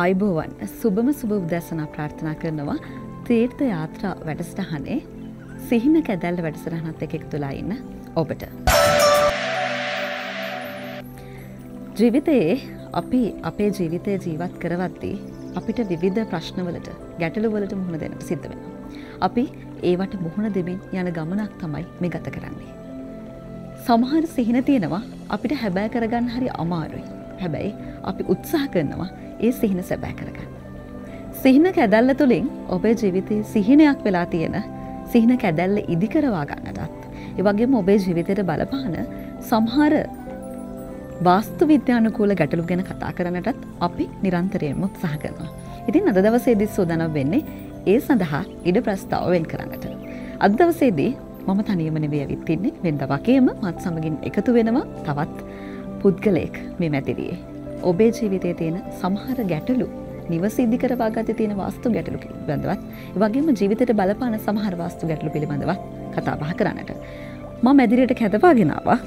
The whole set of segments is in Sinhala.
ආයුබෝවන් සුබම සුබ උදැසන ප්‍රාර්ථනා කරනවා තීර්ථ යාත්‍රා වැඩසටහනේ සිහින කැදැල්ල වැඩසටහනත් එක්ක එකතුලා ඉන්න ඔබට. ජීවිතයේ අපි අපේ ජීවිතය ජීවත් කරවද්දී අපිට විවිධ ප්‍රශ්නවලට ගැටලුවලට මුහුණ දෙන්න සිද්ධ වෙනවා. අපි ඒවට මුහුණ දෙමින් යන ගමනක් තමයි මේ ගත කරන්නේ. සමහර සිහින තියෙනවා අපිට හැබෑ කරගන්න හරි අමාරුයි. හැබැයි අපි උත්සාහ කරනවා ඒ සිහින සැබෑ කරගන්න. සිහින කැදැල්ල තුළින් ඔබේ ජීවිතයේ සිහිනයක් වෙලා තියෙන සිහින කැදැල්ල ඉදි කරවා ගන්නටත් ඒ වගේම ඔබේ ජීවිතයට බලපාන සමහර වාස්තු විද්‍යානුකූල ගැටලු ගැන කතා කරන්නටත් අපි නිරන්තරයෙන්ම උත්සාහ කරනවා. ඉතින් අද දවසේදී සූදානම් වෙන්නේ ඒ සඳහා ඉඩ ප්‍රස්තාව වෙන් කරන්නට. අද දවසේදී මම තනියම නෙවෙයි ඇවිත් ඉන්නේ. වෙනදා වගේම මාත් සමගින් එකතු වෙනවා තවත් පුද්ගලයෙක් මේ මැදිරියේ. ඔබේ ජීවිතයේ තියෙන සමහර ගැටලු නිවසිදි කරවා ගත තියෙන වාස්තු ගැටලු පිළිබඳවත් ඒ වගේම ජීවිතයට බලපාන සමහර වාස්තු ගැටලු පිළිබඳවත් කතා බහ කරන්නට මම මැදිරියට කැඳවාගෙන ආවා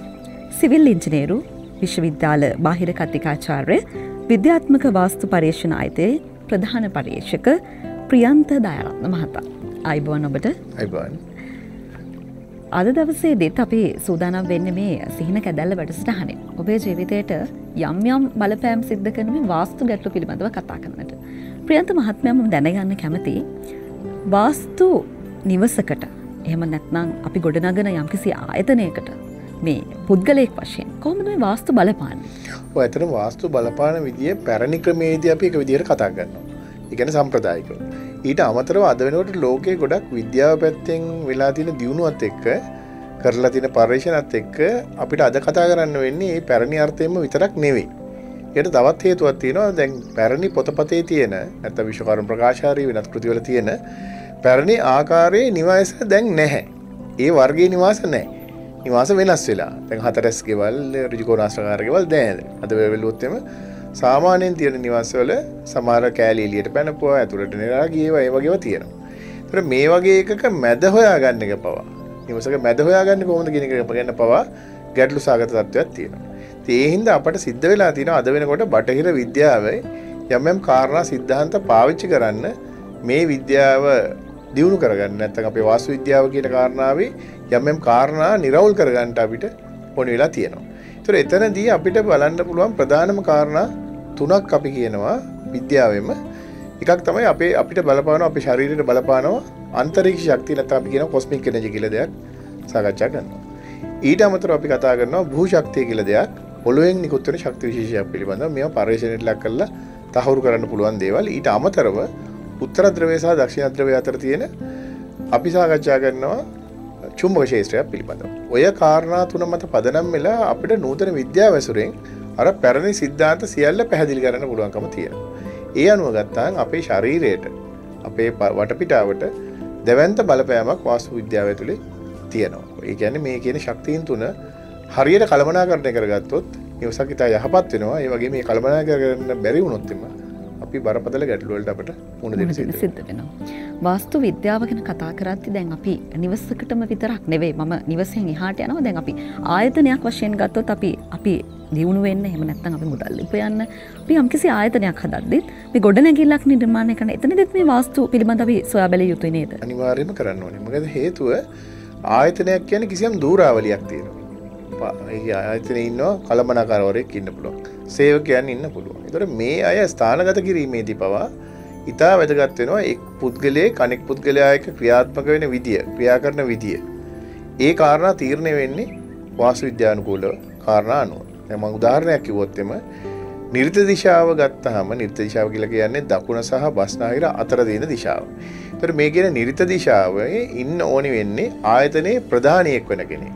සිවිල් ඉංජිනේරු විශ්වවිද්‍යාල බාහිර කතිකාචාර්ය විද්‍යාත්මක වාස්තු පරීක්ෂණ ආයතනයේ ප්‍රධාන පරීක්ෂක ප්‍රියන්ත දයාරත්න මහතා. ආයුබෝවන් ඔබට. ආයුබෝවන්. අද දවසේදීත් අපි සූදානම් වෙන්නේ මේ සිහින කැදැල්ල වැඩසටහනේ. ඔබේ ජීවිතයට යම් යම් බලපෑම් සිද්ධ කරන මේ වාස්තු ගැටලු පිළිබඳව කතා කරන්නට. ප්‍රියන්ත මහත්මයා මම දැනගන්න කැමතියි වාස්තු නිවසකට එහෙම නැත්නම් අපි ගොඩනගන යම්කිසි ආයතනයකට මේ පුද්ගලයෙක් වශයෙන් කොහොමද මේ වාස්තු බලපාන්නේ? ඔය ඇත්තටම වාස්තු බලපාන විදිය පැරණි ක්‍රමයේදී අපි එක විදියට කතා කරනවා. ඒ කියන්නේ සම්ප්‍රදායිකව. ඊට අමතරව අද වෙනකොට ලෝකයේ ගොඩක් විද්‍යාව පැත්තෙන් වෙලා තියෙන දියුණුවත් එක්ක කරලා තියෙන පරීක්ෂණත් එක්ක අපිට අද කතා කරන්න වෙන්නේ මේ පැරණි අර්ථයෙන්ම විතරක් නෙවෙයි. ඒකට තවත් හේතුවක් තියෙනවා. දැන් පැරණි පොතපතේ තියෙන නැත්නම් විශ්වකර්ම ප්‍රකාශාරී වෙනත් කෘතිවල තියෙන පැරණි ආකාරයේ නිවාස දැන් නැහැ. ඒ වර්ගයේ නිවාස නැහැ. නිවාස වෙනස් වෙලා. දැන් හතරස් ගෙවල්, ඍජුකෝණාශ්‍රකාර ගෙවල් දැන් අද වෙලුවොත් එම සාමාන්‍යයෙන් තියෙන නිවාසවල සමහර කෑලි එළියට පැනපුවා, ඇතුළට නෙරා ගියවා, ඒ වගේව තියෙනවා. ඒතර මේ වගේ එකක මැද හොයාගන්න එක පවා. නිවසක මැද හොයාගන්නේ කොහොමද කියන එක ගැන පවා ගැටලු සාගත තත්ත්වයක් තියෙනවා. ඉතින් ඒ හින්දා අපට සිද්ධ වෙලා තියෙනවා අද වෙනකොට බටහිර විද්‍යාවේ යම් යම් කාරණා સિદ્ધාන්ත පාවිච්චි කරන්න මේ විද්‍යාව දියුණු කරගන්න නැත්නම් අපේ වාස්තු විද්‍යාව කියන කාරණාවේ යම් යම් කාරණා නිරවුල් කරගන්න අපිට ඕන වෙලා තියෙනවා. ඒතර එතනදී අපිට බලන්න පුළුවන් ප්‍රධානම කාරණා තුනක් අපි කියනවා විද්‍යාවෙම. එකක් තමයි අපිට බලපානවා අපේ ශරීරයට බලපානවා අන්තරීක්ෂ ශක්තිය නැත්නම් අපි කියනවා කොස්මික් එනර්ජි කියලා දෙයක් සාකච්ඡා කරනවා. ඊට අමතරව අපි කතා කරනවා භූ ශක්තිය කියලා දෙයක් පොළොවෙන් නිකුත් වෙන ශක්ති විශේෂයක් පිළිබඳව මේවා පරීක්ෂණයට ලක් කරලා තහවුරු කරන්න පුළුවන් දේවල්. ඊට අමතරව උත්තර ධ්‍රවය සහ දක්ෂිණ ධ්‍රවය අතර තියෙන අපි සාකච්ඡා කරනවා චුම්බක ක්ෂේත්‍රය පිළිබඳව. ඔය කාරණා තුන මත පදනම් වෙලා අපිට නූතන විද්‍යාව ඇසුරෙන් අර පැරණි સિદ્ધාන්ත සියල්ල පැහැදිලි කරන්න පුළුවන්කම තියෙනවා. ඒ අනුව ගත්තාම අපේ ශරීරයට අපේ වටපිටාවට දැවැන්ත බලපෑමක් වාස්තු විද්‍යාව ඇතුලේ තියෙනවා. ඒ කියන්නේ මේ කියන ශක්තියින් තුන හරියට කළමනාකරණය කරගත්තොත් නිවසක් ඉතා යහපත් වෙනවා. ඒ වගේම මේ කළමනාකරණය බැරි වුණොත් අපි බරපතල ගැටලු වලට අපිට මුහුණ දෙන්න සිද්ධ වෙනවා. වාස්තු විද්‍යාව ගැන කතා කරද්දී දැන් අපි නිවසකටම විතරක් නෙවෙයි මම නිවසෙන් එහාට යනවා. දැන් අපි ආයතනයක් වශයෙන් ගත්තොත් අපි දියුණු වෙන්න එහෙම නැත්නම් අපි මුදල් උපයන්න අපි යම්කිසි ආයතනයක් හදද්දිත් මේ ගොඩනැගිල්ලක් නිර්මාණය කරන එතනදිත් මේ වාස්තු පිළිබඳව අපි සොයා බැලිය යුතුයි නේද? අනිවාර්යයෙන්ම කරන්න ඕනේ. මොකද හේතුව ආයතනයක් කියන්නේ කිසියම් දූරාවලියක් තියෙනවා. ඒ ආයතනයේ ඉන්නවා කළමනාකාරවරයෙක් ඉන්න පුළුවන්. සේවකයන් ඉන්න පුළුවන්. ඒතර මේ අය ස්ථානගත කිරීමේදී පවා ඉතා වැදගත් වෙනවා එක් පුද්ගලයෙක් අනෙක් පුද්ගලයා එක්ක ක්‍රියාත්මක වෙන විදිය, ක්‍රියා කරන විදිය. ඒ කාරණා තීරණය වෙන්නේ වාස්තු විද්‍යානුකූල කාරණා අනුව. දැන් මම උදාහරණයක් කිව්වොත් එම නිර්ත දිශාව ගත්තාම නිර්ත දිශාව කියලා කියන්නේ දකුණ සහ බස්නාහිර අතර තියෙන දිශාව. ඒතර මේ කියන නිර්ත දිශාවේ ඉන්න ඕනි වෙන්නේ ආයතනයේ ප්‍රධානියෙක් වෙන කෙනෙක්.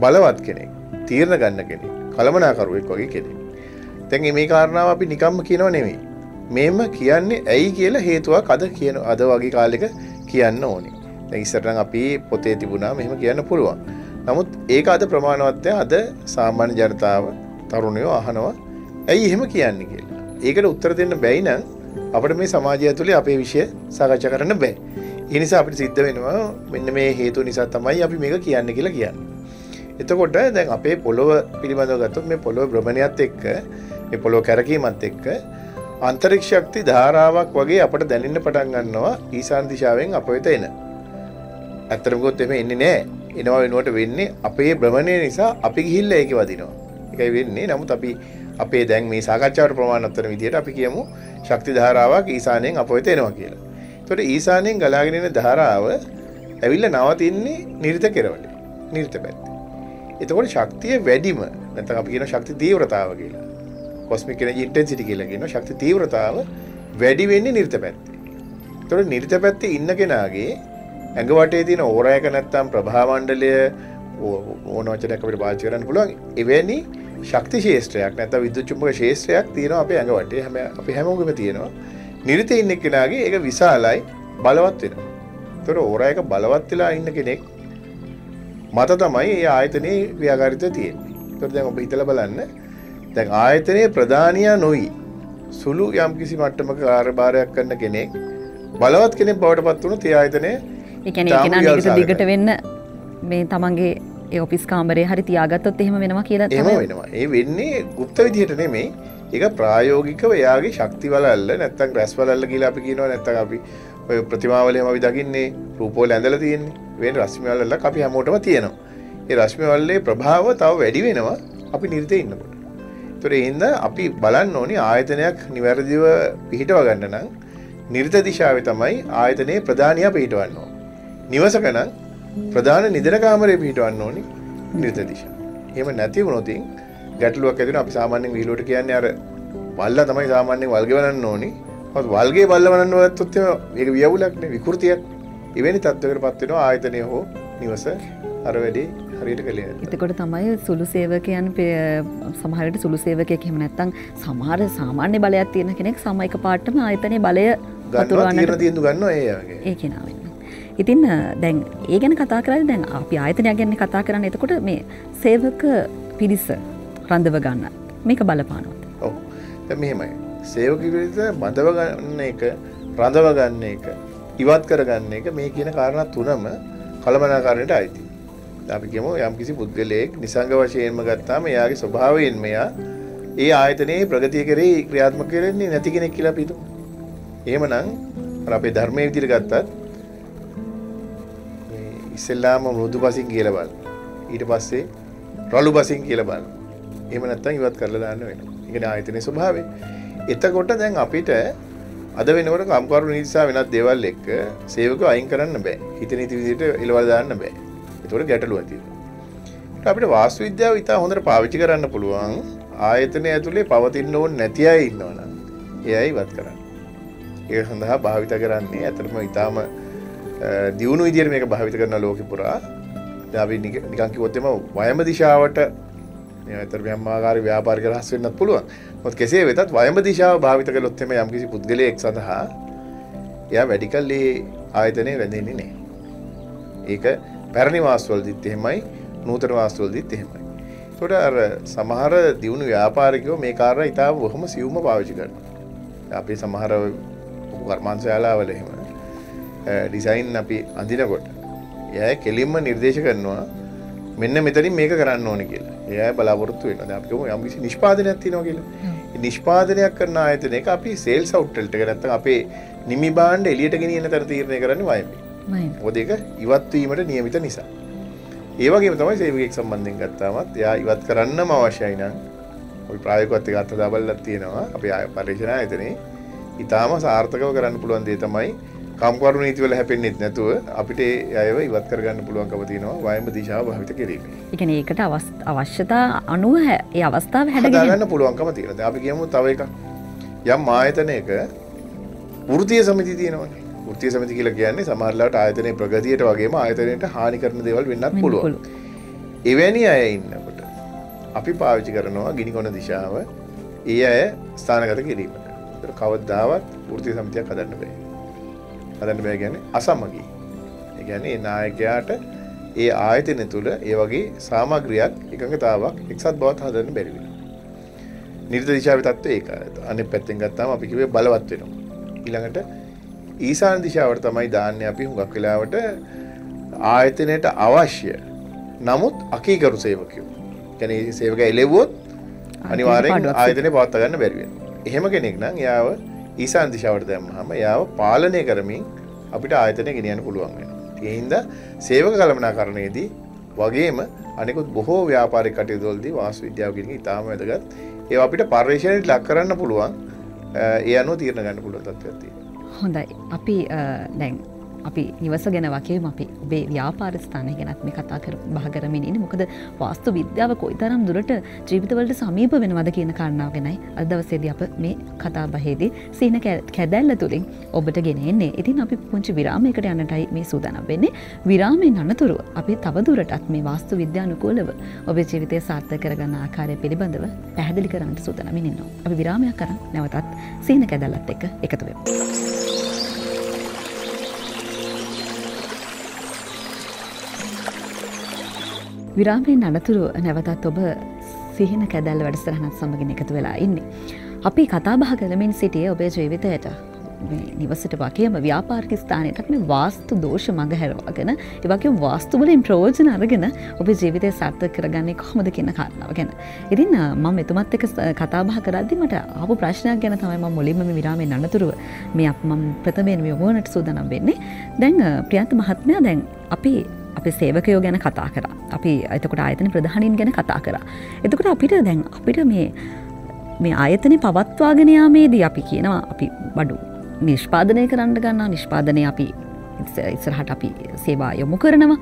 බලවත් කෙනෙක්, තීරණ ගන්න කෙනෙක්, කළමනාකරුවෙක් වගේ කෙනෙක්. දැන් මේ කාරණාව අපි නිකම්ම කියනව නෙමෙයි. මේම කියන්නේ ඇයි කියලා හේතුවක් අද වගේ කාලෙක කියන්න ඕනේ. දැන් ඉස්සරහ අපි පොතේ තිබුණා මෙහෙම කියන්න පුළුවන්. නමුත් ඒක අද ප්‍රමාණවත් අද සාමාන්‍ය ජනතාව තරුණයෝ අහනවා ඇයි එහෙම කියන්නේ කියලා. ඒකට උත්තර දෙන්න බැයි නම් අපිට මේ සමාජය ඇතුලේ අපේ විෂය සාකච්ඡා කරන්න බෑ. ඒ නිසා අපිට සිද්ධ වෙනවා මෙන්න මේ හේතු නිසා තමයි අපි මේක කියන්නේ කියලා කියන්නේ. එතකොට දැන් අපේ පොළොව පිළිබඳව ගත්තොත් මේ පොළොව භ්‍රමණයත් එක්ක මේ පොළොව කැරකීමත් එක්ක අන්තරික්ෂ ශක්ති ධාරාවක් වගේ අපට දැනෙන්න පටන් ගන්නවා ඊශාන දිශාවෙන් අප වෙත එන. ඇත්තටම ගොත් එමේ එන්නේ නැහැ. එනවා වෙනුවට වෙන්නේ අපේ භ්‍රමණය නිසා අපි ගිහිල්ලා ඒකේ වදිනවා. ඒකයි වෙන්නේ. නමුත් අපි අපේ දැන් මේ සාකච්ඡාවට ප්‍රමාණවත් වෙන විදිහට අපි කියමු ශක්ති ධාරාවක් ඊශානයෙන් අප වෙත එනවා කියලා. එතකොට ඊශානයෙන් ගලාගෙන එන ධාරාව ඇවිල්ලා නවතින්නේ නිරිත කෙරවලේ. නිරිත පැත්තේ. එතකොට ශක්තිය වැඩිම නැත්නම් අපි කියන ශක්ති තීව්‍රතාව කියලා. කොස්මික් එනර්ජි ඉන්ටෙන්සිටි කියලා කියනවා. ශක්ති තීව්‍රතාව වැඩි වෙන්නේ නිරිත පැත්තේ. එතකොට නිරිත පැත්තේ ඉන්න කෙනාගේ ඇඟ වටේ තියෙන ඕරායක නැත්නම් ප්‍රභා මණ්ඩලය ඕන වචනයක් අපිට පාවිච්චි කරන්න පුළුවන්. එවැනි ශක්ති ශේෂ්ත්‍රයක් නැත්නම් විද්‍යුත් චුම්බක ශේෂ්ත්‍රයක් තියෙනවා අපේ ඇඟ වටේ. අපි හැමෝගෙම තියෙනවා. නිරිතේ ඉන්න කෙනාගේ ඒක විශාලයි බලවත් වෙනවා. ඒතර ඕරායක බලවත් වෙලා ඉන්න කෙනෙක් මත තමයි මේ ආයතනයේ ක්‍රියාකාරීත්වය තියෙන්නේ. ඒතර දැන් ඔබ හිතලා බලන්න. දැන් ආයතනයේ ප්‍රධානියා නොයි සුළු යම්කිසි මට්ටමක කාර්යභාරයක් කරන කෙනෙක් බලවත් කෙනෙක් බවට පත් වුණොත් ඒ ආයතනයේ ඒ කියන්නේ ඒක නම් දිගට වෙන්න මේ තමන්ගේ ඒ ඔෆිස් කාමරේ හරි තියාගත්තොත් එහෙම වෙනවා කියලා තමයි. එහෙම වෙනවා. ඒ වෙන්නේ গুপ্ত විදිහට නෙමෙයි. ඒක ප්‍රායෝගිකව එයාගේ ශක්ති වලල්ල නැත්තම් රැස් වලල්ල කියලා අපි කියනවා. නැත්තම් අපි ඔය ප්‍රතිමාවලේම අපි දකින්නේ රූපවල ඇඳලා තියෙන්නේ. වෙන රශ්මි වලල්ලක් අපි හැමෝටම තියෙනවා. ඒ රශ්මි වලල්ලේ ප්‍රභාව තව වැඩි වෙනවා අපි නිරිතේ ඉන්නකොට. ඒතර ඒ හින්දා අපි බලන්න ඕනේ ආයතනයක් නිවැරදිව පිහිටව ගන්න නම් නිරිත දිශාවේ තමයි ආයතනයේ ප්‍රධානියා පිහිටවන්න ඕනේ. නිවසක නම් ප්‍රධාන නිදන කාමරේ පිහිටවන්න ඕනේ නිරිත දිශාව. එහෙම නැති වුණොත් ගැටලුවක් ඇති වෙනවා. අපි සාමාන්‍යයෙන් විහිළුවට කියන්නේ අර බල්ලා තමයි සාමාන්‍යයෙන් වල්ගේ වනන්න ඕනේ. මොකද වල්ගේ බල්ලා වනන්න ගත්තොත් ඒක වියවුලක් නේ විකෘතියක්. එවැනි තත්ත්වයකටපත් වෙනවා ආයතනය හෝ නිවස අර වැඩේ හරියට කළේ නැහැ. එතකොට තමයි සුළු සේවකයන් සමහර විට සුළු සේවකයෙක් එහෙම නැත්නම් සමහර සාමාන්‍ය බලයක් තියෙන කෙනෙක් සමයික පාටම ආයතනයේ බලය ගන්නවා තීරණ ගන්නවා ඒ වගේ. ඒ කෙනා වෙන්නේ. ඉතින් දැන් ඒ ගැන කතා කරද්දී දැන් අපි ආයතනයක් ගැන කතා කරන්නේ. එතකොට මේ සේවක පිරිස රඳව ගන්න මේක බලපානවා. ඔව්. දැන් මෙහෙමයි. සේවක පිරිස බඳව ගන්න එක, රඳව ගන්න එක, ඉවත් කර ගන්න එක මේ කියන කාරණා තුනම කලමනාකාරණයට අයිති. අපි කියමු යම්කිසි පුද්ගලයෙක් නිසංග වශයෙන්ම ගත්තාම එයාගේ ස්වභාවයෙන් මෙයා ඒ ආයතනයේ ප්‍රගතිය කරේ ක්‍රියාත්මක කරන්නේ නැති කෙනෙක් කියලා අපි හිතමු. එහෙමනම් අර අපේ ධර්මයේ විදිහට ගත්තත් මේ ඉස්ලාම මෘදු බසින් කියලා බලන්න. ඊට පස්සේ රළු බසින් කියලා බලන්න. එහෙම නැත්නම් ඉවත් කරලා දාන්න වෙනවා. ඒ කියන්නේ ආයතනයේ ස්වභාවය. එතකොට දැන් අපිට අද වෙනකොට කම්කරු නිසා වෙනත් දේවල් එක්ක සේවකව අයින් කරන්න බෑ. හිතන විදිහට එලවලා දාන්න බෑ. ඒතකොට ගැටලුවක් තියෙනවා. අපිට වාස්තු විද්‍යාව ඉතා හොඳට පාවිච්චි කරන්න පුළුවන් ආයතනය ඇතුලේ පවතින්න ඕනේ නැති අය ඉන්නවනම් ඒ අය ඉවත් කරන්න. ඒ සඳහා භාවිත කරන්නේ අතරම ඉතාම දියුණු විදියට මේක භාවිත කරන ලෝකෙ පුරා. දැන් අපි නිකන් කිව්වොත් එම වයඹ දිශාවට මේ අතර යම් ආකාරي ව්‍යාපාරික රහස් වෙන්නත් පුළුවන්. මොකද කෙසේ වෙතත් වයඹ දිශාව භාවිත කළොත් එම යම්කිසි පුද්ගලයෙක් සඳහා එයා වැඩිකල් ඒ ආයතනයේ රැඳෙන්නේ නැහැ. ඒක පැරණි වාස්තුවලදීත් එහෙමයි නූතන වාස්තුවලදීත් එහෙමයි. ඒකට අර සමහර දියුණු ව්‍යාපාරිකයෝ මේ කාර්යය ඉතාම බොහොම සියුම්ව පාවිච්චි කරනවා. අපි සමහර කර්මාන්තශාලාවල එහෙම ඩිසයින් අපි අඳිනකොට එයා කෙලින්ම නිර්දේශ කරනවා මෙන්න මෙතනින් මේක කරන්න ඕනේ කියලා. එයා බලාපොරොත්තු වෙනවා. දැන් අපි කියමු යම්කිසි නිෂ්පාදනයක් තියෙනවා කියලා. ඒ නිෂ්පාදනයක් කරන ආයතනයක අපි සේල්ස් අවුට්ලට් එක නැත්තම් අපේ නිමි භාණ්ඩ එළියට ගෙනියන තර තීරණය කරන්නේ වයඹේ. මොකද ඒක ඉවත් වීමට නියමිත නිසා. ඒ වගේම තමයි සේවකයෙක් සම්බන්ධයෙන් ගත්තාමත් එයා ඉවත් කරන්නම අවශ්‍යයි නම් අපි ප්‍රායෝගිකවත් එක අත්දැක බලලා තියෙනවා. අපි පරීක්ෂණ ආයතනයේ ඊටාම සාර්ථකව කරන්න පුළුවන් දේ තමයි කම්කරු නීති වල හැපෙන්නේ නැතුව අපිට ඒ අයව ඉවත් කරගන්න පුළුවන්කම තියෙනවා වයඹ දිශාව භාවිත කිරීමෙන්. ඒ කියන්නේ ඒකට අවශ්‍යතා අනුව ඒ අවස්ථාව හැදගන්න පුළුවන්කම තියෙනවා. දැන් අපි කියමු තව එකක්. යම් ආයතනයක වෘත්තීය සමිති තියෙනවානේ. වෘත්තීය සමිති කියලා කියන්නේ සමහරවිට ආයතනයේ ප්‍රගතියට වගේම ආයතනයට හානි කරන දේවල් වෙන්නත් පුළුවන්. එවැනි අය ඉන්නකොට අපි පාවිච්චි කරනවා ගිනිකොන දිශාව ඒ අය ස්ථානගත කිරීමට. ඒක කවදාවත් වෘත්තීය සමිතියක් හදන්න බෑ. හදන්න බෑ කියන්නේ අසමගී. ඒ කියන්නේ ඒ නායකයාට ඒ ආයතන තුළ ඒ වගේ සාමග්‍රියක් එකඟතාවක් එක්සත් බවත් හදන්න බැරි වෙනවා. නිර්ද දිශාවේ තත්ත්වය ඒකයි. අනිත් පැත්තෙන් ගත්තාම අපි කිව්වේ බලවත් වෙනවා. ඊළඟට ඊසාන දිශාවට තමයි දාන්නේ අපි හුඟක් වෙලාවට ආයතනයට අවශ්‍ය නමුත් අකීකරු සේවකයෝ. කියන්නේ සේවකයා එළෙව්වොත් අනිවාර්යෙන් ආයතනේ පවත්වා ගන්න බැරි වෙනවා. එහෙම කෙනෙක් නම් යාව ඊසාන දිශාවට දැම්මහම යාව පාලනය කරමින් අපිට ආයතනය ගෙනියන්න පුළුවන් වෙනවා. ඒ හින්දා සේවක කළමනාකරණයේදී වගේම අනිකුත් බොහෝ ව්‍යාපාරික කටයුතු වලදී වාස්තු විද්‍යාව කියන එක ඉතාම වැදගත්. ඒවා අපිට පරිශ්‍රණයට ලක් කරන්න පුළුවන්. ඒ අනුව තීරණ ගන්න පුළුවන් තත්ත්වයක් තියෙනවා. හොඳයි. අපි දැන් අපි නිවස ගැන වගේම අපි ඔබේ ව්‍යාපාර ස්ථානය ගැනත් මේ කතා බහ කරමින් ඉන්නේ. මොකද වාස්තු විද්‍යාව කොයිතරම් දුරට ජීවිතවලට සමීප වෙනවද කියන කාරණාව ගැනයි අද දවසේදී අප මේ කතා බහේදී සීන කැදැල්ල තුලින් ඔබට ගෙන එන්නේ. ඉතින් අපි පුංචි විරාමයකට යන්නටයි මේ සූදානම් වෙන්නේ. විරාමයෙන් අනතුරුව අපි තව දුරටත් මේ වාස්තු විද්‍යානුකූලව ඔබේ ජීවිතය සාර්ථක කරගන්න ආකාරය පිළිබඳව පැහැදිලි කරන්නට සූදානම් ඉන්නවා. අපි විරාමයක් කරන් නැවතත් සීන කැදැල්ලත් එක්ක එකතු වෙමු. විරාමයෙන් අනතුරු නැවතත් ඔබ සිහින කැදැල්ල වැඩසටහනත් සමගින් එකතු වෙලා ඉන්නේ. අපි කතා බහ කරමින් සිටියේ ඔබේ ජීවිතයට මේ නිවසට වගේම ව්‍යාපාරික ස්ථානයටත් මේ වාස්තු දෝෂ මගහැරවාගෙන ඒ වගේම වාස්තු වලින් ප්‍රයෝජන අරගෙන ඔබේ ජීවිතය සාර්ථක කරගන්නේ කොහොමද කියන කාරණාව ගැන. ඉතින් මම එතුමත් එක්ක කතා බහ කරද්දි මට ආපු ප්‍රශ්නයක් ගැන තමයි මම මුලින්ම මේ විරාමයෙන් අනතුරුව මේ මම ප්‍රථමයෙන් මේ යොමුවන්නට සූදානම් වෙන්නේ. දැන් ප්‍රියන්ත මහත්මයා දැන් අපි සේවකයෝ ගැන කතා කරා. අපි එතකොට ආයතන ප්‍රධානීන් ගැන කතා කරා. එතකොට අපිට මේ ආයතනේ පවත්වාගෙන යාමේදී අපි කියනවා අපි බඩු නිෂ්පාදනය කරන්න ගන්නවා. නිෂ්පාදනය අපි ඉස්සරහට අපි සේවා යොමු කරනවා.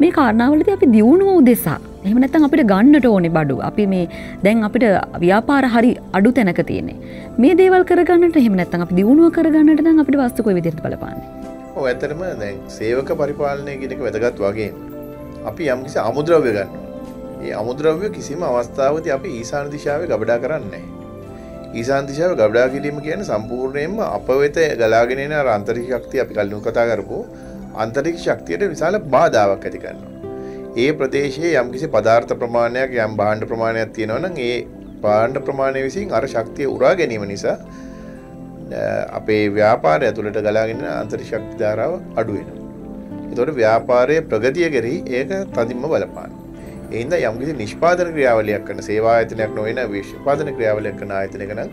මේ කාරණාවලදී අපි දියුණුව උදෙසා එහෙම නැත්නම් අපිට ගන්නට ඕනේ බඩු. අපි මේ දැන් අපිට ව්‍යාපාර හරි අඩු තැනක තියෙන්නේ. මේ දේවල් කරගන්නට එහෙම නැත්නම් අපි දියුණුව කරගන්නට නම් අපිට වාස්තු කොයි විදිහට බලපාන්නේ? ඇතරම දැන් සේවක පරිපාලනය කියන එක වැදගත් වගේ අපි යම්කිසි අමුද්‍රව්‍ය ගන්නවා. ඒ අමුද්‍රව්‍ය කිසිම අවස්ථාවකදී අපි ඊශාන දිශාවේ ගබඩා කරන්නේ නැහැ. ඊශාන දිශාවේ ගබඩා කිරීම කියන්නේ සම්පූර්ණයෙන්ම අප වෙත ගලාගෙන එන අර ආන්තරික ශක්තිය අපි කලින් කතා කරපු ආන්තරික ශක්තියට විශාල බාධාවක් ඇති කරනවා. ඒ ප්‍රදේශයේ යම්කිසි පදාර්ථ ප්‍රමාණයක් යම් භාණ්ඩ ප්‍රමාණයක් තියෙනවා නම් ඒ භාණ්ඩ ප්‍රමාණය විසින් අර ශක්තිය උරා ගැනීම නිසා අපේ ව්‍යාපාරය ඇතුළට ගලාගෙන අන්තරික ශක්ති ධාරාව අඩු වෙනවා. ඒතකොට ව්‍යාපාරයේ ප්‍රගතිය කෙරෙහි ඒක තදින්ම බලපානවා. ඒ හින්දා යම්කිසි නිෂ්පාදන ක්‍රියාවලියක් කරන සේවා ආයතනයක් නොවන නිෂ්පාදන ක්‍රියාවලියක් කරන ආයතනයක නම්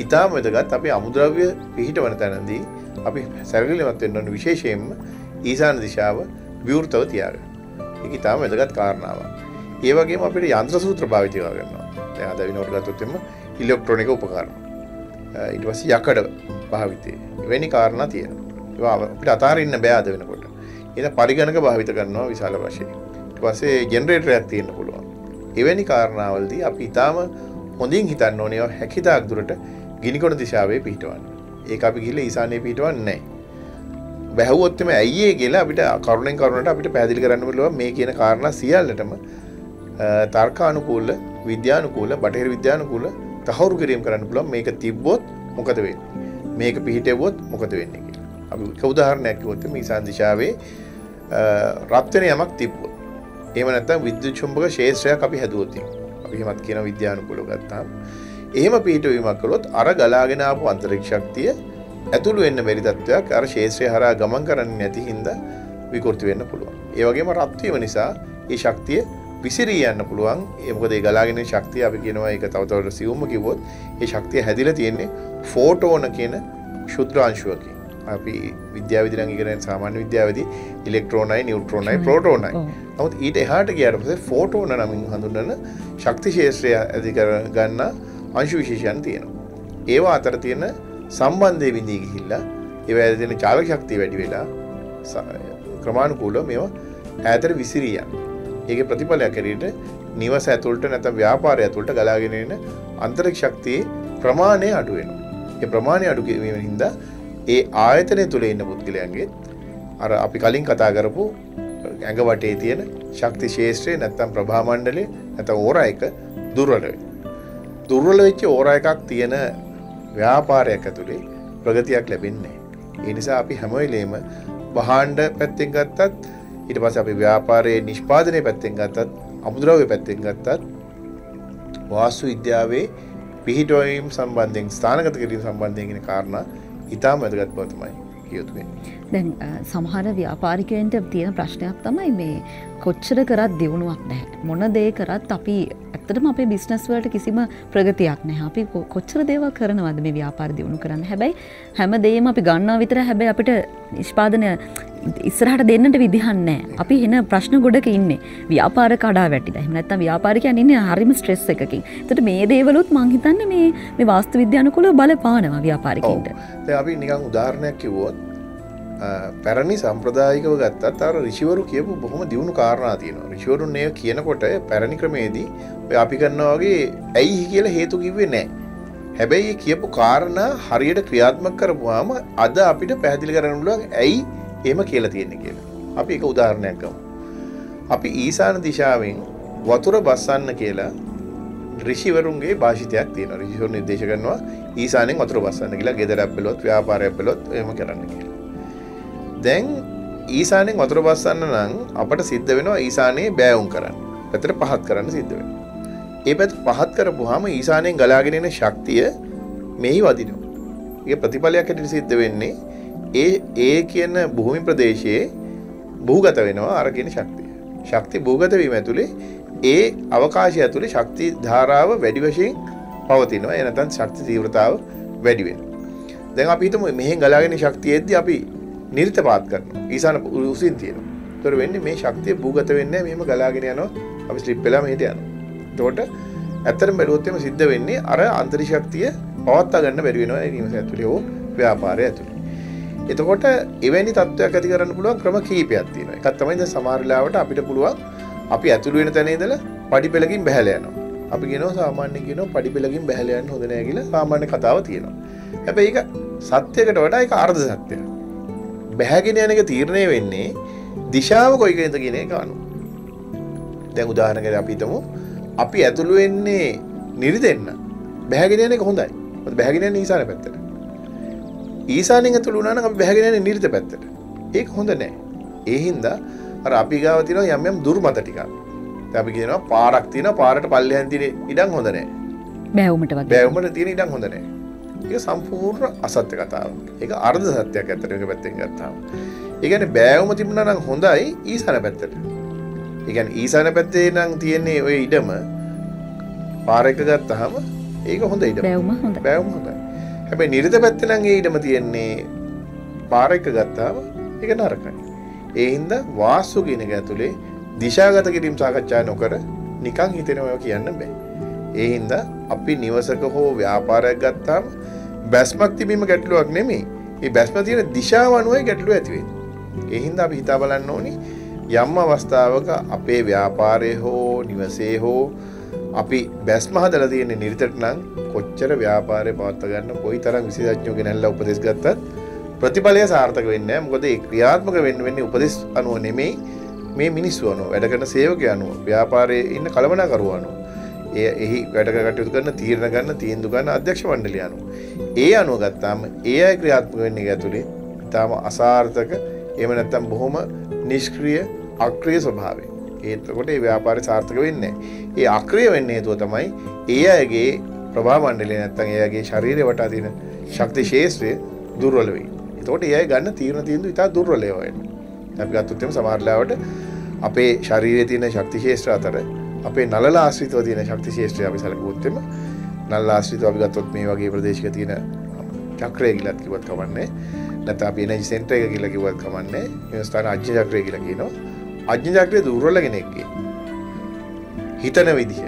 ඊටාම වැදගත් අපි අමුද්‍රව්‍ය පිහිටවන තැනදී අපි සැලකිලිමත් වෙන්න ඕන විශේෂයෙන්ම ඊශාන දිශාව විවෘතව තියාගන්න. ඒක ඊටාම වැදගත් කාරණාවක්. ඒ වගේම අපිට යන්ත්‍ර සූත්‍ර භාවිත කරනවා. දැන් අද විනෝඩ ගත්තොත් එන්න ඉලෙක්ට්‍රොනික උපකරණ ඊට පස්සේ යකඩ භාවිතය වෙනි කාරණා තියෙනවා. ඒවා අපිට අතාරින්න බෑ අද වෙනකොට. ඒක පරිගණක භාවිත කරනවා විශාල වශයෙන්. ඊට පස්සේ ජෙනරේටරයක් තියෙන්න පුළුවන්. එවැනි කාරණාවලදී අපි ඊටාම හොඳින් හිතන්න ඕනේ ඒවා හැකියතාක් දුරට ගිනිකොන දිශාවේ පිහිටවන්න. ඒක අපි ගිහලා ඊශානයේ පිහිටවන්නේ නැහැ. බැහැවුවොත් එමේ ඇයි කියලා අපිට කරුණෙන් කරුණට අපිට පැහැදිලි කරන්න පුළුවන් මේ කියන කාරණා සියල්ලටම තර්කානුකූල, විද්‍යානුකූල, බටහිර විද්‍යානුකූල තහවුරු කිරීම කරන්න පුළුවන් මේක තිබ්බොත් මොකද වෙන්නේ? මේක පිහිටෙව්වොත් මොකද වෙන්නේ කියලා. අපි එක උදාහරණයක් කිව්වොත් මේ ඊශාන දිශාවේ රත් වෙන යමක් තිබ්බොත්. එහෙම නැත්නම් විද්‍යුත් චුම්බක ක්ෂේත්‍රයක් අපි හැදුවොත් අපි එහෙමත් කියන විද්‍යානුකූලව ගත්තාම එහෙම පිහිටවීමක් කළොත් අර ගලාගෙන ආපු අන්තරික්ෂ ශක්තිය ඇතුළු වෙන්න බැරි තත්ත්වයක් අර ක්ෂේත්‍රය හරහා ගමන් කරන්නේ නැති හින්දා විකෘති වෙන්න පුළුවන්. ඒ වගේම රත් වීම නිසා ඒ ශක්තිය විසිරී යන්න පුළුවන්. ඒ මොකද ඒ ගලාගෙන එන ශක්තිය අපි කියනවා ඒක තව තවත් සියුම්ම කිව්වොත් ඒ ශක්තිය හැදිලා තියෙන්නේ ෆෝටෝන කියන ක්ෂුද්‍ර අංශුවකින්. අපි විද්‍යාව විදිහට ඉගෙන සාමාන්‍ය විද්‍යාවේදී ඉලෙක්ට්‍රෝනයි, නියුට්‍රෝනයි, ප්‍රෝටෝනයි. නමුත් ඊට එහාට ගියාට පස්සේ ෆෝටෝන නමින් හඳුන්වන ශක්ති ක්ෂේත්‍රය ඇති කර ගන්න අංශු විශේෂයන් තියෙනවා. ඒවා අතර තියෙන සම්බන්ධය විඳී ගිහිල්ලා ඒවා ඇති තියෙන චාලක ශක්තිය වැඩි වෙලා ක්‍රමානුකූලව මේවා ඈතට විසිරී යනවා. ඒකේ ප්‍රතිඵලයක් හැටියට නිවස ඇතුළට නැත්නම් ව්‍යාපාරය ඇතුළට ගලාගෙන එන අන්තරික්ෂ ශක්තියේ ප්‍රමාණය අඩු වෙනවා. ඒ ප්‍රමාණය අඩු වීමෙන් හින්දා ඒ ආයතනය තුල ඉන්න පුද්ගලයන්ගේ අර අපි කලින් කතා කරපු ඇඟ වටේ තියෙන ශක්ති ශේෂ්ත්‍රය නැත්නම් ප්‍රභා මණ්ඩලය නැත්නම් ඕරා එක දුර්වල වෙනවා. දුර්වල වෙච්ච ඕරා එකක් තියෙන ව්‍යාපාරයක් ඇතුලේ ප්‍රගතියක් ලැබෙන්නේ නැහැ. ඒ නිසා අපි හැම වෙලේම භාණ්ඩ පැත්තෙන් ගත්තත් ඊට පස්සේ අපි ව්‍යාපාරයේ නිෂ්පාදනයේ පැත්තෙන් ගත්තත් අමුද්‍රව්‍ය පැත්තෙන් ගත්තත් වාස්තු විද්‍යාවේ පිහිටවීම සම්බන්ධයෙන් ස්ථානගත කිරීම සම්බන්ධයෙන් කියන කාරණා ඉතාම වැදගත් බව තමයි කියතු වෙන්නේ. දැන් සමහර ව්‍යාපාරිකයන්ට තියෙන ප්‍රශ්නයක් තමයි මේ කොච්චර කරත් දියුණුවක් නැහැ. මොන දේ කරත් අපි ඇත්තටම අපේ බිස්නස් වලට කිසිම ප්‍රගතියක් නැහැ. අපි කොච්චර දේවල් කරනවද මේ ව්‍යාපාර දියුණු කරන්න. හැබැයි හැම දෙයක්ම අපි ගන්නවා විතරයි. හැබැයි අපිට නිෂ්පාදනය ඉස්සරහට දෙන්නට විදිහක් නැහැ. අපි එන ප්‍රශ්න ගොඩක ඉන්නේ. ව්‍යාපාර කඩා වැටිලා. එහෙම නැත්නම් ව්‍යාපාරිකයන් ඉන්නේ හරිම ස්ට්‍රෙස් එකකින්. ඒකට මේ දේවලුත් මං හිතන්නේ මේ වාස්තු විද්‍යානුකූලව බලපානවා ව්‍යාපාරිකයින්ට. දැන් අපි නිකන් උදාහරණයක් කිව්වොත් පැරණි සම්ප්‍රදායිකව ගත්තත් අර ඍෂිවරු කියපු බොහොම දියුණු කාරණා තියෙනවා. ඍෂිවරුන් මේ කියනකොට පැරණි ක්‍රමේදී ඔය අපි කරනවා වගේ ඇයි කියලා හේතු කිව්වේ නැහැ. හැබැයි මේ කියපු කාරණා හරියට ක්‍රියාත්මක කරපුවාම අද අපිට පැහැදිලි කරගන්න පුළුවන් ඇයි එහෙම කියලා තියෙන්නේ කියලා. අපි එක උදාහරණයක් ගමු. අපි ඊසාන දිශාවෙන් වතුර බස්සන්න කියලා ඍෂිවරුන්ගේ භාෂිතයක් තියෙනවා. ඍෂිවරු නිර්දේශ කරනවා ඊසානෙන් වතුර බස්සන්න කියලා. ගෙදරක් බැලුවොත් ව්‍යාපාරයක් බැලුවොත් එහෙම කරන්න කියලා. දැන් ඊසානෙන් වතුර බස්සන්න නම් අපට සිද්ධ වෙනවා ඊසානයේ බෑවුම් කරන්න. පැත්තට පහත් කරන්න සිද්ධ වෙනවා. ඒ පැත්ත පහත් කරපුවාම ඊසානයෙන් ගලාගෙන එන ශක්තිය මෙහි වදිනවා. ඒක ප්‍රතිඵලයක් හැටියට සිද්ධ වෙන්නේ ඒ කියන භූමි ප්‍රදේශයේ භූගත වෙනවා අර කියන ශක්තිය. ශක්තිය භූගත වීම ඇතුලේ ඒ අවකාශය ඇතුලේ ශක්ති ධාරාව වැඩි වශයෙන් පවතිනවා. ඒ නැත්නම් ශක්ති තීව්‍රතාව වැඩි වෙනවා. දැන් අපි හිතමු මෙහෙන් ගලාගෙන ශක්තියෙද්දී අපි නිර්තපාත් කරනවා. ඊසාන උසින් තියෙනවා. ඒතර වෙන්නේ මේ ශක්තිය භූගත වෙන්නේ මෙහෙම ගලාගෙන යනවා. අපි ස්ලිප් වෙලා මෙහෙට යනවා. එතකොට ඇත්තටම බැලුවොත් එimhe සිද්ධ වෙන්නේ අර අන්තරික්ෂ ශක්තිය පවත්වා ගන්න බැරි වෙනවා ඒ නිවස ඇතුලේ හෝ ව්‍යාපාරය ඇතුලේ. එතකොට එවැනි තත්ත්වයක් ඇති කරන්න පුළුවන් ක්‍රම කීපයක් තියෙනවා. එකක් තමයි දැන් සමහර වෙලාවට අපිට පුළුවන් අපි ඇතුළු වෙන තැන ඉඳලා පඩිපෙළකින් බහැලා යනවා. අපි කියනවා සාමාන්‍යයෙන් කියනවා පඩිපෙළකින් බහැලා යන්න හොඳ නැහැ කියලා සාමාන්‍ය කතාව තියෙනවා. හැබැයි ඒක සත්‍යයකට වඩා ඒක අර්ධ සත්‍යයක්. බැහැගෙන යන එක තීරණය වෙන්නේ දිශාව කොයිකද කියන එක අනුව. දැන් උදාහරණයකට අපි හිතමු අපි ඇතුළු වෙන්නේ නිරිදෙන්න. බැහැගෙන යන එක හොඳයි. මොකද බැහැගෙන යන්නේ ඊසාන පැත්තට. ඊසානෙන් ඇතුළු වුණා නම් අපි බැහැගෙන යන්නේ නිරිත පැත්තට. ඒක හොඳ නෑ. ඒ හින්දා අර අපි ගාව තියෙනවා යම් යම් දුර්මත ටිකක්. දැන් අපි කියනවා පාරක් තියෙනවා පාරට පල්ලෙහාන් තියෙන ඉඩම් හොඳ නෑ. බෑවුමට වගේ. බෑවුමට තියෙන ඉඩම් හොඳ නෑ. ඒක සම්පූර්ණ අසත්‍ය කතාවක්. ඒක අර්ධ සත්‍යයක් ඇත්තට ඒක පැත්තෙන් ගත්තාම. ඒ කියන්නේ බෑවුම තිබුණා නම් හොඳයි ඊසාන පැත්තට. ඒ කියන්නේ ඊසාන පැත්තේ නම් තියෙන්නේ ওই ඉඩම පාර එක ගත්තාම ඒක හොඳ ඉඩම. බෑවුම හොඳයි. බෑවුම හොඳයි. හැබැයි නිරිත පැත්තේ නම් ඒ ඉඩම තියෙන්නේ පාර එක ගත්තාම ඒක නරකයි. ඒ හින්දා වාස්තු කියන එක ඇතුලේ දිශාගත කිරීම සාකච්ඡා නොකර නිකන් හිතෙනවා කියන්න බෑ. ඒ හින්දා අපි නිවසක හෝ ව්‍යාපාරයක් ගත්තාම බැස්මක් තිබීම ගැටලුවක් නෙමෙයි. ඒ බැස්ම තියෙන දිශාව අනුවයි ගැටලුව ඇති වෙන්නේ. ඒ හින්දා අපි හිතා බලන්න ඕනි යම් අවස්ථාවක අපේ ව්‍යාපාරයේ හෝ නිවසේ හෝ අපි බැස්ම හදලා තියෙන නිරිතට නම් කොච්චර ව්‍යාපාරේ පවත්වා ගන්න කොයිතරම් විශේෂඥයෝ ගෙනල්ලා උපදෙස් ගත්තත් ප්‍රතිඵලය සාර්ථක වෙන්නේ නැහැ. මොකද ඒ ක්‍රියාත්මක වෙන්නේ උපදෙස් අනුව නෙමෙයි මේ මිනිස්සු අනුව වැඩ කරන සේවකයෝ අනුව ව්‍යාපාරයේ ඉන්න කළමනාකරුවෝ අනුව. එහි වැඩ කටයුතු කරන තීරණ ගන්න තීන්දුව ගන්න අධ්‍යක්ෂ මණ්ඩලය අනුව. ඒ අනුව ගත්තාම ඒ අය ක්‍රියාත්මක වෙන්නේ ඇතුලේ ඊටාම අසාර්ථක එහෙම නැත්නම් බොහොම නිෂ්ක්‍රීය අක්‍රීය ස්වභාවය. ඒකට ඒ ව්‍යාපාරය සාර්ථක වෙන්නේ නැහැ. ඒ අක්‍රීය වෙන්නේ හේතුව තමයි ඒ අයගේ ප්‍රභාව මණ්ඩලය නැත්නම් ඒ අයගේ ශරීරය වටා තියෙන ශක්ති ශේෂ්ත්‍රය දුර්වල වෙයි. ඒකට ඒ අය ගන්න තීරණ තීන්දුව ඉතා දුර්වල ඒවා වෙනවා. අපි ගත්තොත් එimhe සමහර ලාවට අපේ ශරීරයේ තියෙන ශක්ති ශේෂ්ත්‍ර අතර අපේ නළල ආශ්‍රිතව තියෙන ශක්ති ශේෂ්ත්‍රය අපි සැලකුවොත් එimhe නළල ආශ්‍රිතව අපි ගත්තොත් මේ වගේ ප්‍රදේශයක තියෙන චක්‍රය කියලා කිව්වත් කමන්නේ. නැත්නම් අපි එනර්ජි සෙන්ටර් එක කියලා කිව්වත් කමන්නේ. මේ ස්ථාන අජ්ඤ චක්‍රය කියලා කියනවා. අජ්ඤ චක්‍රයේ දුර්වල කෙනෙක්ගේ හිතන විදිහ,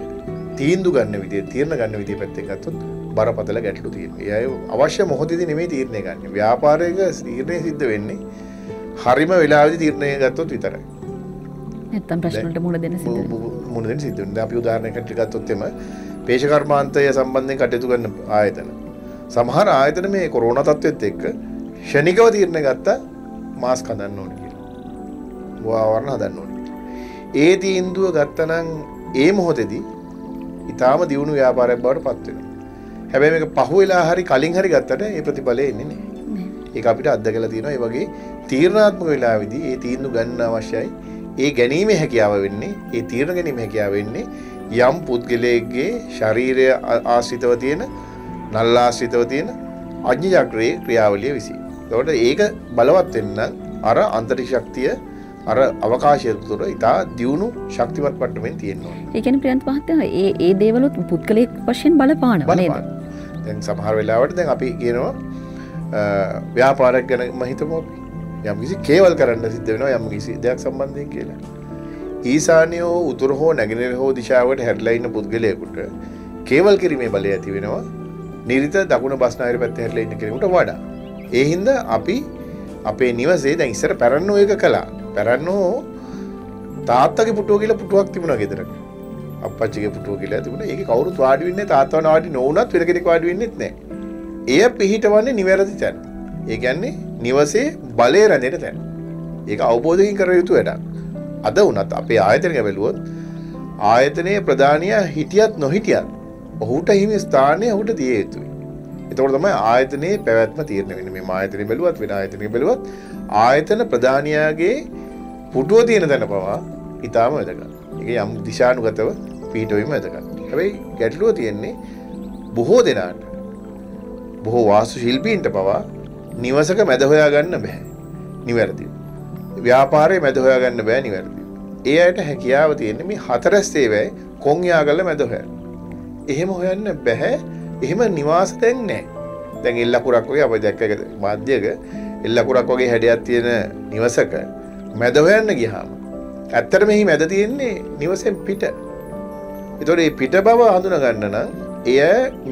තීන්දුව ගන්න විදිහ, තීරණ ගන්න විදිහ පැත්තෙන් ගත්තොත් බරපතල ගැටලු තියෙනවා. ඒ අය අවශ්‍ය මොහොතේදී නෙමෙයි තීරණය ගන්න. ව්‍යාපාරයක තීරණය සිද්ධ වෙන්නේ හරිම වෙලාවෙදී තීරණය ගත්තොත් විතරයි. නැත්තම් ප්‍රශ්න වලට මුහුණ දෙන්න සිද්ධ වෙනවා. මුහුණ දෙන්න සිද්ධ වෙනවා. අපි උදාහරණයකට ගත්තොත් එම පේශ කර්මාන්තය සම්බන්ධයෙන් කටයුතු කරන ආයතන. සමහර ආයතන මේ කොරෝනා තත්ත්වෙත් එක්ක ෂණිකව තීරණය ගත්තා මාස්ක් හදන්න ඕනේ කියලා. වාවරණ හදන්න ඕනේ. ඒ තීන්දුව ගත්තනම් ඒ මොහොතේදී ඊටාම දියුණු ව්‍යාපාරයක් බවට පත් වෙනවා. හැබැයි මේක පහුවෙලා හරි කලින් හරි ගත්තට ඒ ප්‍රතිඵලය එන්නේ නැහැ. ඒක අපිට අත්දැකලා තියෙනවා. ඒ වගේ තීරණාත්මක වෙලාවෙදී ඒ තීන්දුව ගන්න අවශ්‍යයි. ඒ ගැනීමේ හැකියාව වෙන්නේ, ඒ තීරණ ගැනීමේ හැකියාව වෙන්නේ යම් පුද්ගලයෙක්ගේ ශරීරය ආශ්‍රිතව තියෙන, නල්ල ආශ්‍රිතව තියෙන අඥ චක්‍රයේ ක්‍රියාවලිය විසින්. එතකොට ඒක බලවත් වෙන්න අර අන්තරික්ෂ ශක්තිය අර අවකාශය තුර ඉතා දියුණු ශක්තිමත් මට්ටමින් තියෙනවා. ඒ කියන්නේ ප්‍රියන්ත මහත්තයා ඒ දේවලුත් පුද්ගලික වශයෙන් බලපානවා නේද? දැන් සමහර වෙලාවට දැන් අපි කියනවා ව්‍යාපාරයක් ගැන හිතමු අපි. යම් කිසි කේවල් කරන්න සිද්ධ වෙනවා යම් කිසි දෙයක් සම්බන්ධයෙන් කියලා. ඊසානිය හෝ උතුර හෝ නැගෙනහිර හෝ දිශාවට හැරිලා ඉන්න පුද්ගලයෙකුට කේවල් කිරීමේ බලය ඇති වෙනවා නිරිත දකුණ බස්නාහිර පැත්තේ හැරිලා ඉන්න කෙනෙකුට වඩා. ඒ හින්දා අපි අපේ නිවසේ දැන් ඉස්සර පැරන්නෝ එක කළා. පැරන්නෝ තාත්තගේ පුටුව කියලා පුටුවක් තිබුණා ගෙදරක. අප්පච්චිගේ පුටුව කියලා තිබුණා. ඒකේ කවුරුත් වාඩි වෙන්නේ තාත්තව වාඩි නොවුනත් වෙන කෙනෙක් වාඩි වෙන්නේත් නැහැ. එය පිහිටවන්නේ නිවැරදි තැන. ඒ කියන්නේ නිවසේ බලය රැඳෙන තැන. ඒක අවබෝධයෙන් කර යුතු වැඩක්. අද වුණත් අපේ ආයතනය බැලුවොත් ආයතනයේ ප්‍රධානියා හිටියත් නොහිටියත් ඔහුට හිමි ස්ථානය ඔහුට දිය යුතුයි. එතකොට තමයි ආයතනයේ පැවැත්ම තීරණය වෙන්නේ. මේ ආයතනය බැලුවත් වෙන ආයතනයක බැලුවත් ආයතන ප්‍රධානියාගේ පුටුව තියෙන තැන පවා ඊටාම වැදගත්. ඒක යම් දිශානුගතව පිහිටවීම වැදගත්. හැබැයි ගැටලුව තියෙන්නේ බොහෝ දෙනාට බොහෝ වාස්තු ශිල්පීන්ට පවා නිවසක මැද හොයා ගන්න බෑ. නිවැරදිව. ව්‍යාපාරයේ මැද හොයා ගන්න බෑ නිවැරදිව. ඒ අයට හැකියාව තියෙන්නේ මේ හතරස් ඒවැයි කොන් යාගල මැද හොයන්න. එහෙම හොයන්න බෑ. එහෙම නිවාස දැන් නැහැ. දැන් එල්ලකුරක් වගේ අපි දැක්ක මාධ්‍යයක එල්ලකුරක් වගේ හැඩයක් තියෙන නිවසක මැද හොයන්න ගියාම ඇත්තට මෙහි මැද තියෙන්නේ නිවසෙන් පිට. ඒතකොට මේ පිට බව හඳුනා ගන්න නම් එය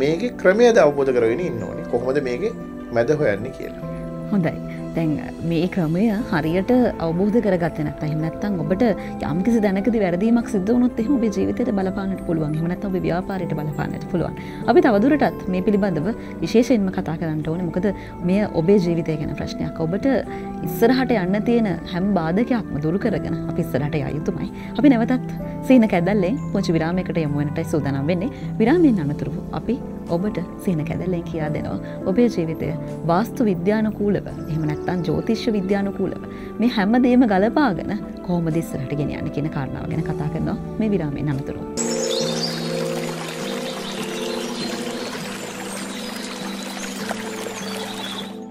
මේකේ ක්‍රමයද අවබෝධ කරගෙන ඉන්න ඕනේ. කොහොමද මේකේ මැද හොයන්නේ කියලා. හොඳයි. දැන් මේ ක්‍රමය හරියට අවබෝධ කරගත්තේ නැත්නම් එහෙම නැත්නම් ඔබට යම්කිසි දැනකදී වැරදීමක් සිද්ධ වුණොත් එහෙම ඔබේ ජීවිතයට බලපාන්නට පුළුවන්. එහෙම නැත්නම් ඔබේ ව්‍යාපාරයට බලපාන්නට පුළුවන්. අපි තවදුරටත් මේ පිළිබඳව විශේෂයෙන්ම කතා කරන්න ඕනේ. මොකද මෙය ඔබේ ජීවිතය ගැන ප්‍රශ්නයක්. ඔබට ඉස්සරහට යන්න තියෙන හැම බාධකයක්ම දුරු කරගෙන අපි ඉස්සරහට යා යුතුමයි. අපි නැවතත් සීන කැදල්ලෙන් පොන්චි විරාමයකට යමු වෙනටයි සූදානම් වෙන්නේ. විරාමයෙන් අනතුරුව අපි ඔබට සීන කැදල්ලෙන් කියා දෙනවා ඔබේ ජීවිතය වාස්තු විද්‍යානුකූලව එහෙම නැත්නම් ජ්‍යොතිෂ විද්‍යානුකූලව මේ හැමදේම ගලපාගෙන කොහොමද ඉස්සරහට ගෙනියන්නේ කියන කාරණාව ගැන කතා කරනවා මේ විරාමයෙන් අනතුරුව.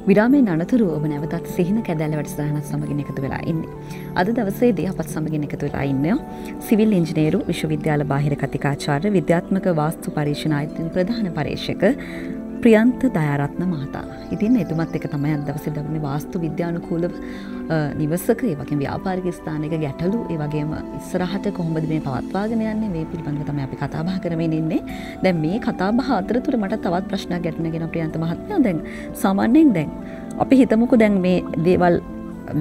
විරාමයෙන් අනතුරුව ඔබ නැවතත් සිහින කැදැල්ල වැඩසටහනත් සමගින් එකතු වෙලා ඉන්නේ. අද දවසේදී අපත් සමගින් එකතු වෙලා ඉන්නේ සිවිල් ඉංජිනේරු විශ්වවිද්‍යාල බාහිර කතිකාචාර්ය විද්‍යාත්මක වාස්තු පරීක්ෂණ ආයතන ප්‍රධාන පරීක්ෂක ප්‍රියන්ත දයාරත්න මහතා. ඉතින් එතුමත් එක තමයි අද දවසේ දක්වන්නේ වාස්තු විද්‍යානුකූලව නිවසක ඒ වගේම ව්‍යාපාරික ස්ථානයක ගැටලු ඒ වගේම ඉස්සරහට කොහොමද මේ පවත්වාගෙන යන්නේ මේ පිළිබඳව තමයි අපි කතා බහ කරමින් ඉන්නේ. දැන් මේ කතා බහ අතරතුර මට තවත් ප්‍රශ්නයක් ගැටුණගෙන ප්‍රියන්ත මහත්මයා දැන් සාමාන්‍යයෙන් දැන් අපි හිතමුකෝ දැන් මේ දේවල්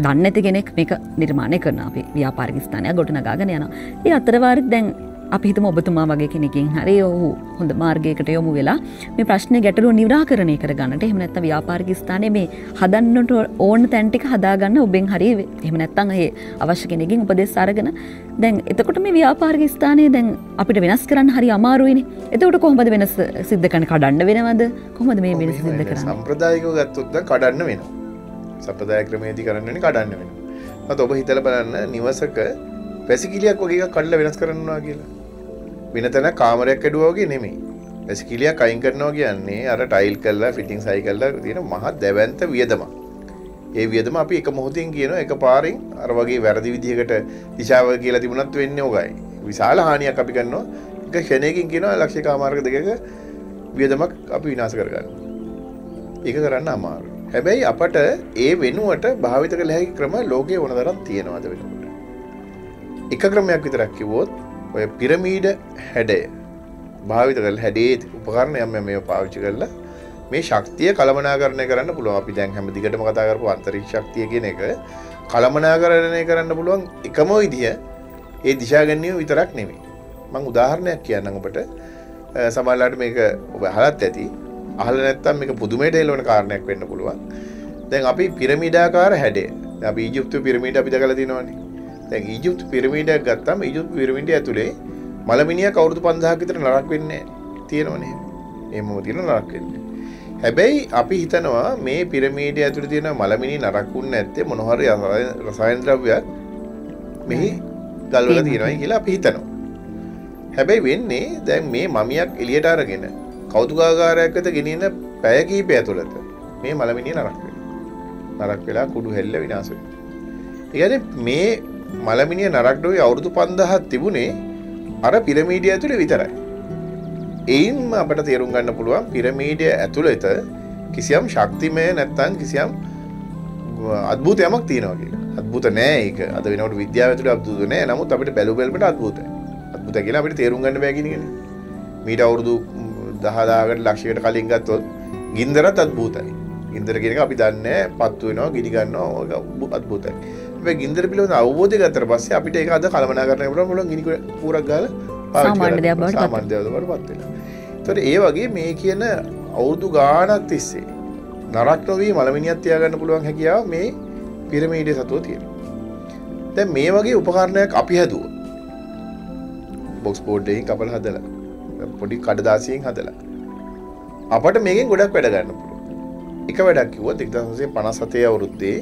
දන්නේ නැති කෙනෙක් මේක නිර්මාණය කරනවා අපි ව්‍යාපාරික ස්ථානයක් ගොඩනගාගෙන යනවා. ඒ අතරවාරෙත් දැන් අපි හිතමු ඔබතුමා වගේ කෙනකින් හරි ඔහු හොඳ මාර්ගයකට යොමු වෙලා මේ ප්‍රශ්නේ ගැටලුව නිරාකරණය කරගන්නට එහෙම නැත්නම් ව්‍යාපාරික ස්ථානයේ මේ හදන්නට ඕන තැන් ටික හදාගන්න ඔබෙන් හරි එහෙම නැත්නම් ඒ අවශ්‍ය කෙනෙක්ගෙන් උපදෙස් අරගෙන දැන් එතකොට මේ ව්‍යාපාරික ස්ථානයේ දැන් අපිට වෙනස් කරන්න හරි අමාරුයිනේ. එතකොට කොහොමද වෙනස් සිද්ධ කරන්න කඩන්න වෙනවද? කොහොමද මේ වෙනස් සිද්ධ කරන්නේ? සම්ප්‍රදායිකව ගත්තොත් දැන් කඩන්න වෙනවා. සම්ප්‍රදාය ක්‍රමයේදී කරන්න වෙන්නේ කඩන්න වෙනවා. මත ඔබ හිතලා බලන්න නිවසක වැසිකිළියක් වගේ එකක් කඩලා වෙනස් කරනවා කියලා. වෙන තැන කාමරයක් ඇදුවා වගේ නෙමෙයි. වැසිකිළියක් අයින් කරනවා කියන්නේ අර ටයිල් කරලා ෆිටින්ග්ස් අයි කරලා තියෙන මහා දැවැන්ත වියදමක්. ඒ වියදම අපි එක මොහොතින් කියනවා එකපාරින් අර වගේ වැරදි විදිහකට දිශාව කියලා තිබුණත් වෙන්නේ ඔගයි. විශාල හානියක් අපි කරනවා. එක ක්ෂණයකින් කියනවා ලක්ෂයකමාරක දෙකක වියදමක් අපි විනාශ කරගන්නවා. ඒක කරන්න අමාරුයි. හැබැයි අපට ඒ වෙනුවට භාවිත කළ හැකි ක්‍රම ලෝකයේ වුණතරම් තියෙනවාද වෙනකොට. එක ක්‍රමයක් විතරක් කිව්වොත් ඔය පිරමීඩ හැඩය භාවිත කරලා හැඩේ උපකරණ යම් මේව පාවිච්චි කරලා මේ ශක්තිය කළමනාකරණය කරන්න පුළුවන්. අපි දැන් හැම දිගටම කතා කරපු අන්තරික්ෂ ශක්තිය කියන එක කළමනාකරණය කරන්න පුළුවන් එකම විදිය ඒ දිශා ගැනීම විතරක් නෙමෙයි. මම උදාහරණයක් කියන්නම් ඔබට. සමහරවිට මේක ඔබ අහලත් ඇති. අහලා නැත්නම් මේක පුදුමයට එළවන කාරණයක් වෙන්න පුළුවන්. දැන් අපි පිරමීඩාකාර හැඩය. දැන් අපි ඊජිප්තු පිරමීඩ අපි දැකලා තියෙනවානේ. දැන් ඊජිප්තු පිරමීඩයක් ගත්තාම ඊජිප්තු පිරමීඩය ඇතුලේ මලමිනියක් අවුරුදු 5000ක විතර නරක වෙන්නේ තියෙනවනේ. එහෙමම තියෙන නරක වෙන්නේ. හැබැයි අපි හිතනවා මේ පිරමීඩය ඇතුලේ තියෙන මලමිනිය නරකුන්නේ නැත්තේ මොන හරි රසායන ද්‍රව්‍යයක් මෙහි ගල්වලා තියෙනවායි කියලා අපි හිතනවා. හැබැයි වෙන්නේ දැන් මේ මමියක් එළියට අරගෙන කෞතුකාගාරයකට ගෙනියන පැය කිහිපය ඇතුළත මේ මලමිනිය නරක වෙනවා. නරක වෙලා කුඩු හැල්ල විනාශ වෙනවා. ඒ කියන්නේ මේ මලමිනිය නරක ඩෝවේ අවුරුදු 5000ක් තිබුණේ අර පිරමීඩය ඇතුලේ විතරයි. එයින්ම අපිට තේරුම් ගන්න පුළුවන් පිරමීඩය ඇතුළත කිසියම් ශක්තිමය නැත්නම් කිසියම් අద్භූතයක් තියෙනවා කියලා. අద్භූත නෑ ඒක. අද වෙනකොට විද්‍යාව ඇතුළේ අద్භූත නෑ. නමුත් අපිට බැලුවලට අద్භූතයි. අద్භූත කියලා අපිට තේරුම් ගන්න බෑ කියන එකනේ. මීට අවුරුදු 10000කට ලක්ෂයකට කලින් ගත්තොත් ගින්දරත් අద్භූතයි. ගින්දර කියන එක අපි දන්නේ පත්තු වෙනවා, ගිනි ගන්නවා, ඒක අద్භූතයි. හැබැයි ගින්දර පිළිබඳ අවබෝධය ගත්තට පස්සේ අපිට ඒක අද කළමනාකරණය කරන්න පුළුවන් ගිනි පුරක් ගාලා සාමාන්‍ය දෙයක් බවට සාමාන්‍ය දෙයක් බවට පත් වෙනවා. ඒතකොට ඒ වගේ මේ කියන අවුරුදු ගාණක් තිස්සේ නරක නොවි මලමිනියක් තියාගන්න පුළුවන් හැකියාව මේ පිරමීඩය සතුව තියෙනවා. දැන් මේ වගේ උපකරණයක් අපි හැදුවොත් බොක්ස් බෝඩ් එකකින් කපලා හදලා පොඩි කඩදාසියෙන් හදලා අපට මේකෙන් ගොඩක් වැඩ ගන්න පුළුවන්. එක වැඩක් කිව්වොත් 1957 අවුරුද්දේ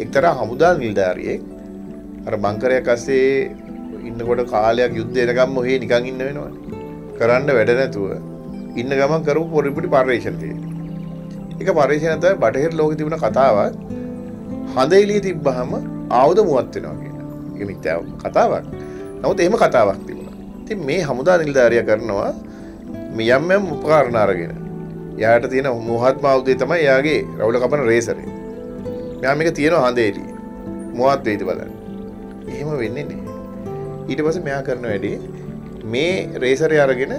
එක්තරා හමුදා නිලධාරියෙක් අර බංකරයක් අස්සේ ඉන්නකොට කාලයක් යුද්ධ එනකම් ඔහේ නිකන් ඉන්න වෙනවනේ. කරන්න වැඩ නැතුව ඉන්න ගමන් කරපු පොඩි පර්යේෂණ තියෙනවා. ඒක පර්යේෂණ තමයි බටහිර ලෝකේ තිබුණ කතාවක්. හඳ එළිය තිබ්බහම ආයුධ මුවත් වෙනවා කියන. ඒක මිත්‍යා කතාවක්. නමුත් එහෙම කතාවක් තිබුණා. ඉතින් මේ හමුදා නිලධාරියා කරනවා යම් උපකරණ අරගෙන. එයාට තියෙන මොහත්ම ආයුධය තමයි එයාගේ රවුල කපන රේසරේ. මෙයා මේක තියෙනවා හඳ එළිය. මොහත් වේද බලන්න. එහෙම වෙන්නේ නැහැ. ඊට පස්සේ මෙයා කරන වැඩේ මේ රේසරේ අරගෙන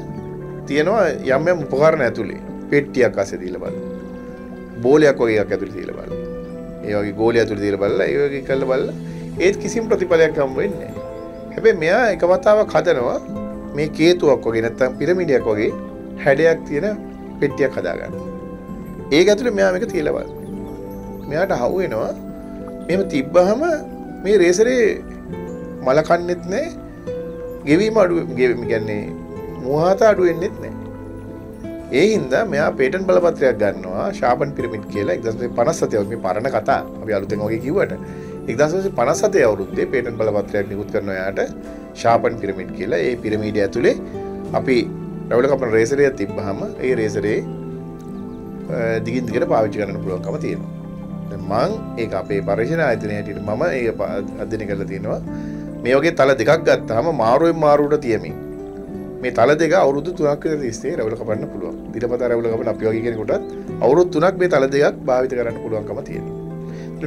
තියෙනවා යම් උපකරණ ඇතුලේ පෙට්ටියක් අස්සේ දීලා බලන්න. බෝලයක් වගේ එකක් ඇතුලේ තියලා බලන්න. ඒ වගේ ගෝලිය ඇතුලේ තියලා බලලා ඒ වගේ කරලා බලලා ඒත් කිසිම ප්‍රතිඵලයක් හම්බ වෙන්නේ නැහැ. හැබැයි මෙයා එක වතාවක් හදනවා මේ කේතුවක් වගේ නැත්නම් පිරමීඩයක් වගේ හැඩයක් තියෙන පෙට්ටියක් හදාගන්න. ඒක ඇතුලේ මෙයා මේක තියලා බලන්න. මෙයාට හවු වෙනවා මෙහෙම තිබ්බහම මේ රේසරේ මල කන්නේත් නැහැ. ගෙවීම අඩු කියන්නේ මොහාත අඩු වෙන්නේත් නැහැ. ඒ හින්දා මෙයා පේටන්ට් බලපත්‍රයක් ගන්නවා ශාපන් පිරමිඩ් කියලා 1957 මේ පරණ කතා අපි අලුතෙන් වගේ කිව්වට 1957 අවුරුද්දේ පේටන්ට් බලපත්‍රයක් නිකුත් කරනවා යාට ශාපන් පිරමිඩ් කියලා. ඒ පිරමීඩය ඇතුලේ අපි රවුල කපන රේසරයක් තිබ්බහම ඒ රේසරේ දිගින් දිගට පාවිච්චි කරන්න පුළුවන්කම තියෙනවා. දැන් මම ඒක අපේ පරිශන ආයතනයේ හැටියට මම ඒක අධ්‍යයනය කරලා තියෙනවා. මේ වගේ තල දෙකක් ගත්තාම මාරුවෙන් මාරුවට තියමින් මේ තල දෙක අවුරුදු 3ක් විතර තිස්සේ රැවුල කපන්න පුළුවන්. දිනපතා රැවුල කපන අපි වගේ කෙනෙකුටත් අවුරුදු 3ක් මේ තල දෙකක් භාවිත කරන්න පුළුවන්කම තියෙනවා.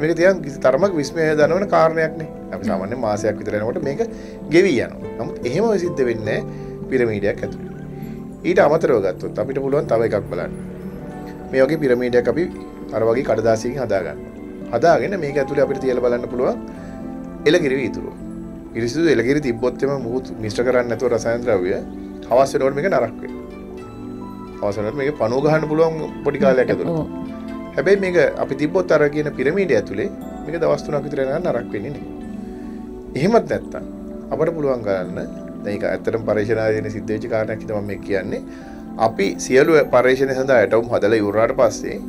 මේක තියන් කිසි තරමක් විස්මය දනවන කාරණයක් නේ. අපි සාමාන්‍යයෙන් මාසයක් විතර යනකොට මේක ගෙවි යනවා. නමුත් එහෙම සිද්ධ වෙන්නේ පිරමීඩයක් ඇතුලේ. ඊට අමතරව ගත්තොත් අපිට පුළුවන් තව එකක් බලන්න. මේ වගේ පිරමීඩයක් අපි අර වගේ කඩදාසියකින් හදාගන්න. හදාගෙන මේක ඇතුලේ අපිට තියලා බලන්න පුළුවන් එළකිරි වීදුරුව. පිරිසිදු එළකිරි තිබ්බොත් එම මුහුත් මිශ්‍ර කරන්නේ නැතුව රසායන ද්‍රව්‍ය හවස් වෙනකොට මේක නරක වෙනවා. හවස් වෙනකොට මේක පණුව ගහන්න පුළුවන් පොඩි කාලයක් ඇතුළත. හැබැයි මේක අපි තිබ්බොත් අර කියන පිරමීඩය ඇතුලේ මේක දවස් 3ක් විතර යනකම් නරක වෙන්නේ නැහැ. එහෙමත් නැත්තම් අපිට පුළුවන් කරන්න දැන් ඒක ඇත්තටම පරිශනාදීන සිද්ධ වෙච්ච කාරණයක් හිත මම මේ කියන්නේ. අපි සියලු පරිශන සඳහා ඇටම් හදලා ඉවරාට පස්සේ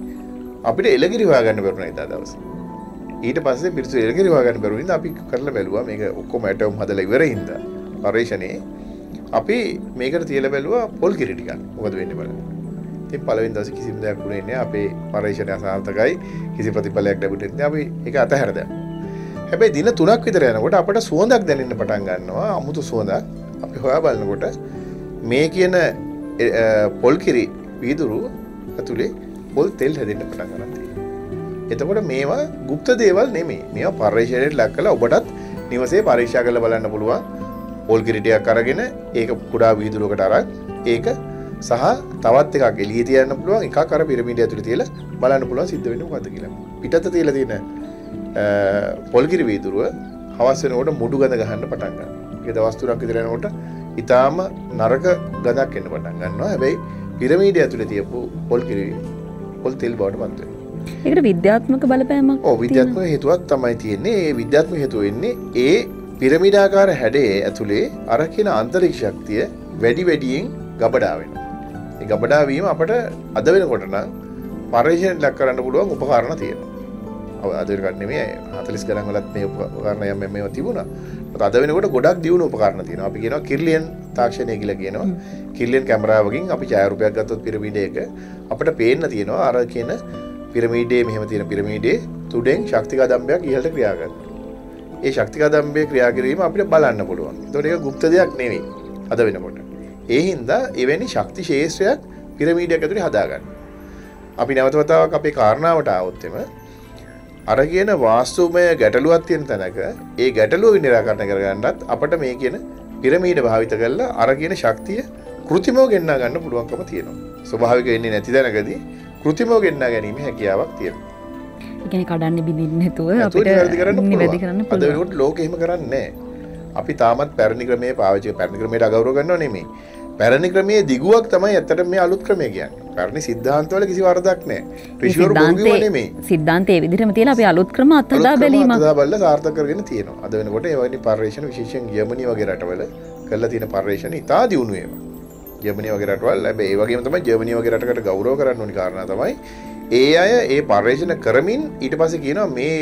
අපිට එළකිරි හොයාගන්න බැරුණා ඉදා දවසේ. ඊට පස්සේ පිරිසු එළකිරි හොයාගන්න බැරුව ඉඳන් අපි කරලා බැලුවා මේක ඔක්කොම ඇටම් හදලා ඉවරින් ඉඳන් පරිශනේ අපි මේකට තියලා බැලුවා පොල් කිරි ටිකක්. මොකද වෙන්නේ බලන්න. ඉතින් පළවෙනි දවසේ කිසිම දෙයක් වුණේ නැහැ. අපේ පරිශනය අසාර්ථකයි. කිසි ප්‍රතිඵලයක් ලැබුණේ නැහැ. අපි ඒක අතහැර දැම්මා. හැබැයි දින 3ක් විතර යනකොට අපට සුවඳක් දැනෙන්න පටන් ගන්නවා. අමුතු සුවඳක්. අපි හොයා බලනකොට මේ කියන පොල් කිරි වීදුරු ඇතුලේ පොල් තෙල් හැදෙන්න පටන් ගන්නවා. එතකොට මේවා গুপ্ত දේවල් නෙමෙයි. මේවා පරිශනයට ලක් කරලා ඔබටත් නිවසේ පරීක්ෂා කරලා බලන්න පුළුවන්. පොල් කිරි ටිකක් අරගෙන ඒක කුඩා වීදුරුවකට අරන් ඒක සහ තවත් එකක් එළියේ තියන්න පුළුවන්. එකක් අර පිරමීඩය ඇතුලේ තියලා බලන්න පුළුවන් සිද්ධ වෙන්නේ මොකද්ද කියලා. පිටත තියලා තියෙන පොල් කිරි වීදුරුව හවස් වෙනකොට මුඩු ගඳ ගහන්න පටන් ගන්නවා. ඒක දවස් 3ක් විතර යනකොට ඊටාම නරක ගඳක් එන්න පටන් ගන්නවා. හැබැයි පිරමීඩය ඇතුලේ තියපු පොල් තෙල් බවට පත් වෙනවා. ඒකට විද්‍යාත්මක බලපෑමක් ඔව් විද්‍යාත්මක හේතුවක් තමයි තියෙන්නේ. ඒ විද්‍යාත්මක හේතුව වෙන්නේ ඒ පිරමීඩාකාර හැඩයේ ඇතුලේ අර කියන ආන්තරික ශක්තිය වැඩි වැඩියෙන් ගබඩා වෙනවා. ඒ ගබඩා වීම අපට අද වෙනකොට නම් පරිශනයට ලක් කරන්න පුළුවන් උපකරණ තියෙනවා. අද වෙනකොට නෙමෙයි 40 ගණන් වලත් මේ උපකරණ යම් මේවා තිබුණා. අද වෙනකොට ගොඩක් දියුණු උපකරණ තියෙනවා. අපි කියනවා කිර්ලියන් තාක්ෂණය කියලා කියනවා. කිර්ලියන් කැමරාවකින් අපි ඡායාරූපයක් ගත්තොත් පිරමීඩයක අපිට පේන්න තියෙනවා අර කියන පිරමීඩයේ මෙහෙම තියෙන පිරමීඩයේ තුඩෙන් ශක්තිකදම්බයක් ඉහළට ක්‍රියා කරනවා. ඒ ශක්තිකදම්බයේ ක්‍රියා කිරීම අපිට බලන්න පුළුවන්. ඒතකොට ඒක গুপ্ত දෙයක් නෙවෙයි අද වෙනකොට. ඒ හින්දා එවැනි ශක්ති ශේෂ්ත්‍රයක් පිරමීඩයක් ඇතුලේ හදාගන්න. අපි නැවත වතාවක් අපේ කාරණාවට ආවොත් එම අර කියන වාස්තුමය ගැටලුවක් තියෙන තැනක ඒ ගැටලුව නිරාකරණය කරගන්නත් අපිට මේ කියන පිරමීඩ භාවිත කරලා අර කියන ශක්තිය කෘත්‍රිමව ගෙන්නා ගන්න පුළුවන්කම තියෙනවා. ස්වභාවික වෙන්නේ නැති තැනකදී කෘත්‍රිමව ගෙන්නා ගැනීම හැකියාවක් තියෙනවා. ඒ කියන්නේ කඩන්නේ බින්දින්නේ නැතුව අපිට නිවැරදි කරන්න නිවැරදි කරන්න පුළුවන්. අද වෙනකොට ලෝකෙ එහෙම කරන්නේ නැහැ. අපි තාමත් පැරණි ක්‍රමයේ පාවිච්චි පැරණි ක්‍රමයට අගෞරව කරනව නෙමෙයි. පැරණි ක්‍රමයේ දිගුවක් තමයි ඇත්තටම මේ අලුත් ක්‍රමය කියන්නේ. පැරණි සිද්ධාන්තවල කිසි වරදක් නැහැ. ඍෂිවරු බොරුකියව නෙමෙයි. සිද්ධාන්තයේ විදිහටම තියලා අපි අලුත් ක්‍රම අත්හදා බැලීමක් අත්හදා බලලා සාර්ථක කරගෙන තියෙනවා. අද වෙනකොට ඒ වගේ පර්යේෂණ විශේෂයෙන් ජර්මනි වගේ රටවල කරලා තියෙන පර්යේෂණ ඉතා දියුණු ඒවා. ජර්මනි වගේ රටවල් හැබැයි ඒ වගේම තමයි ජර්මනි වගේ රටකට ගෞරව කරන්න ඕනි කාරණා තමයි ඒ අය ඒ පර්යේෂණ කරමින් ඊට පස්සේ කියනවා මේ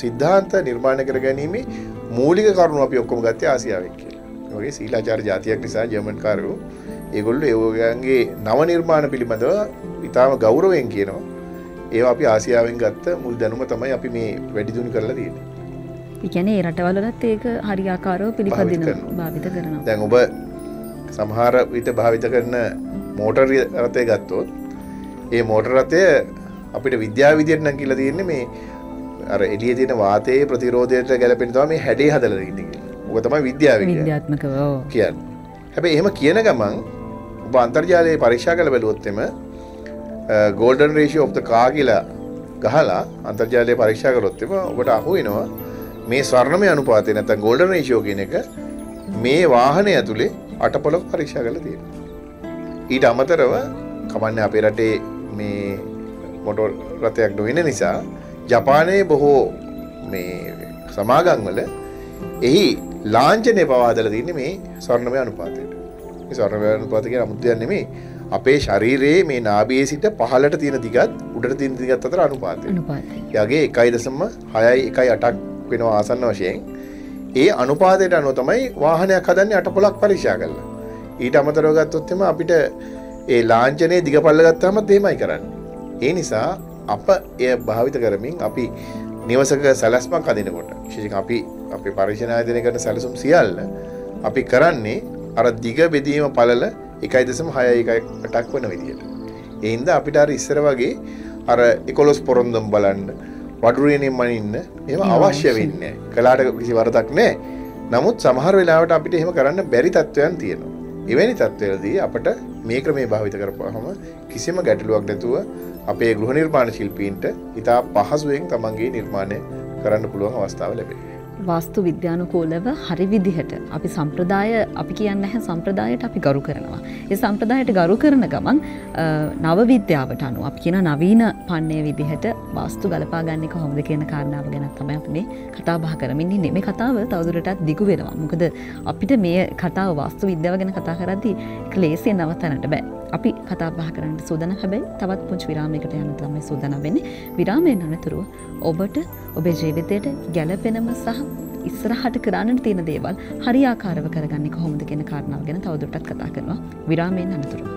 සිද්ධාන්ත නිර්මාණය කර ගැනීම මූලික කරුණු අපි ඔක්කොම ගත්තේ ආසියාවෙන් කියලා. ඒ වගේ සීලාචාර ජාතියක් නිසා ජර්මන් කාරයෝ ඒගොල්ලෝ ඒගොල්ලන්ගේ නව නිර්මාණ පිළිබඳව ඉතාම ගෞරවයෙන් කියනවා. ඒවා අපි ආසියාවෙන් ගත්ත මුල් දැනුම තමයි අපි මේ වැඩි දියුණු කරලා තියෙන්නේ. ඒ කියන්නේ ඒ රටවලත් ඒක හරියාකාරව පිළිපදිනවා භාවිත කරනවා. දැන් ඔබ සමහර විට භාවිත කරන මෝටර් රථය ගත්තොත් ඒ මෝටර් රථය අපිට විද්‍යාව විදියට නම් කියලා තියෙන්නේ මේ අර එළියේ තියෙන වාතයේ ප්‍රතිරෝධයට ගැලපෙන තමයි මේ හැඩේ හදලා තියෙන්නේ කියලා. ඔක තමයි විද්‍යාව කියන්නේ. විද්‍යාත්මකව කියන්නේ. හැබැයි එහෙම කියන ගමන් ඔබ අන්තර්ජාලයේ පරීක්ෂා කරලා බැලුවොත් එම golden ratio of the car කියලා ගහලා අන්තර්ජාලයේ පරීක්ෂා කරොත් එම ඔබට අහු වෙනවා මේ ස්වර්ණමය අනුපාතය නැත්නම් golden ratio කියන එක මේ වාහනේ ඇතුලේ අටපොලක පරීක්ෂා කරලා තියෙනවා. ඊට අමතරව කමන්නේ අපේ රටේ මේ මොටර් රථයක් නොවන නිසා ජපානයේ බොහෝ මේ සමාගම් වල එහි ලාංඡනය පවා හදලා තින්නේ මේ ස්වර්ණමය අනුපාතයට. මේ ස්වර්ණමය අනුපාතය කියන අමුද්දයක් නෙමෙයි. අපේ ශරීරයේ මේ නාභියේ සිට පහළට තියෙන දිගත් උඩට තියෙන දිගත් අතර අනුපාතය. යගේ 1.6යි 1.8ක් වෙනවා ආසන්න වශයෙන්. ඒ අනුපාතයට අනුව තමයි වාහනයක් හදන්නේ අටපොලක් පරීක්ෂා කරලා. ඊට අමතරව ගත්තොත් එම අපිට ඒ ලාංඡනයේ දිගපල්ල ගත්තාමත් එහෙමයි කරන්නේ. ඒ නිසා අප එය භාවිත කරමින් අපි නිවසක සැලැස්මක් අදිනකොට විශේෂයෙන් අපි අපේ පරීක්ෂණ ආයතනය කරන සැලසුම් සියල්ල අපි කරන්නේ අර දිග බෙදීම පළල 1.6ක් වන විදියට. ඒ හින්දා අපිට අර ඉස්සර වගේ අර 11 පොරොන්දම් බලන්න වඩුරේනේ මනින්න එහෙම අවශ්‍ය වෙන්නේ නැහැ. කලාට කිසි වරදක් නැහැ. නමුත් සමහර වෙලාවට අපිට එහෙම කරන්න බැරි තත්ත්වයන් තියෙනවා. එවැනි තත්ත්වවලදී අපිට මේ ක්‍රමයේ භාවිත කරපුවාම කිසිම ගැටලුවක් නැතුව අපේ ගෘහ නිර්මාණ ශිල්පීන්ට ඉතා පහසුවෙන් තමන්ගේ නිර්මාණය කරන්න පුළුවන් අවස්ථාව ලැබෙනවා. වාස්තු විද්‍යානුකූලව හරි විදිහට අපි සම්ප්‍රදාය අපි කියන්නේ නැහැ සම්ප්‍රදායට අපි ගරු කරනවා. ඒ සම්ප්‍රදායට ගරු කරන ගමන් නව විද්‍යාවට අනුව අපි කියන නවීන පන්නේ විදිහට වාස්තු ගලපා ගන්න කොහොමද කියන කාරණාව ගැන තමයි අපි මේ කතා බහ කරමින් ඉන්නේ. මේ කතාව තවදුරටත් දිගු වෙනවා. මොකද අපිට මේ කතාව වාස්තු විද්‍යාව ගැන කතා කරද්දී ක්ලේශයෙන් නවත්තන්නට බෑ. අපි කතා බහ කරන්න සූදානම්. හැබැයි තවත් පුංචි විරාමයකට යන්න තමයි සූදානම් වෙන්නේ. විරාමයෙන් අනතුරුව ඔබට ඔබේ ජීවිතයට ගැළපෙනම සහ ඉස්සරහට කරන්නට තියෙන දේවල් හරියාකාරව කරගන්නේ කොහොමද කියන කාරණාව ගැන තවදුරටත් කතා කරනවා විරාමයෙන් අනතුරුව.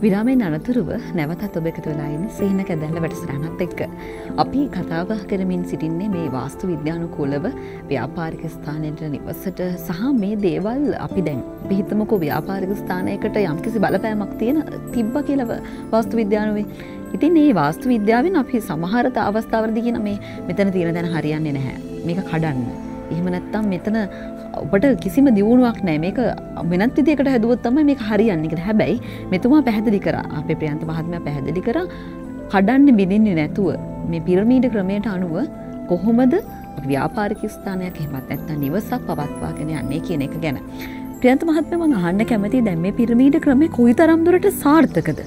විරාමයෙන් අනතුරුව නැවතත් ඔබ එකතු වෙලා ඉන්නේ සිහින කැදැල්ල වැඩසටහනත් එක්ක. අපි කතා බහ කරමින් සිටින්නේ මේ වාස්තු විද්‍යානුකූලව ව්‍යාපාරික ස්ථානයට නිවසට සහ මේ දේවල් අපි දැන් අපි හිතමුකෝ ව්‍යාපාරික ස්ථානයකට යම්කිසි බලපෑමක් තිබ්බ කියලා වාස්තු විද්‍යානුවේ. ඉතින් මේ වාස්තු විද්‍යාවෙන් අපි සමහර අවස්ථාවලදී කියන මේ මෙතන තියෙන දන හරියන්නේ නැහැ. මේක කඩන්න. එහෙම නැත්නම් මෙතන ඔබට කිසිම දියුණුවක් නැහැ. මේක වෙනත් විදියකට හැදුවොත් තමයි මේක හරියන්නේ කියලා. හැබැයි මෙතුමා පැහැදිලි කරා. අපේ ප්‍රියන්ත මහත්මයා පැහැදිලි කරා කඩන්නේ බිඳින්නේ නැතුව මේ පිරමීඩ ක්‍රමයට අනුව කොහොමද ව්‍යාපාරික ස්ථානයක් එහෙමත් නැත්නම් නිවසක් පවත්වාගෙන යන්නේ කියන එක ගැන. ප්‍රියන්ත මහත්මයා මම අහන්න කැමතියි දැන් මේ පිරමීඩ ක්‍රමය කොයිතරම් දුරට සාර්ථකද?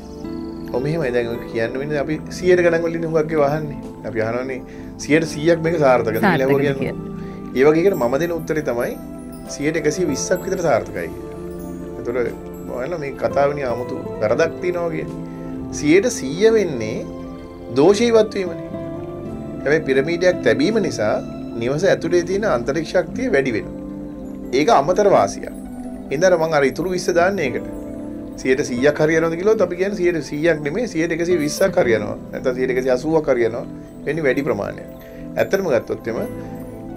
ඔ මෙහෙමයි දැන් කියන්න වෙන්නේ අපි 100ට ගණන් වලින් හුඟක්ගේ වහන්නේ. අපි අහනවානේ 100%ක් මේක සාර්ථකද කියලා කියන්නේ. ඒ වගේ එකට මම දෙන උත්තරේ තමයි 100%ක් විතර සාර්ථකයි කියලා. ඒතකොට ඔයාලා මේ කතාවනේ 아무තු වැරදක් තියෙනවා කියන්නේ 100% වෙන්නේ දෝෂ ඉවත් වීමනේ. හැබැයි පිරමීඩයක් තැබීම නිසා නිවස ඇතුලේ තියෙන ආන්තරික ශක්තිය වැඩි වෙනවා. ඒක අමතර වාසියක්. ඉතින් මම අර ඉතුරු 20 දාන්නේ ඒකට. 100ක් හරියනවද කියලා අපි කියන්නේ 100ක් නෙමෙයි 120ක් හරියනවා. නැත්නම් 180ක් හරියනවා. වෙන්නේ වැඩි ප්‍රමාණයක්. ඇත්තටම ගත්තොත් එම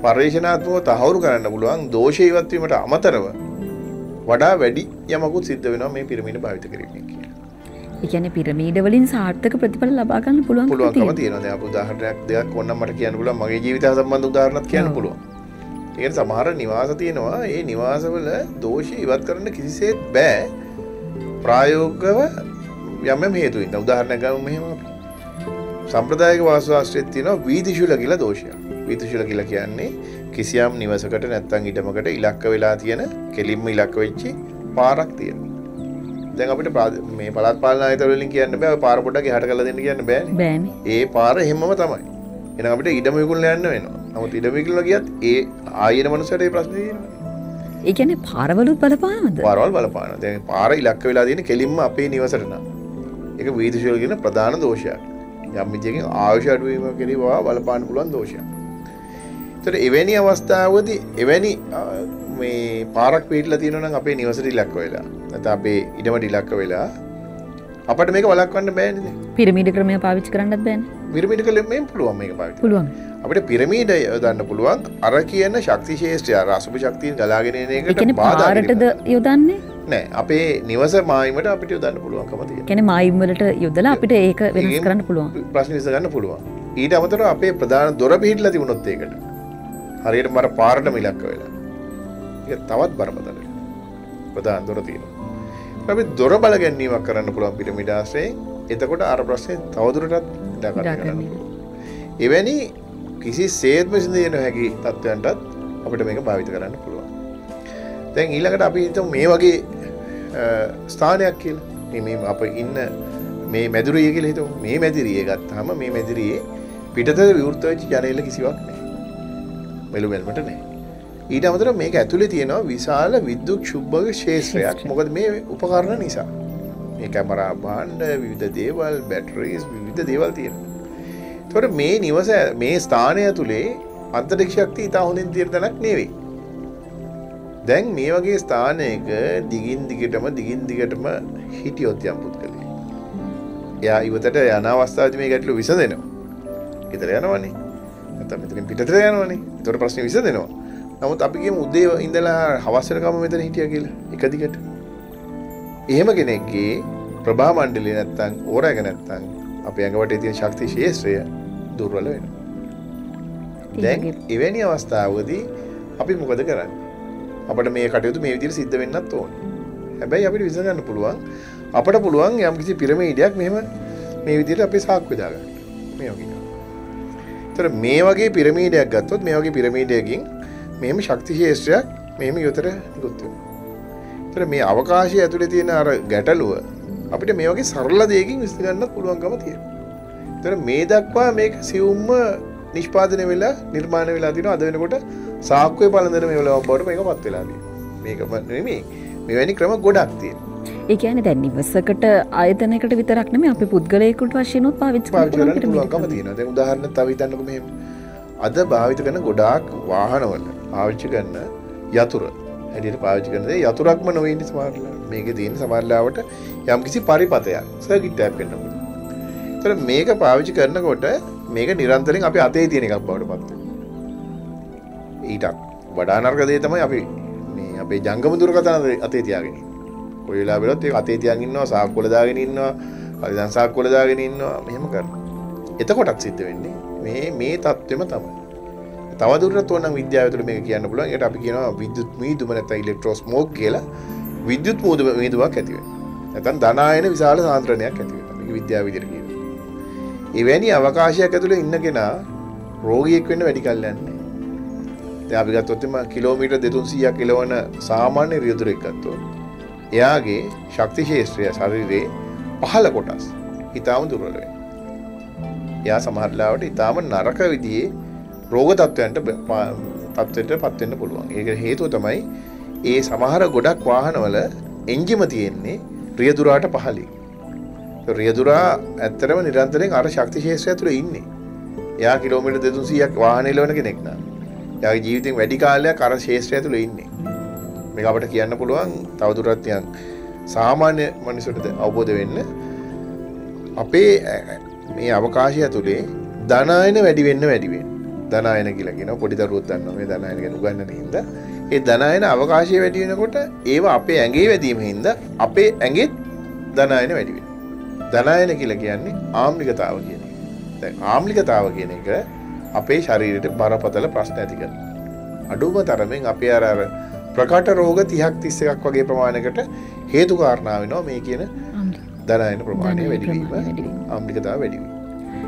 පරිශනාත්මකව තහවුරු කරන්න පුළුවන් දෝෂය ඉවත් වීමට අමතරව වඩා වැඩි යමකුත් සිද්ධ වෙනවා මේ පිරමීඩ භාවිත කිරීමෙන් කියලා. ඒ කියන්නේ පිරමීඩ වලින් සාර්ථක ප්‍රතිඵල ලබා ගන්න පුළුවන්කම තියෙනවා. දැන් අපි උදාහරණයක් දෙකක් ඕනනම් මට කියන්න පුළුවන් මගේ ජීවිතය සම්බන්ධ උදාහරණයක් කියන්න පුළුවන්. ඒ කියන්නේ සමහර නිවාස තියෙනවා. ඒ නිවාසවල දෝෂය ඉවත් කරන්න කිසිසේත් බෑ. ප්‍රායෝගිකව යම් හේතු වෙන. උදාහරණයක් ගමු මෙහෙම අපි. සම්ප්‍රදායික වාස්තු ශාස්ත්‍රයේ තියෙනවා වීදිශූල කියලා දෝෂයක්. වීදිශූල කියලා කියන්නේ කිසියම් නිවසකට නැත්නම් ඉඩමකට ඉලක්ක වෙලා තියෙන කෙලින්ම ඉලක්ක වෙච්ච පාරක් තියෙනවා. දැන් අපිට මේ පළාත් පාලන ආයතන වලින් කියන්න බෑ ඔය පාර පොඩ්ඩක් එහාට කරලා දෙන්න කියන්න බෑනේ. බෑනේ. ඒ පාර හැමම තමයි. එහෙනම් අපිට ඉඩම විකුණලා යන්න වෙනවා. නමුත් ඉඩම විකුණලා ගියත් ඒ ආයෙන මනුස්සයට ඒ ප්‍රශ්නේ තියෙනවා. ඒ කියන්නේ පාරවලුත් බලපානවද? පාරවල් බලපානවා. දැන් පාර ඉලක්ක වෙලා තියෙන කෙලින්ම අපේ නිවසට නම්. ඒක වීදිශූල කියන ප්‍රධාන දෝෂයක්. යම් විදියකින් ආයුෂ අඩුවීම කෙරෙහිවා බලපාන්න පුළුවන් දෝෂයක්. ඒතර එවැනි අවස්ථාවකදී එවැනි මේ පාරක් පිටලා තියෙනවා නම් අපේ නිවසට ඉලක්ක වෙලා නැත්නම් අපේ ඉඩමට ඉලක්ක වෙලා අපිට මේක වළක්වන්න බෑනේ දැන්. පිරමීඩ ක්‍රමය පාවිච්චි කරන්නත් බෑනේ. පිරමීඩ කලෙන් පුළුවන් මේක පාවිච්චි. පුළුවන්. අපිට පිරමීඩ යොදන්න පුළුවන් අර කියන ශක්ති ශේෂ්ත්‍රය අර අසුභ ශක්තියන් ගලාගෙන එන එකට බාධා පාරටද යොදන්නේ? නෑ අපේ නිවස මායිමට අපිට යොදන්න පුළුවන්කම තියෙනවා. කියන්නේ මායිම් වලට යොදලා අපිට ඒක වෙනස් කරන්න පුළුවන්. ප්‍රශ්න විසඳන්න පුළුවන්. ඊට අමතරව අපේ ප්‍රධාන දොර පිහිටලා තිබුණොත් ඒකට හරියටම අර පාරටම ඉලක්ක වෙලා. ඒක තවත් බරපතලයි. ප්‍රධාන දොර තියෙනවා. අපි දොර බල ගැනීමක් කරන්න පුළුවන් පිරමීඩ ආශ්‍රයෙන්. එතකොට අර ප්‍රශ්නේ තවදුරටත් ඉඩ ගන්න පුළුවන්. එවැනි කිසිසේත්ම විසඳිය නොහැකි තත්ත්වයන්ටත් අපිට මේක භාවිත කරන්න පුළුවන්. දැන් ඊළඟට අපි හිතමු මේ වගේ ස්ථානයක් කියලා. මේ අප ඉන්න මේ මැදිරිය කියලා හිතමු. මේ මැදිරිය ගත්තාම මේ මැදිරියේ පිටත විවෘත වෙච්ච ජනේල කිසිවක් නැහැ. මෙලු මෙල්මට නැහැ. ඊට අමතරව මේක ඇතුලේ තියෙනවා විශාල විද්‍යුත් චුම්බක ක්ෂේත්‍රයක්. මොකද මේ උපකරණ නිසා. මේ කැමරා භාණ්ඩ, විවිධ දේවල්, බැටරිස්, විවිධ දේවල් තියෙනවා. ඒතකොට මේ නිවස මේ ස්ථානය ඇතුලේ අන්තරික්ෂ ශක්තිය ඉතා හොඳින් තියෙන තැනක් නෙවෙයි. දැන් මේ වගේ ස්ථානයක දිගින් දිගටම හිටියොත් යම් පුද්ගලෙක්. එයා ඉවතට යන අවස්ථාවේදී මේ ගැටලු විසඳෙනවා. ඊතර යනවනේ. නැත්නම් මෙතනින් පිටතට යනවනේ. ඒතකොට ප්‍රශ්නේ විසඳෙනවා. නමුත් අපි කියමු උදේ ඉඳලා හවස වෙනකම් මෙතන හිටියා කියලා. එක දිගට. එහෙම කෙනෙක්ගේ ප්‍රභා මණ්ඩලය නැත්නම් ඕරාක නැත්නම් අපේ ඇඟවටේ තියෙන ශක්ති ශේෂ්ත්‍රය දුර්වල වෙනවා. දැන් එවැනි අවස්ථාවකදී අපි මොකද කරන්නේ? අපිට මේ කටයුතු මේ විදිහට සිද්ධ වෙන්නත් ඕනේ. හැබැයි අපිට විසඳන්න පුළුවන්. අපිට පුළුවන් යම්කිසි පිරමීඩයක් මෙහෙම මේ විදිහට අපේ සාක්කුවේ දාගන්න. මේ වගේ. ඒතර මේ වගේ පිරමීඩයක් ගත්තොත් මේ වගේ පිරමීඩයකින් මෙහෙම ශක්ති ශේෂ්ත්‍රයක් මෙහෙම යොතර නිකුත් වෙනවා. ඒතර මේ අවකාශය ඇතුලේ තියෙන අර ගැටලුව අපිට මේ වගේ සරල දෙයකින් විසඳ ගන්නත් පුළුවන්කම තියෙනවා. ඒතර මේ දක්වා මේක සියුම්ම නිෂ්පාදනය වෙලා නිර්මාණය වෙලා තිනවා. අද වෙනකොට සාක්කුවේ පළඳින මේ වෙලාව බවට මේකපත් වෙලා තියෙනවා. මේක නෙමෙයි. මෙවැනි ක්‍රම ගොඩක් තියෙනවා. ඒ කියන්නේ දැන් නිවසකට ආයතනයකට විතරක් නෙමෙයි අපි පුද්ගලයෙකුට වශයෙන් උත් පාවිච්චි කරන්න පුළුවන්කම තියෙනවා. දැන් උදාහරණයක් තව හිතන්නකෝ මෙහෙම. අද භාවිත කරන ගොඩාක් වාහනවල පාවිච්චි කරන යතුරු හැටියට පාවිච්චි කරන දේ යතුරක්ම නොවෙන්නේ සමහරවල්. මේකේ තියෙන සමහරවල්ලාවට යම්කිසි පරිපතයක් සර්කිට් එකක් වෙනවා. ඒතර මේක පාවිච්චි කරනකොට මේක නිරන්තරයෙන් අපි අතේ තියෙන එකක් බවට පත් වෙනවා. ඊටත් වඩා නරක දේ තමයි අපි මේ අපේ ජංගම දුරකථන අතේ තියාගෙන ඉන්නේ. කොයි වෙලාවෙවත් ඒක අතේ තියාගෙන ඉන්නවා, සාක්කුවල දාගෙන ඉන්නවා, අලිදන් සාක්කුවල දාගෙන ඉන්නවා, මෙහෙම කරනවා. එතකොටත් සිද්ධ වෙන්නේ මේ තත්ත්වෙම තමයි. තවදුරටත් ඕනනම් විද්‍යාව ඇතුළේ මේක කියන්න පුළුවන්. ඒකට අපි කියනවා විද්‍යුත් මීදුම නැත්නම් ඉලෙක්ට්‍රෝ ස්මෝක් කියලා විද්‍යුත් මීදුමක් ඇති වෙනවා. නැත්නම් ධනායන විශාල සාන්ද්‍රණයක් ඇති වෙනවා. මේක විද්‍යාව විදිහට කියනවා. එවැනි අවකාශයක් ඇතුළේ ඉන්න කෙනා රෝගියෙක් වෙන්න වැඩි කල් යන්නේ නැහැ. දැන් අපි ගත්තොත් එම කිලෝමීටර් 200ක් එළවන සාමාන්‍ය රියදුරෙක් ගත්තොත් එයාගේ ශක්ති ශේෂ්ත්‍රය ශරීරයේ පහළ කොටස් ඊටාම දුර්වල වෙනවා. එයා සමහර ලාවට ඊටාම නරක විදිහේ රෝග තත්ත්වයටපත් වෙන්න පුළුවන්. ඒකට හේතුව තමයි ඒ සමහර ගොඩක් වාහනවල එන්ජිම තියෙන්නේ රියදුරාට පහළින්. රියදුරා ඇත්තටම නිරන්තරයෙන් අර ශක්ති ශේෂ්ත්‍රය ඇතුලේ ඉන්නේ. එයා කිලෝමීටර් 200ක් වාහන එලවන කෙනෙක් නා. එයාගේ ජීවිතෙන් වැඩි කාලයක් අර ශේෂ්ත්‍රය ඇතුලේ ඉන්නේ. මේක අපිට කියන්න පුළුවන් තවදුරටත් නිකන් සාමාන්‍ය මිනිසුන්ට අවබෝධ වෙන්න අපේ මේ අවකාශය තුලේ ධනායන වැඩි වෙන්න ධනායන කියලා කියනවා පොඩි දරුවෝ දන්නවා මේ ධනායන ගැන උගන්වන හින්දා ඒ ධනායන අවකාශය වැඩි වෙනකොට ඒවා අපේ ඇඟේ වැඩිම හින්දා අපේ ඇඟෙත් ධනායන වැඩි වෙනවා. ධනායන කියලා කියන්නේ ආම්ලිකතාව කියන එක. දැන් ආම්ලිකතාව කියන එක අපේ ශරීරයට බරපතල ප්‍රශ්න ඇති කරනවා. අඩුම තරමින් අපේ අර ප්‍රකට රෝග 30ක් 31ක් වගේ ප්‍රමාණයකට හේතු කාරණා වෙනවා මේ කියන ධනායන ප්‍රමාණය වැඩි වීම ආම්ලිකතාව වැඩි වීම.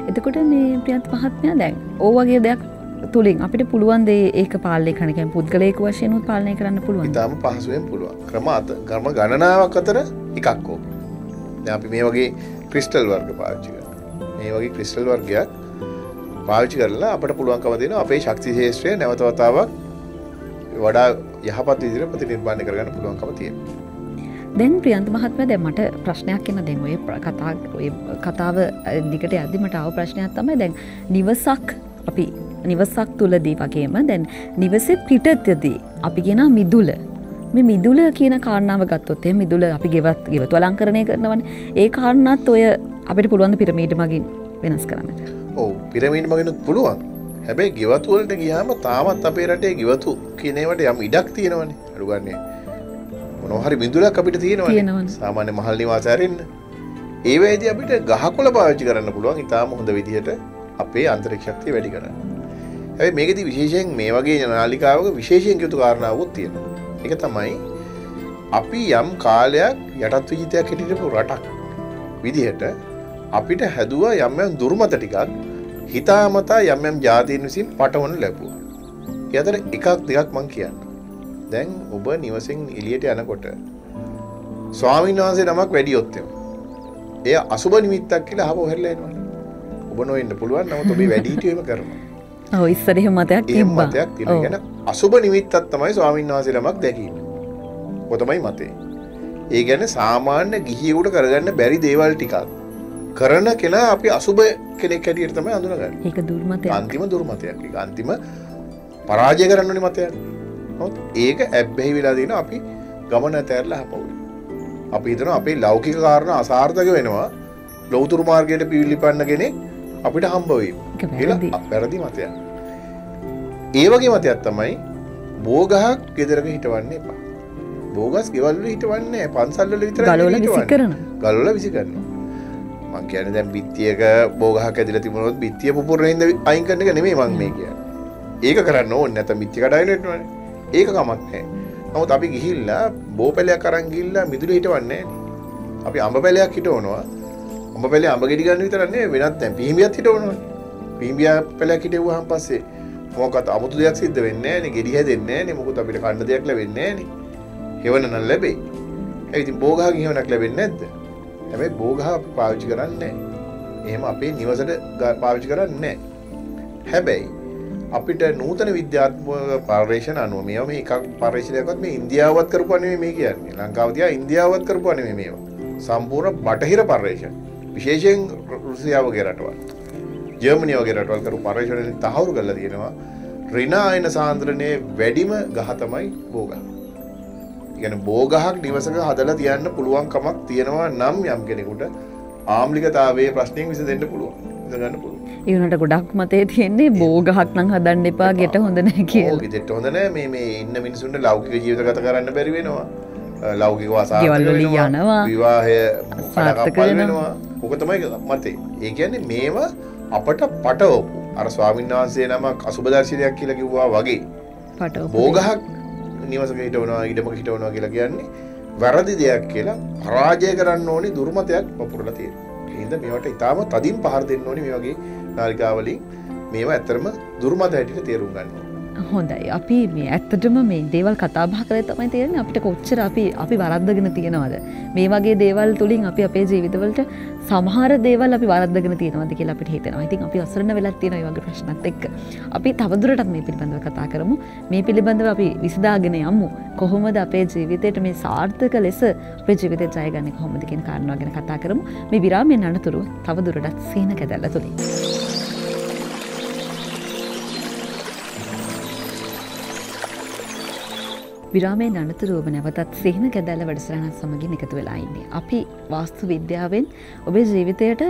එතකොට මේ ප්‍රියන්ත මහත්මයා දැන් ඕ වගේ දෙයක් තුලින් අපිට පුළුවන් දේ ඒක පාලනය කරන්න කියන්නේ පුද්ගලයෙක් වශයෙන් උත් පාලනය කරන්න පුළුවන්. ඊටම පහසුවෙන් පුළුවන්. ක්‍රම ගණනාවක් අතර එකක් ඕක. දැන් අපි මේ වගේ ක්‍රිස්ටල් වර්ග පාවිච්චි කරනවා. මේ වගේ ක්‍රිස්ටල් වර්ගයක් පාවිච්චි කරලා අපිට පුළුවන්කම දෙනවා අපේ ශක්ති ශේෂ්ත්‍රය නැවත වතාවක් වඩා යහපත් විදිහට ප්‍රතිනිර්මාණය කරගන්න පුළුවන්කම තියෙනවා. දැන් ප්‍රියන්ත මහත්මයා දැන් මට ප්‍රශ්නයක් එන දැන් ඔය කතාව දිගට යද්දි මට ආව ප්‍රශ්නයක් තමයි දැන් නිවසක් තුලදී වගේම දැන් නිවසේ පිටතදී අපි කියන මිදුල මේ මිදුල කියන කාරණාව ගත්තොත් එහෙනම් මිදුල අපි ගෙවතු අලංකරණය කරනවනේ ඒ කාරණාත් ඔය අපිට පුළුවන් පිරමීඩ මගින් වෙනස් කරන්නට. ඔව් පිරමීඩ මගිනුත් පුළුවන්. හැබැයි ගෙවතු වලට ගියාම තාමත් අපේ රටේ ගෙවතු කියන ඒවාට යම් ඉඩක් තියෙනවනේ. අඩු ගන්නේ මොනවා හරි මිදුලක් අපිට තියෙනවනේ. සාමාන්‍ය මහල් නිවාස ඇරෙන්න. ඒ වෙයිදී අපිට ගහකොළ පාවිච්චි කරන්න පුළුවන්. ඊටාම හොඳ විදිහට අපේ අන්තරික්ෂ ශක්තිය වැඩි කරන්න. හැබැයි මේකෙදි විශේෂයෙන් මේ වගේ නාලිකාවක විශේෂයෙන් යුතු කාරණාවක් තියෙනවා. ඒක තමයි අපි යම් කාලයක් යටත් විජිතයක් හිටියපු රටක් විදිහට අපිට හැදුවා යම් යම් දුර්මත ටිකක් හිතාමතා යම් යම් ජාතීන් විසින් පටවනු ලැබුවා. ඒ අතර එකක් දෙකක් මම කියන්නම්. දැන් ඔබ නිවසෙන් එළියට යනකොට ස්වාමීන් වහන්සේ නමක් වැඩියොත් එය අසුබ නිමිත්තක් කියලා අහපුව හැරිලා එනවනේ. ඔබ නොවෙන්න පුළුවන්. නමුත් ඔබේ වැඩිහිටියෝ එහෙම කරනවා. ඔව් ඉස්සර එහෙම මතයක් තිබ්බා. මතයක් තියෙනවා. කියන්නේ අසුබ නිමිත්තක් තමයි ස්වාමීන් වහන්සේ නමක් දැකීම. ඔය තමයි මතේ. ඒ කියන්නේ සාමාන්‍ය ගිහියෙකුට කරගන්න බැරි දේවල් ටිකක් කරන කෙනා අපි අසුබ කෙනෙක් හැටියට තමයි හඳුනගන්නේ. ඒක දුර්මතයක්. අන්තිම දුර්මතයක්. ඒක අන්තිම පරාජය කරන්න ඕනේ මතයක්. නමුත් ඒක ඇබ්බැහි වෙලා දින අපි ගමන ඇතැරලා හපවුවේ. අපි හිතනවා අපේ ලෞකික කාරණා අසාර්ථක වෙනවා ලෞතුරු මාර්ගයට පිවිලිපන්න කෙනෙක් අපිට හම්බ වෙයි. ඒක වැරදි මතයක්. ඒ වගේ මතයක් තමයි බෝගහක් ගෙදරක හිටවන්න එපා. බෝගස් ගෙවල් වල හිටවන්නේ නැහැ. පන්සල් වල විතරයි හිටවන්නේ. ගලවල විසි කරනවා. මං කියන්නේ දැන් බිත්තියක බෝගහක් ඇදලා තිබුණොත් බිත්තිය පුපුරන ඉඳ අයින් කරන එක නෙමෙයි මං මේ කියන්නේ. ඒක කරන්න ඕනේ නැත්නම් බිත්තිය කඩාගෙන ඉන්නවනේ. ඒක කමක් නැහැ. නමුත් අපි ගිහිල්ලා බෝපැලයක් අරන් ගිහිල්ලා මිදුලේ හිටවන්නේ නැහැ. අපි අඹ පැලයක් හිටවනවා. අඹ පැලේ අඹ ගෙඩි ගන්න විතරක් නෙවෙයි වෙනත් දැන් පීඹියක් හිටවනවා. පීඹියා පැලයක් හිටවුවාන් පස්සේ මොකක්ද 아무තු දෙයක් සිද්ධ වෙන්නේ නැහැ නේ. ගෙඩි හැදෙන්නේ නැහැ නේ. මොකද අපිට කන්න දෙයක් ලැබෙන්නේ නැහැ නේ. හෙවණ නම් ලැබෙයි. ඒ ඉතින් බෝගහකින් හෙවණක් ලැබෙන්නේ නැද්ද? හැබැයි බෝගහ පාවිච්චි කරන්නේ නැහැ. එහෙම අපේ නිවසට පාවිච්චි කරන්නේ නැහැ. හැබැයි අපිට නූතන විද්‍යාත්මක පර්යේෂණ අනුව මේවා මේ එකක් පර්යේෂණයක්වත් මේ ඉන්දියාවවත් කරපුවා නෙමෙයි මේ කියන්නේ. ලංකාව තියා ඉන්දියාවවත් කරපුවා නෙමෙයි මේවා. සම්පූර්ණ බටහිර පර්යේෂණ. විශේෂයෙන් රුසියාව වගේ රටවල්. ජර්මනිය වගේ රටවල් කරපු පර්යේෂණෙන් තහවුරු කරලා තියෙනවා ඍණායන සාන්ද්‍රණයේ වැඩිම ගහ තමයි බෝගහ. කියන්නේ බෝගහක් නිවසක හදලා තියන්න පුළුවන් කමක් තියෙනවා නම් යම් කෙනෙකුට ආම්ලිකතාවයේ ප්‍රශ්نين විසඳෙන්න පුළුවන්. විසඳගන්න පුළුවන්. ඒ වුණාට ගොඩක් මතේ තියෙන්නේ බෝගහක් නම් හදන්න එපා ගෙට හොඳ නැහැ කියලා. ඔව් ගෙට හොඳ නැහැ මේ ඉන්න මිනිසුන්ට ලෞකික ජීවිත ගත කරන්න බැරි වෙනවා. ලෞකික වාසාර්ථක වෙනවා. විවාහය සාර්ථක වෙනවා. ඔක තමයි මතේ. ඒ කියන්නේ මේවා අපට පටවපු අර ස්වාමීන් වහන්සේ නමක් අසුබ දර්ශනයක් කියලා කිව්වා වගේ පටවපු බෝගහක් නිවසක හිටවනවා ඉඩමක හිටවනවා කියලා කියන්නේ වැරදි දෙයක් කියලා පරාජය කරන්න ඕනේ දුර්මතයක් වපුරලා තියෙනවා. ඒ හින්දා මේවට ඊටාම තදින් පහර දෙන්න ඕනේ මේ වගේ නාලිකාවලින් මේවා ඇත්තටම දුර්මත හැටියට තේරුම් ගන්න ඕනේ. හොඳයි. අපි මේ ඇත්තටම මේ දේවල් කතා බහ කරලා තමයි තේරෙන්නේ අපිට කොච්චර අපි වරද්දගෙන තියෙනවද. මේ වගේ දේවල් තුලින් අපි අපේ ජීවිතවලට සමහර දේවල් අපි වරද්දගෙන තියෙනවද කියලා අපිට හිතෙනවා. ඉතින් අපි අසරණ වෙලක් තියෙනවා මේ වගේ ප්‍රශ්නත් එක්ක. අපි තවදුරටත් මේ පිළිබඳව කතා කරමු. මේ පිළිබඳව අපි විසඳාගෙන යමු. කොහොමද අපේ ජීවිතේට මේ සාර්ථක ලෙස අපේ ජීවිතය ජයගන්නේ කොහොමද කියන කාරණාව ගැන කතා කරමු. මේ විරාමයෙන් අනතුරුව තවදුරටත් සීන කැදැල්ල තුලින්. විරාමයෙන් අනතුරුව නැවතත් සිහින කැදැල්ල වැඩසටහන සමගින් එකතු වෙලා ඉන්නේ. අපි වාස්තු විද්‍යාවෙන් ඔබේ ජීවිතයට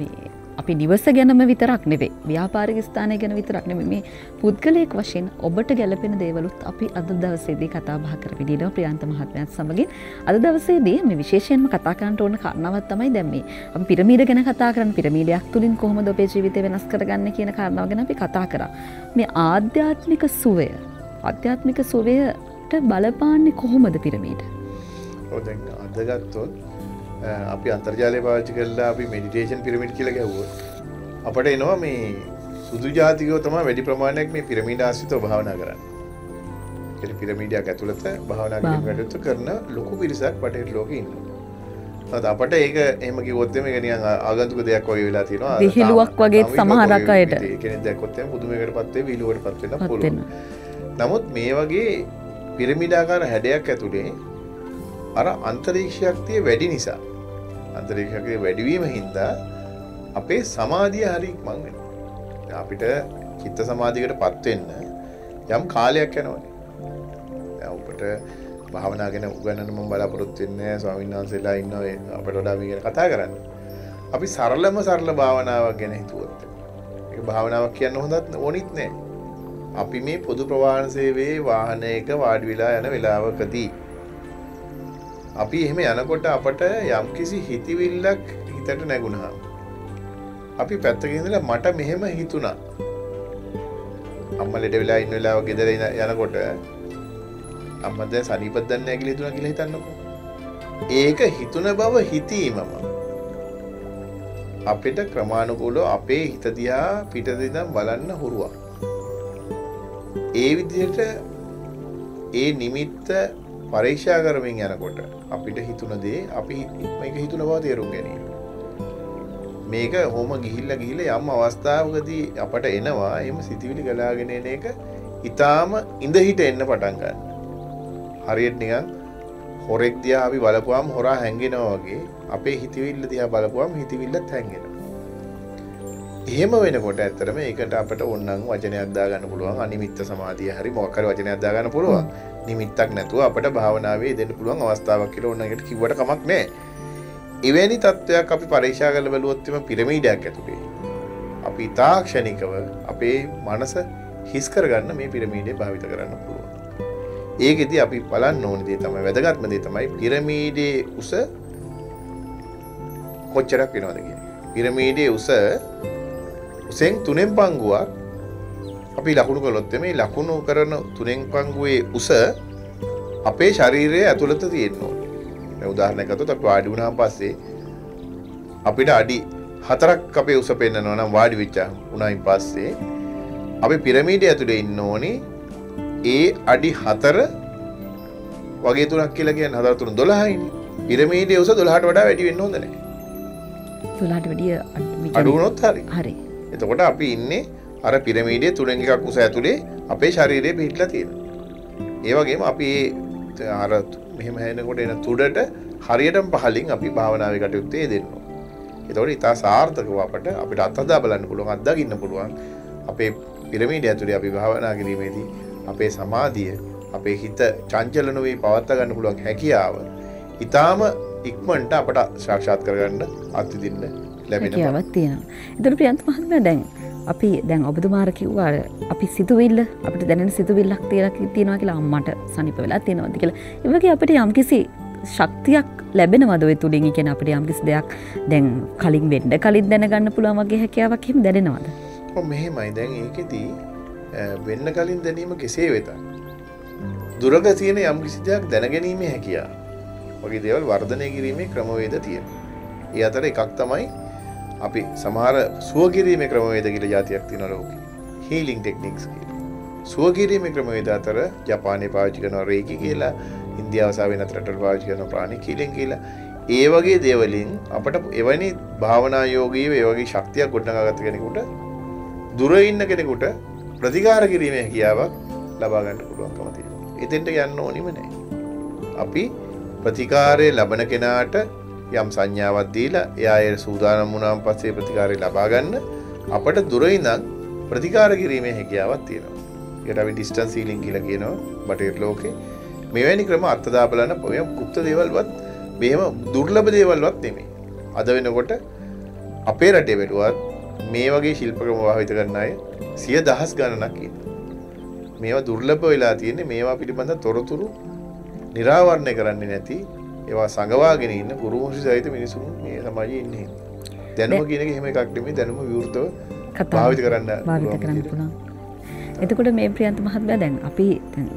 මේ අපි නිවස ගැනම විතරක් නෙවෙයි, ව්‍යාපාරික ස්ථානය ගැන විතරක් නෙවෙයි, මේ පුද්ගලයෙක් වශයෙන් ඔබට ගැළපෙන දේවලුත් අපි අද දවසේදී කතා බහ කරමින් ඉන්නවා ප්‍රියන්ත මහත්මයාත් සමගින්. අද දවසේදී මේ විශේෂයෙන්ම කතා කරන්න ඕන කාරණාවක් තමයි දැන් මේ අපි පිරමීඩ ගැන කතා කරන්නේ. පිරමීඩයක් තුලින් කොහොමද ඔබේ ජීවිතය වෙනස් කරගන්නේ කියන කාරණාව ගැන අපි කතා කරා. මේ ආධ්‍යාත්මික සුවයට බලපාන්නේ කොහොමද පිරමීඩ? ඔව් දැන් අද ගත්තොත් අපි අන්තර්ජාලය පාවිච්චි කරලා අපි මෙඩිටේෂන් පිරමිඩ් කියලා ගැහුවොත් අපට එනවා මේ සුදු ජාතිකයෝ තමයි වැඩි ප්‍රමාණයක් මේ පිරමීඩ ආශ්‍රිතව භාවනා කරන්නේ. ඒ පිරමීඩයක් ඇතුළත භාවනා කිරීමකට කරන ලොකු පිරිසක් බටහිර ලෝකේ ඉන්නවා. අපට ඒක එහෙම කිව්වොත් මේක නිකන් ආගන්තුක දෙයක් වගේ වෙලා තියෙනවා. විහිළුවක් වගේ සමහරක් අයට. ඒ කියන්නේ දැක්කොත් එහෙම පුදුමයකටපත් වෙයි විහිළුවකටපත් වෙන්න පුළුවන්. නමුත් මේ වගේ පිරමීඩාකාර හැඩයක් ඇතුලේ අර අන්තරීක්ෂයක් තිය වැඩි නිසා අන්තරීක්ෂකයේ වැඩිවීම හින්දා අපේ සමාධිය හරි ඉක්මන් වෙනවා. අපිට චිත්ත සමාධියකටපත් වෙන්න යම් කාලයක් යනවානේ. දැන් ඔබට භාවනා ගැන උගන්වන්න මම බලාපොරොත්තු වෙන්නේ ස්වාමීන් වහන්සේලා ඉන්නවා අපිට වඩා මේ ගැන කතා කරන්න. අපි සරල භාවනාවක් ගැන හිතුවොත් ඒක භාවනාවක් කියන්න හොඳත් ඕනිත් නෑ. අපි මේ පොදු ප්‍රවාහන සේවයේ වාහනයක වාඩි වෙලා යන වෙලාවකදී අපි එහෙම යනකොට අපට යම්කිසි හිතවිල්ලක් හිතට නැගුණා. අපි පැත්තකින් ඉඳලා මට මෙහෙම හිතුණා. අම්මා ලෙඩ වෙලා ඉන්න වෙලාව ගෙදර යනකොට අම්මා දැන් සනීපද දන්නේ නැහැ කියලා හිතුණා කියලා හිතන්නකෝ. ඒක හිතුන බව හිතීමම අපිට ක්‍රමානුකූලව අපේ හිත දිහා පිටත ඉඳන් බලන්න හුරුවක්. ඒ විදිහට ඒ නිමිත්ත පරීක්ෂා කරමින් යනකොට අපිට හිතුන දේ අපි මේක හිතුන බව තේරුම් ගැනීම. මේක හොම ගිහිල්ලා යම් අවස්ථාවකදී අපට එනවා එහෙම සිතිවිලි ගලාගෙන එන එක ඊටාම ඉඳ හිට එන්න පටන් ගන්නවා. හරියට නිකන් හොරෙක් දිහා අපි බලපුවාම හොරා හැංගෙනවා වගේ අපේ හිතවිල්ල දිහා බලපුවාම හිතවිල්ලත් හැංගෙනවා. එහෙම වෙනකොට ඇත්තටම ඒකට අපිට ඕනනම් වචනයක් දාගන්න පුළුවන්. අනිමිත්ත සමාධිය හරි මොකක් හරි වචනයක් දාගන්න පුළුවන්. නිමිත්තක් නැතුව අපිට භාවනාවේ දෙන්න පුළුවන් අවස්ථාවක් කියලා ඕන එකට කිව්වට කමක් නැහැ. එවැනි තත්වයක් අපි පරීක්ෂා කරලා බලුවොත් එම පිරමීඩයක් ඇතුලේ අපි තාක්ෂණිකව අපේ මනස හිස් කරගන්න මේ පිරමීඩය භාවිත කරන්න පුළුවන්. ඒකෙදි අපි බලන්න ඕන දේ තමයි වැදගත්ම දේ තමයි පිරමීඩයේ උස කොච්චරක් වෙනවද කියන්නේ. පිරමීඩයේ උසෙන් 3 පංගුවක් අපි ලකුණු කළොත් මේ ලකුණු කරන 3 පංගුවේ උස අපේ ශරීරයේ ඇතුළත තියෙනවා. දැන් උදාහරණයක් ගත්තොත් අපි වාඩි වුණාන් පස්සේ අපිට අඩි 4ක් අපේ උස පෙන්නනවා නම් වාඩි වුණායින් පස්සේ අපි පිරමීඩය ඇතුලේ ඉන්න ඕනේ ඒ අඩි 4 වගේ 3ක් කියලා කියන්නේ 4 3 12යිනේ. පිරමීඩයේ උස 12ට වඩා වැඩි වෙන්න හොඳ නැහැ. 12ට වැඩිය අඩු වුණොත් හරි. හරි. එතකොට අපි ඉන්නේ අර පිරමීඩයේ 3න් එකක් උස ඇතුලේ අපේ ශරීරයේ පිහිටලා තියෙනවා. ඒ වගේම අපි අර මෙහෙම හැෙනකොට එන තුඩට හරියටම පහලින් අපි භාවනාවේ කටයුත්තේ දෙන්නවා. එතකොට ඊට සාර්ථකව අපිට අත්හදා බලන්න පුළුවන්, අත්දකින්න පුළුවන් අපේ පිරමීඩය ඇතුලේ අපි භාවනා කිරීමේදී අපේ සමාධිය, අපේ හිත චංචල නොවේ පවත්වා ගන්න පුළුවන් හැකියාව ඊටාම ඉක්මනට අපට සාක්ෂාත් කරගන්න අත්විඳින්න ලැබෙනවා. හැකියාවක් තියෙනවා. ඒතර ප්‍රියන්ත මහත්මයා දැන් ඔබතුමාර කිව්වා අපි සිතුවිල්ල අපිට දැනෙන සිතුවිල්ලක් තියෙනවා කියලා අම්මට සනීප වෙලා තියෙනවද කියලා. ඒ වගේ අපිට යම්කිසි ශක්තියක් ලැබෙනවද ඔය තුලින්? ඒ කියන්නේ අපිට යම්කිසි දෙයක් දැන් කලින් දැනගන්න පුළුවන් වගේ හැකියාවක් එහෙම දැනෙනවද? ඔව් මෙහෙමයි. දැන් ඒකෙදී වෙන්න කලින් දැනීම කෙසේ වෙතත් දුරක තියෙන යම්කිසි දෙයක් දැනගැනීමේ හැකියාව වගේ දේවල් වර්ධනය කිරීමේ ක්‍රමවේද තියෙනවා. ඒ අතර එකක් තමයි අපි සමහර සුව කිරීමේ ක්‍රමවේද කියලා જાතියක් තියෙනවා ලෝකේ. හීලින් ටෙක්නික්ස් කියලා. සුව කිරීමේ ක්‍රමවේද අතර ජපානයේ පාවිච්චි කරන රේකි කියලා, ඉන්දියාව සහ වෙනත් රටවල පාවිච්චි කරන ප්‍රාණික් හීලින් කියලා. ඒ වගේ දේවලින් අපට එවැනි භාවනා යෝගීව ඒ වගේ ශක්තියක් ගොඩනගාගත්ත කෙනෙකුට දුර ඉන්න කෙනෙකුට ප්‍රතිකාර කිරීමේ හැකියාවක් ලබා ගන්න පුළුවන්කම තියෙනවා. එතෙන්ට යන්න ඕනිම නැහැ. අපි ප්‍රතිකාරය ලබන කෙනාට යම් සංඥාවක් දීලා එයා ඒ සූදානම් වුණාන් පස්සේ ප්‍රතිකාරය ලබා ගන්න අපට දුර ඉඳන් ප්‍රතිකාර කිරීමේ හැකියාවක් තියෙනවා. ඒකට අපි ඩිස්ටන්ස් හීලින් කියලා කියනවා බටහිර ලෝකේ. මෙවැනි ක්‍රම අත්දැක බලන ඔය গুপ্ত දේවල්වත් මෙහෙම දුර්ලභ දේවල්වත් නෙමෙයි. අද වෙනකොට අපේ රටේ වෙලුවත් මේ වගේ ශිල්ප ක්‍රම භාවිත කරන අය 100,000 ගණනක් ඉන්නවා. මේවා දුර්ලභ වෙලා තියෙන්නේ මේවා පිළිබඳ තොරතුරු නිරාවරණය කරන්නේ නැති ඒවා සංගවාගෙන ඉන්න ගුරුමුහුසි සහිත මිනිසුන් මේ සමාජයේ ඉන්නේ. දැනුම කියන එක එහෙම එකක් නෙමෙයි දැනුම විවෘතව භාවිත කරන්න පුළුවන්. එතකොට මේ ප්‍රියන්ත මහත්මයා දැන් අපි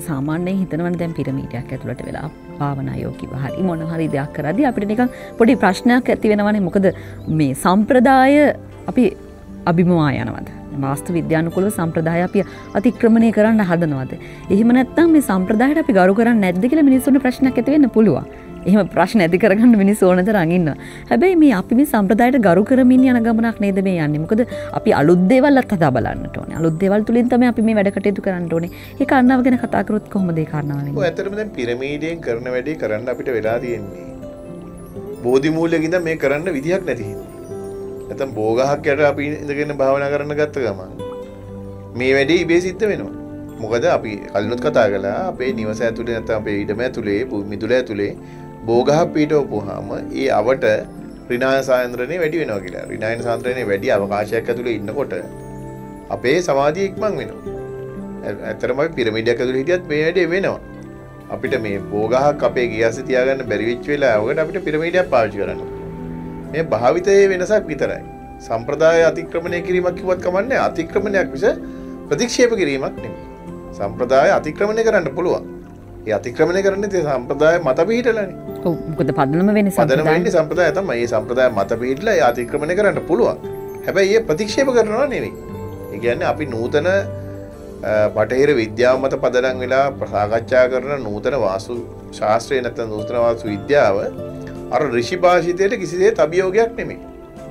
සාමාන්‍යයෙන් හිතනවනේ දැන් පිරමීඩයක් ඇතුළට වෙලා භාවනා යෝගීව හරි මොන හරි දෙයක් කරද්දී අපිට නිකන් පොඩි ප්‍රශ්නයක් ඇති වෙනවනේ මොකද මේ සම්ප්‍රදාය අපි අභිමවා යනවද? වාස්තු විද්‍යානුකූලව සම්ප්‍රදාය අපි අතික්‍රමණය කරන්න හදනවද? එහෙම නැත්නම් මේ සම්ප්‍රදායට අපි ගරු කරන්නේ නැද්ද කියලා මිනිස්සුන්ට ප්‍රශ්නයක් ඇති වෙන්න පුළුවන්. එහෙම ප්‍රශ්න ඇති කරගන්න මිනිස්සු ඕන තරම් ඉන්නවා. හැබැයි මේ අපි මේ සම්ප්‍රදායට ගරු කරමින් යන ගමනක් නේද මේ යන්නේ. මොකද අපි අලුත් දේවල් අත්හදා බලන්නට ඕනේ. අලුත් දේවල් තුලින් තමයි අපි මේ වැඩ කටයුතු කරන්න ඕනේ. ඒ කාරණාව ගැන කතා කරොත් කොහොමද ඒ කාරණාව වෙන්නේ? ඔය ඇත්තටම දැන් පිරමීඩයෙන් කරන වැඩේ කරන්න අපිට වෙලා තියෙන්නේ. බෝධි මූලයක ඉඳන් මේ කරන්න විදිහක් නැති හින්දා. නැත්නම් බෝගහක් යට අපි ඉඳගෙන භාවනා කරන්න ගත්ත ගමන් මේ වැඩේ ඉබේ සිද්ධ වෙනවා. මොකද අපි කලිනුත් කතා කළා අපේ නිවස ඇතුලේ නැත්නම් අපේ ඉඩම ඇතුලේ මිදුල ඇතුලේ බෝගහක් පිටවපුවාම ඒ අවට ඍණායන සාන්ද්‍රණය වැඩි වෙනවා කියලා. ඍණායන සාන්ද්‍රණය වැඩි අවකාශයක් ඇතුලේ ඉන්නකොට අපේ සමාධිය ඉක්මන් වෙනවා. ඇත්තටම අපි පිරමීඩයක් ඇතුලේ හිටියත් මේ වැඩේ වෙනවා. අපිට මේ බෝගහක් අපේ ගියස්සේ තියාගන්න බැරි වෙච්ච වෙලාවකට අපිට පිරමීඩයක් පාවිච්චි කරන්න. මේ භාවිතයේ වෙනසක් විතරයි. සම්ප්‍රදාය අතික්‍රමණය කිරීමක් කිව්වත් කමන්නේ අතික්‍රමණයක් විස ප්‍රතික්ෂේප කිරීමක් නෙමෙයි. සම්ප්‍රදාය අතික්‍රමණය කරන්න පුළුවන්. ඒ අතික්‍රමණය කරන්නේ ඒ සම්ප්‍රදාය මත පිහිටලානේ. ඔව් මොකද පදනම වෙන්නේ සම්ප්‍රදාය. පදනම වෙන්නේ සම්ප්‍රදාය තමයි. මේ සම්ප්‍රදාය මත පිහිටලා ඒ අතික්‍රමණය කරන්න පුළුවන්. හැබැයි ඒ ප්‍රතික්ෂේප කරනවා නෙවෙයි. ඒ කියන්නේ අපි නූතන බටහිර විද්‍යාව මත පදනම් වෙලා සාකච්ඡා කරන නූතන වාස්තු ශාස්ත්‍රය නැත්නම් නූතන වාස්තු විද්‍යාව අර ඍෂි භාෂිතයට කිසිසේත් අභියෝගයක් නෙමෙයි.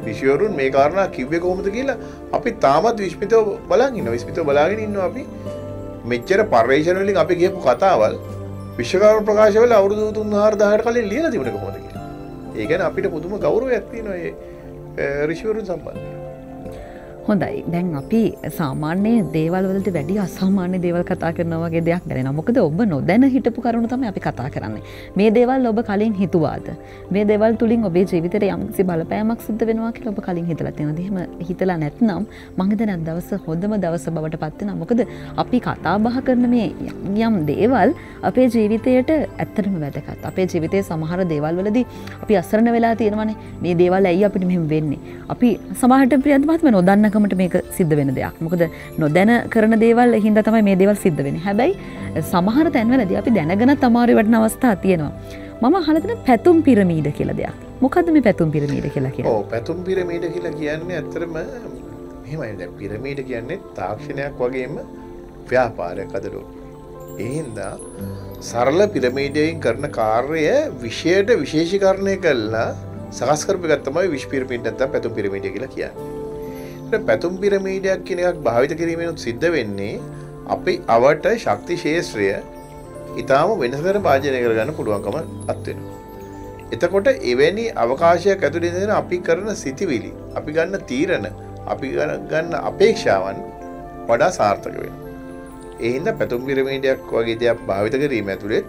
ඍෂිවරුන් මේ කාරණා කිව්වේ කොහොමද කියලා අපි තාමත් විශ්මිතව බලන් ඉන්නවා. විශ්මිතව බලාගෙන ඉන්නවා අපි. මෙච්චර පරිශ්‍රණ වලින් අපි කියපු කතාවල් විශ්වකර්ම ප්‍රකාශවල අවුරුදු 3-4000කට කලින් ලියලා තිබුණේ කොහොමද කියලා. ඒ කියන්නේ අපිට පුදුම ගෞරවයක් තියෙනවා මේ ඍෂිවරුන් සම්බන්ධව. හොඳයි. දැන් අපි සාමාන්‍ය දේවල් වලට වැඩි අසාමාන්‍ය දේවල් කතා කරනවා වගේ දෙයක් දැනෙනවා. මොකද ඔබ නොදැන හිටපු කරුණු තමයි අපි කතා කරන්නේ. මේ දේවල් ඔබ කලින් හිතුවාද? මේ දේවල් තුලින් ඔබේ ජීවිතේට යම්කිසි බලපෑමක් සිද්ධ වෙනවා කියලා ඔබ කලින් හිතලා තියෙනවද? එහෙම හිතලා නැත්නම් මම හිතන දවස හොඳම දවස බවට පත් වෙනවා. මොකද අපි කතා බහ කරන මේ යම් දේවල් අපේ ජීවිතයට ඇත්තටම වැදගත්. අපේ ජීවිතයේ සමහර දේවල් වලදී අපි අසරණ වෙලා තියෙනවානේ. මේ දේවල් ඇයි අපිට මෙහෙම වෙන්නේ? අපි සමහරට ප්‍රියන්තමත් වෙන නොදන්න කමට මේක සිද්ධ වෙන දෙයක්. මොකද නොදැන කරන දේවල් හින්දා තමයි මේ දේවල් සිද්ධ වෙන්නේ. හැබැයි සමහර තැන්වලදී අපි දැනගෙන තමයි වටන අවස්ථා තියෙනවා. මම අහලා තියෙන පැතුම් පිරමීඩ කියලා දෙයක්. මොකද්ද මේ පැතුම් පිරමීඩ කියලා කියන්නේ? ඔව් පැතුම් පිරමීඩ කියලා කියන්නේ ඇත්තටම මෙහෙමයි. දැන් පිරමීඩ කියන්නේ තාක්ෂණයක් වගේම ව්‍යාපාරයක් අදලෝ. ඒ හින්දා සරල පිරමීඩයෙන් කරන කාර්යය විශේෂයට විශේෂීකරණය කළා සකස් කරපු එක තමයි විශ් පිරමීඩ නැත්නම් පැතුම් පිරමීඩ කියලා කියන්නේ. පැතුම් පිරමීඩයක් කියන එකක් භාවිත කිරීමෙන් සිද්ධ වෙන්නේ අපි අවට ශක්ති ශේෂ්ත්‍රය ඊටාම වෙනසකට භාජනය කරගන්න පුළුවන්කම අත් වෙනවා. එතකොට එවැනි අවකාශයක් ඇතුළේ ඉඳන් අපි කරන සිතිවිලි, අපි ගන්න තීරණ, අපි ගන්න අපේක්ෂාවන් වඩා සාර්ථක වෙනවා. ඒ හින්දා පැතුම් පිරමීඩයක් වගේ දෙයක් භාවිත කිරීම ඇතුළේ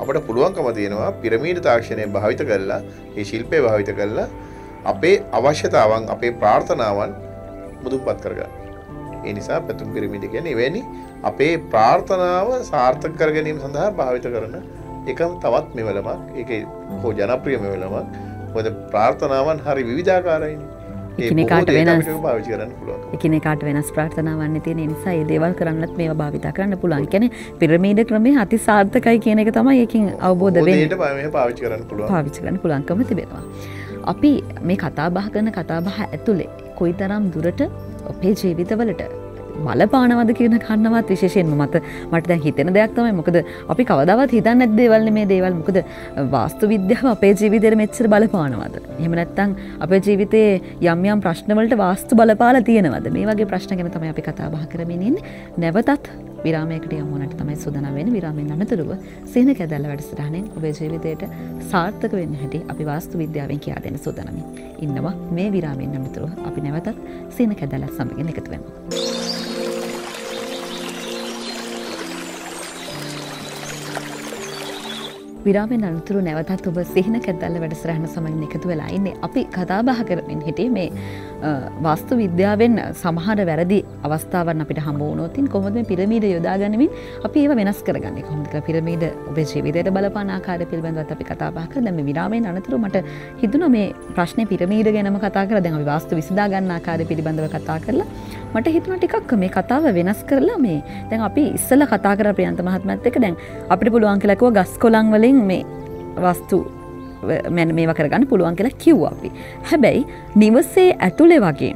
අපිට පුළුවන්කම තියෙනවා පිරමීඩ තාක්ෂණය භාවිත කරලා, ඒ ශිල්පය භාවිත කරලා අපේ අවශ්‍යතාවන්, අපේ ප්‍රාර්ථනාවන් මුදුන්පත් කරගන්න. ඒ නිසා පැතුම් පිරමීඩ කියන්නේ එවැනි අපේ ප්‍රාර්ථනාව සාර්ථක කර ගැනීම සඳහා භාවිත කරන එකම තවත් මෙවලමක්. ඒකේ හෝ ජනප්‍රිය මෙවලමක්. මොකද ප්‍රාර්ථනාවන් හරි විවිධාකාරයිනේ. එකිනෙකාට වෙනස් භාවිත කරන්න පුළුවන්. එකිනෙකාට වෙනස් ප්‍රාර්ථනාවන් තියෙන නිසා මේ දේවල් කරන්නත් මේවා භාවිත කරන්න පුළුවන්. කියන්නේ පිරමීඩ ක්‍රමය අති සාර්ථකයි කියන එක තමයි ඒකෙන් අවබෝධ වෙන්නේ. ඒකට මේක පාවිච්චි කරන්න පුළුවන්. පාවිච්චි කරන්න පුළුවන්කම තිබෙනවා. අපි මේ කතා බහ කරන කතා බහ ඇතුලේ කොයිතරම් දුරට අපේ ජීවිතවලට බලපානවද කියන කාරණාවත් විශේෂයෙන්ම මට දැන් හිතෙන දෙයක් තමයි. මොකද අපි කවදාවත් හිතන්නේ නැති දේවල් නේ මේ දේවල්. මොකද වාස්තු විද්‍යාව අපේ ජීවිතේට මෙච්චර බලපානවද? එහෙම නැත්නම් අපේ ජීවිතේ යම් යම් ප්‍රශ්න වලට වාස්තු බලපාලා තියෙනවද? මේ වගේ ප්‍රශ්න ගැන තමයි අපි කතා බහ කරමින් ඉන්නේ. නැවතත් විරාමයකට යමු වුණාට තමයි සූදානම් වෙන්නේ. විරාමයෙන් අනතුරුව සීන කැදැල්ල වැඩසටහනෙන් ඔබේ ජීවිතයට සාර්ථක වෙන්න හැටි අපි වාස්තු විද්‍යාවෙන් කියා දෙන්න සූදානම් ඉන්නවා. මේ විරාමයෙන් අනතුරුව අපි නැවතත් සීන කැදැල්ල සමගින් එකතු වෙමු. විරාමෙන් අනතුරු නැවතත් ඔබ සිහින කැද්දල්ල වැඩසටහන සමගින් එකතු වෙලා ඉන්නේ. අපි කතා බහ කරමින් හිටියේ මේ වාස්තු විද්‍යාවෙන් සමහර වැරදි අවස්ථාවන් අපිට හම්බ වුණොත් කොහොමද මේ පිරමීඩ යොදා ගනිමින් අපි ඒව වෙනස් කරගන්නේ කොහොමද කියලා පිරමීඩ ඔබේ ජීවිතයට බලපාන ආකාරය පිළිබඳව අපි කතා බහ කරා. දැන් මේ විරාමෙන් අනතුරු මට හිතුණා මේ ප්‍රශ්නේ පිරමීඩ ගැනම කතා කරලා දැන් අපි වාස්තු විසඳා ගන්න ආකාරය පිළිබඳව කතා කරලා මට හිතුණා ටිකක් මේ කතාව වෙනස් කරලා මේ දැන් අපි ඉස්සෙල්ලා කතා කරා ප්‍රියන්ත මහත්මයාත් එක්ක දැන් අපිට පුළුවන් කියලා කිව්වා ගස් කොළන් වලින් මේ වස්තු මේවා කරගන්න පුළුවන් කියලා කිව්වා අපි. හැබැයි නිවසේ ඇතුලේ වගේ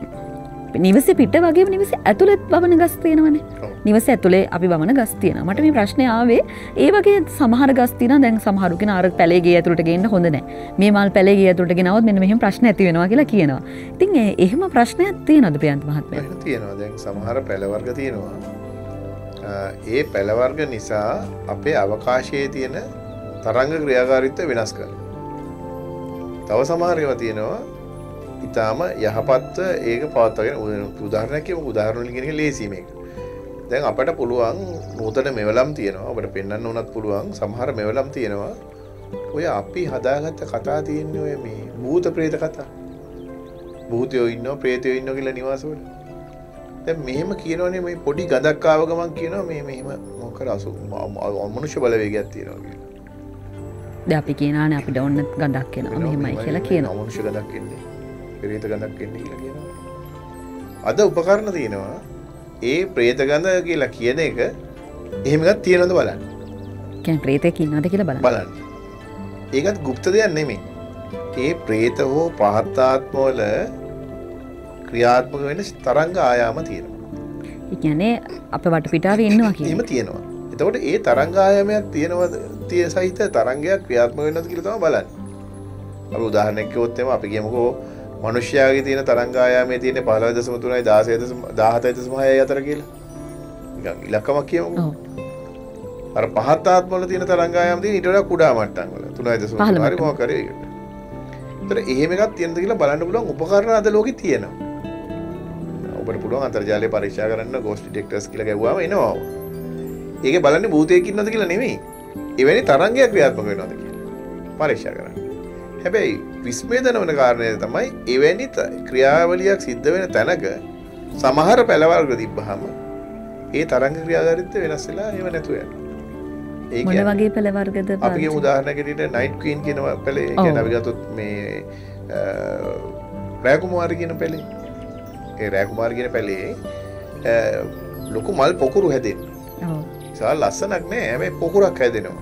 නිවසේ පිට වගේ නිවසේ ඇතුලේ වවන ගස් තියෙනවනේ. නිවසේ ඇතුලේ අපි වවන ගස් තියෙනවා. මට මේ ප්‍රශ්නේ ආවේ ඒ වගේ සමහර ගස් තියෙනවා. දැන් සමහරු කෙනා අර පැලේ ගේ ඇතුලට ගේන්න හොඳ නැහැ. මේ මල් පැලේ ගේ ඇතුලට ගෙනවොත් මෙන්න මෙහෙම ප්‍රශ්න ඇති වෙනවා කියලා කියනවා. ඉතින් එහෙම ප්‍රශ්නයක් තියෙනවද ප්‍රියන්ත මහත්මයා? තියෙනවා. දැන් සමහර පැල වර්ග තියෙනවා. ඒ පැල වර්ග නිසා අපේ අවකාශයේ තියෙන තරංග ක්‍රියාකාරීත්වය වෙනස් කරනවා. තව සමහර ඒවා තියෙනවා ඊටාම යහපත් ඒක පවත්වාගෙන උදාහරණයක් කියමු. උදාහරණ වලින් කියන එක ලේසි මේක. දැන් අපට පුළුවන් නූතන මෙවලම් තියෙනවා. අපිට පෙන්වන්න උනත් පුළුවන් සමහර මෙවලම් තියෙනවා. ඔය අපි හදාගත්ත කතා තියෙන්නේ ඔය මේ භූත ප්‍රේත කතා. භූතයෝ ඉන්නවා ප්‍රේතයෝ ඉන්නවා කියලා නිවාසවල. දැන් මෙහෙම කියනවනේ මේ පොඩි ගඳක් ආව ගමන් කියනවා මේ මෙහෙම මොකද මනුෂ්‍ය බලවේගයක් තියෙනවා කියලා. දැන් අපි කියනානේ අපිට ඕන ගඳක් එනවා මෙහෙමයි කියලා කියනවා. මනුෂ්‍ය ගඳක් එන්නේ. ප්‍රේත ගඳක් එන්නේ කියලා කියනවා. අද උපකරණ තියෙනවා. ඒ ප්‍රේත ගඳ කියලා කියන එක එහෙම එකක් තියෙනවද බලන්න. කියන්නේ ප්‍රේතෙක් ඉන්නවද කියලා බලන්න. බලන්න. ඒකත් গুপ্ত දෙයක් නෙමෙයි. ඒ ප්‍රේත හෝ පහත් ආත්මවල ක්‍රියාත්මක වෙන තරංග ආයාම තියෙනවා. ඒ කියන්නේ අපේ වටපිටාවේ ඉන්නවා කියන්නේ. එහෙම තියෙනවා. එතකොට ඒ තරංග ආයාමයක් තියෙනවද? තිය සහිත තරංගයක් ක්‍රියාත්මක වෙනවද කියලා තමයි බලන්නේ. අපි උදාහරණයක් කිව්වොත් එම අපි කියමුකෝ මනුෂ්‍යයාගේ තියෙන තරංග ආයාමයේ තියෙන 15.3යි 17.6යි අතර කියලා. නිකන් ඉලක්කමක් කියමුකෝ. අර පහත් ආත්ම වල තියෙන තරංග ආයාම තියෙන ඊට වඩා කුඩා මට්ටම් වල 3.3 හරි මොකක් හරි ඒකට. ඒතර එහෙම එකක් තියෙනද කියලා බලන්න පුළුවන් උපකරණ අද ලෝකේ තියෙනවා. ඔබට පුළුවන් අන්තර්ජාලය පරීක්ෂා කරන්න ගෝස්ට් ඩිටෙක්ටර්ස් කියලා ගැහුවාම එනවා. ඒකේ බලන්නේ භූතයෙක් ඉන්නවද කියලා නෙමෙයි. එවැනි තරංගයක් ක්‍රියාත්මක වෙනවද කියලා පරීක්ෂා කරන්න. හැබැයි විස්මේදන වන කාරණය තමයි එවැනි ක්‍රියාවලියක් සිද්ධ වෙන තැනක සමහර පැල වර්ග තිබ්බහම ඒ තරංග ක්‍රියාකාරීත්වය වෙනස් වෙලා ඒව නැතුව යනවා. ඒ මොන වගේ පැල වර්ගද? අපි කියමු උදාහරණයක් විදිහට නයිට් ක්වීන් කියන පැලේ ඒ කියන්නේ අපි ගත්තොත් මේ රාකුමාරි කියන පැලේ. ඒ රාකුමාරි කියන පැලේ ලොකු මල් පොකුරු හැදෙනවා. ඔව්. සාල ලස්සනක් නෑ. හැබැයි පොකුරක් හැදෙනවා.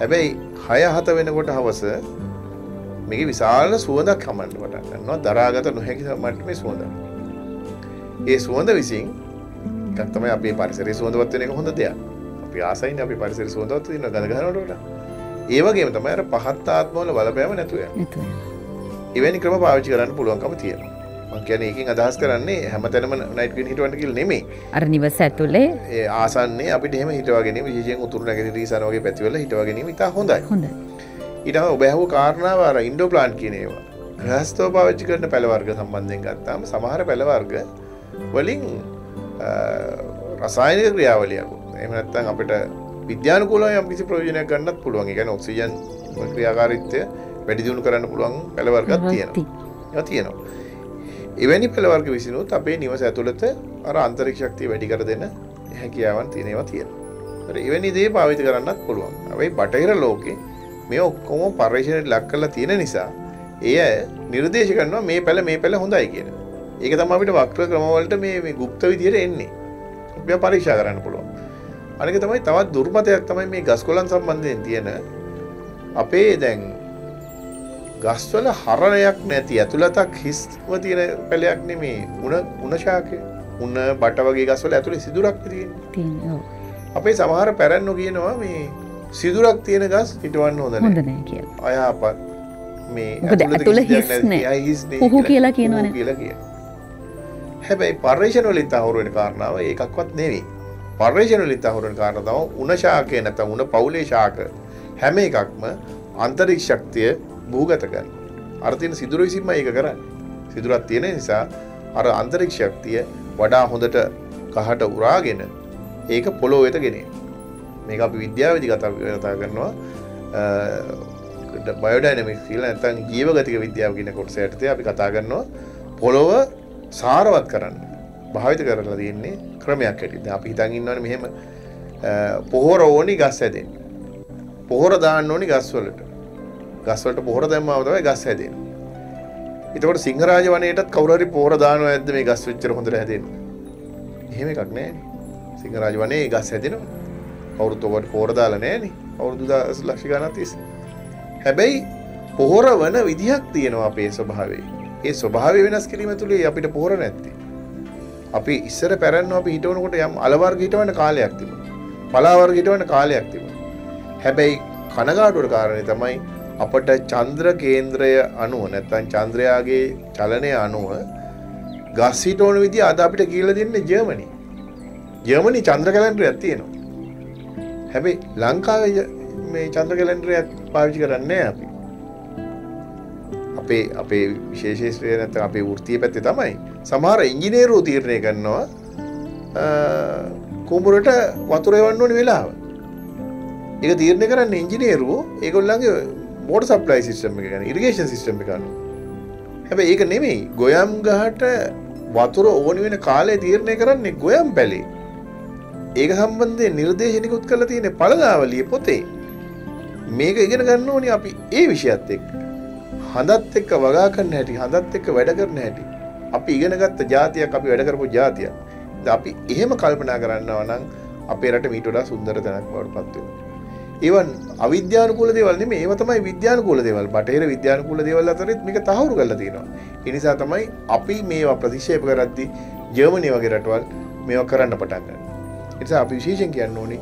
හැබැයි 6-7 වෙනකොට හවස මේකේ විශාල සුවඳක් හමන්න පටන් ගන්නවා. දරාගත නොහැකි මට්ටමේ සුවඳක්. ඒ සුවඳ විසින් එකක් තමයි අපේ පරිසරයේ සුවඳවත් වෙන එක හොඳ දෙයක්. අපි ආසයිනේ අපේ පරිසරයේ සුවඳවත් තියෙන ගඳ ගන්නවට වඩා. ඒ වගේම තමයි අර පහත් ආත්මවල බලපෑම නැතුව යන්නේ. එවැනි ක්‍රම පාවිච්චි කරන්න පුළුවන්කම තියෙනවා. මම කියන්නේ ඒකෙන් අදහස් කරන්නේ හැමතැනම නයිට් ක්වීන් හිටවන්න කියලා නෙමෙයි. අර නිවස ඇතුලේ ඒ ආසන්නේ අපිට එහෙම හිටවා ගැනීම විශේෂයෙන් උතුරු නැගෙනහිර ඊසාන වගේ පැතිවල හිටවා ගැනීම ඉතා හොඳයි. හොඳයි. ඊට ඔබ ඇහුව කාරණාව අර ඉන්ඩෝ ප්ලාන්ට් කියන ඒවා. ග්‍රහස්තව පාවිච්චි කරන පැල වර්ග සම්බන්ධයෙන් ගත්තාම සමහර පැල වර්ග වලින් රසායනික ක්‍රියාවලියක්. එහෙම නැත්නම් අපිට විද්‍යානුකූලව යම් කිසි ප්‍රයෝජනයක් ගන්නත් පුළුවන්. ඒ කියන්නේ ඔක්සිජන් ක්‍රියාකාරීත්වය වැඩි දියුණු කරන්න පුළුවන් පැල වර්ගක් තියෙනවා. ඒවා තියෙනවා. එවැනි පැල වර්ග විසිනුත් අපේ නිවස ඇතුළත අර අන්තරික්ෂ ශක්තිය වැඩි කර දෙන හැකියාවන් තියෙන ඒවා තියෙනවා. එවැනි දේ පාවිච්චි කරන්නත් පුළුවන්. හැබැයි බටහිර ලෝකේ මේ ඔක්කොම පරිශ්‍රණයට ලක් කරලා තියෙන නිසා එය නිර්දේශ කරනවා මේ පැල හොඳයි කියන. ඒක තමයි අපිට වක්‍ර ක්‍රම වලට මේ গুপ্ত විදියට එන්නේ. අපි පරීක්ෂා කරන්න පුළුවන්. අනික තමයි තවත් දුර්මතයක් තමයි මේ ගස්කොලන් සම්බන්ධයෙන් තියෙන අපේ දැන් ගස්වල හරණයක් නැති ඇතුළතක් හිස්ව තියෙන පැලයක් නෙමේ උණ ශාකය. උණ බට වගේ ගස්වල ඇතුලේ සිදුරක් තියෙන්නේ. අපේ සමහර පැරැන්නෝ කියනවා මේ සිදුරක් තියෙන ගස් හිටවන්න හොඳ නැහැ කියලා. අයහපත් මේ ඇතුළේ හිස් නැහැ. පුහු කියලා කියනවනේ. කියලා කියනවා. හැබැයි පර්යේෂණ වලින් තහවුරු වෙන කාරණාව ඒකක්වත් නෙවෙයි. පර්යේෂණ වලින් තහවුරු වෙන කාරණා තමයි උණ ශාකය නැත්නම් උණ පවුලේ ශාක හැම එකක්ම අන්තරික්ෂ ශක්තිය භූගත කරන. අර තියෙන සිදුර විසින්ම ඒක කරන්නේ. සිදුරක් තියෙන නිසා අර අන්තරික්ෂ ශක්තිය වඩා හොඳට කහට උරාගෙන ඒක පොළොව වෙත ගෙනෙන. මේක අපි විද්‍යාවේදී කතා කරනවා බයෝඩයිනමික්ස් කියලා නැත්නම් ජීවගතික විද්‍යාව කියන කොටස යටතේ අපි කතා කරනවා පොළොව සාරවත් කරන්න භාවිත කරලා තියෙන්නේ ක්‍රමයක් හැටියට. අපි හිතන් ඉන්නවනේ මෙහෙම පොහොර ඕනි ගස් හැදෙන්න. පොහොර දාන්න ඕනි ගස් වලට. ගස් වලට පොහොර දැම්මම තමයි ගස් හැදෙන්නේ. එතකොට සිංහරාජ වනයේටත් කවුරු හරි පොහොර දානවා නැද්ද මේ ගස් විච්චර හොඳට හැදෙන්නේ? එහෙම එකක් නැහැ නේ. සිංහරාජ වනයේ ගස් හැදෙනවා. අවුරුදු ඔකට පොහොර දාලා නැහැ නේ. අවුරුදු ලක්ෂ ගණනක් තිස්සේ. හැබැයි පොහොර වන විදිහක් තියෙනවා අපේ ස්වභාවයේ. ඒ ස්වභාවය වෙනස් කිරීම තුලේ අපිට පොහොර නැත්තේ. අපි ඉස්සර පැරණව අපි හිටවනකොට යම් අල වර්ග හිටවන්න කාලයක් තිබුණා. පලා වර්ග හිටවන්න කාලයක් තිබුණා. හැබැයි කනගාටුවට කාරණේ තමයි අපට චන්ද්‍ර කේන්ද්‍රය අනුව නැත්නම් චන්ද්‍රයාගේ චලනය අනුව ගස් හිටවන විදිය අද අපිට කියලා දෙන්නේ ජර්මනි. ජර්මනි චන්ද්‍ර කැලෙන්ඩරයක් තියෙනවා. හැබැයි ලංකාවේ මේ චන්ද්‍ර කැලෙන්ඩරයක් පාවිච්චි කරන්නේ නැහැ අපි. අපේ විශේෂීස්ත්‍රය නැත්නම් අපේ වෘත්තීය පැත්තේ තමයි සමහර ඉංජිනේරුවෝ තීරණය කරනවා කුඹුරට වතුර එවන්න ඕනේ වෙලාව. ඒක තීරණය කරන්නේ ඉංජිනේරුවෝ ඒගොල්ලන්ගේ වෝටර් සප්ලයි සිස්ටම් එක ගැන ඉරිගේෂන් සිස්ටම් එක අනුව. හැබැයි ඒක නෙමෙයි ගොයම් ගහට වතුර ඕනි වෙන කාලය තීරණය කරන්නේ ගොයම් පැලේ. ඒක සම්බන්ධයෙන් නිර්දේශ නිකුත් කරලා තියෙන පළදාවලිය පොතේ. මේක ඉගෙන ගන්න ඕනේ අපි ඒ විෂයත් එක්ක. හඳත් එක්ක වගා කරන්න හැටි, හඳත් එක්ක වැඩ කරන හැටි. අපි ඉගෙන ගත්ත જાතියක්, අපි වැඩ කරපු જાතියක්. ඉතින් අපි එහෙම කල්පනා කරනවා නම් අපේ රට මීට වඩා සුන්දර තැනක් බවට පත් වෙනවා. ඒවන් අවිද්‍යානුකූල දේවල් නෙමෙයි, ඒවා තමයි විද්‍යානුකූල දේවල්. බටහිර විද්‍යානුකූල දේවල් අතරින් මේක තහවුරු කරලා තියෙනවා. ඒ නිසා තමයි අපි මේවා ප්‍රතික්ෂේප කරද්දී ජර්මනිය වගේ රටවල් මේවා කරන්න පටන් ගන්නවා. ඒ නිසා අපි විශේෂයෙන් කියන්න ඕනේ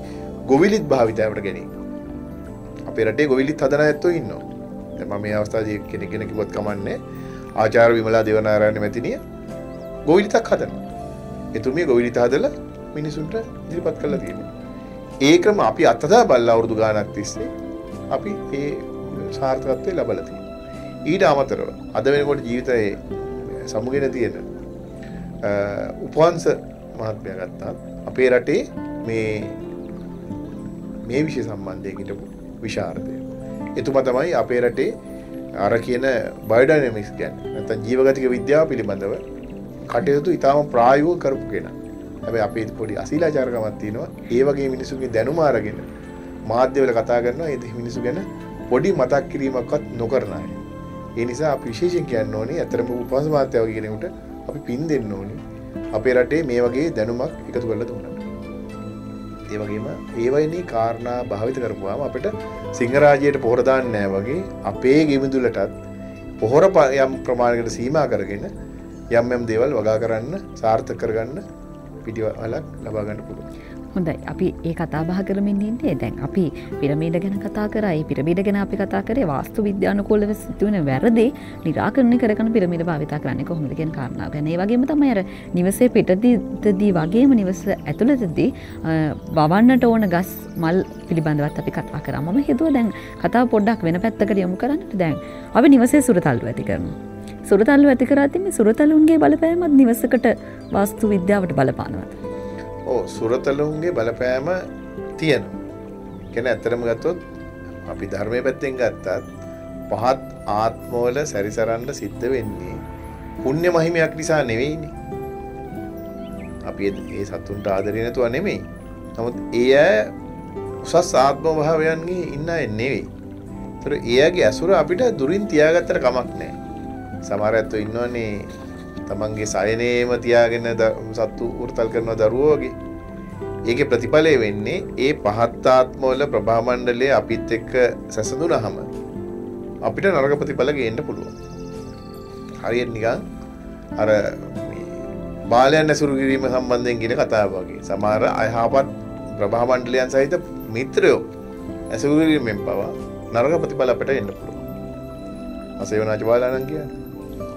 ගොවිලිත් භාවිතයට ගැනීම. අපේ රටේ ගොවිලිත් හදන ඇත්තෝ ඉන්නවා. දැන් මම මේ අවස්ථාවේ කෙනෙක් කිව්වත් කමන්නේ ආචාර්ය විමලා දේවනාරායන මැතිණිය ගොවිලිතක් හදනවා. එතුමිය ගොවිලිත හදලා මිනිසුන්ට ඉදිරිපත් කරලා තියෙනවා. ඒකම අපි අත්දැක බලලා අවුරුදු ගාණක් තිස්සේ අපි ඒ සාර්ථකත්වය ලබලා තියෙනවා. ඊට අමතරව අද වෙනකොට ජීවිතයේ සමුගෙන තියෙන උපවංශ මහත්මයා ගත්තා අපේ රටේ මේ විෂය සම්බන්ධයෙන් හිටපු විශාරදය. එතුමා තමයි අපේ රටේ අර කියන බයෝඩයිනමික්ස් කියන්නේ නැත්නම් ජීවගතික විද්‍යාව පිළිබඳව කටයුතු ඉතාම ප්‍රායෝගිකව කරපු කෙනා. හැබැයි අපේ පොඩි අශීලාචාරකමක් තියෙනවා. ඒ වගේ මිනිසුන්ගේ දැනුම අරගෙන මාධ්‍යවල කතා කරනවා. ඒ මිනිසු ගැන පොඩි මතක් කිරීමක්වත් නොකරන අය. ඒ නිසා අපි විශේෂයෙන් කියන්න ඕනේ අතරම උපවාස මාත්‍යාව වගේ කෙනෙකුට අපි පින් දෙන්න ඕනේ. අපේ රටේ මේ වගේ දැනුමක් එකතු කරලා දුන්නා. ඒ වගේම ඒ වයිනේ කාරණා භාවිත කරපුවාම අපිට සිංහරාජයට පොහොර දාන්නේ නැහැ වගේ අපේ ගෙමිදුලටත් පොහොර යම් ප්‍රමාණයකට සීමා කරගෙන යම් දේවල් වගා කරන්න සාර්ථක කරගන්න පිටිවලක් ලබා ගන්න පුළුවන්. හොඳයි. අපි ඒ කතා බහ කරමින් ඉන්නේ දැන් අපි පිරමීඩ ගැන කතා කරා. ඒ පිරමීඩ ගැන අපි කතා කරේ වාස්තු විද්‍යානුකූලව සිදුවෙන වැරදි निराකරණය කරගෙන පිරමීඩ භාවිත කරන්නේ කොහොමද කියන කාරණාව ගැන. ඒ වගේම තමයි අර නිවසේ පිටදී වගේම නිවස ඇතුළතදී වවන්නට ඕන ගස් මල් පිළිබඳවත් අපි කතා කරා. මම හිතුවා දැන් කතාව පොඩ්ඩක් වෙන පැත්තකට යමු කරන්නට. දැන් අපි නිවසේ සුරතල්ලු ඇති කරනවා. සුරතල්ලු ඇති කරද්දී මේ සුරතලුන්ගේ බලපෑමත් නිවසකට වාස්තු විද්‍යාවට බලපානවද? සුරතලුන්ගේ බලපෑම තියෙනවා. කියන්නේ ඇත්තටම ගත්තොත් අපි ධර්මයේ පැත්තෙන් ගත්තත් පහත් ආත්මවල සැරිසරන්න සිද්ධ වෙන්නේ පුණ්‍ය මහිමයක් නිසා නෙවෙයිනේ. අපි ඒ සතුන්ට ආදරේ නැතුව නෙමෙයි. නමුත් ඒ අය උසස් ආත්ම භාවයන්ගේ ඉන්න අය නෙවෙයි. ඒතර එයාගේ අසුර අපිට දුරින් තියාගත්තට කමක් නැහැ. සමහර අයත් ඉන්නවනේ තමන්ගේ සයනේම තියාගෙන සත්තු වෘතල් කරන දරුවෝ වගේ. ඒකේ ප්‍රතිඵලය වෙන්නේ ඒ පහත් ආත්මවල ප්‍රභා මණ්ඩලයේ අපිත් එක්ක සැසඳුනහම අපිට නරක ප්‍රතිඵල ගේන්න පුළුවන්. හරියට නිකන් අර බාලයන් ඇසුරු කිරීම සම්බන්ධයෙන් කියන කතාව වගේ. සමහර අයහපත් ප්‍රභා මණ්ඩලයන් සහිත මිත්‍රයෝ ඇසුරු කිරීමෙන් පවා නරක ප්‍රතිඵල අපිට එන්න පුළුවන්. අසේවනාච බාලයන් කියන්නේ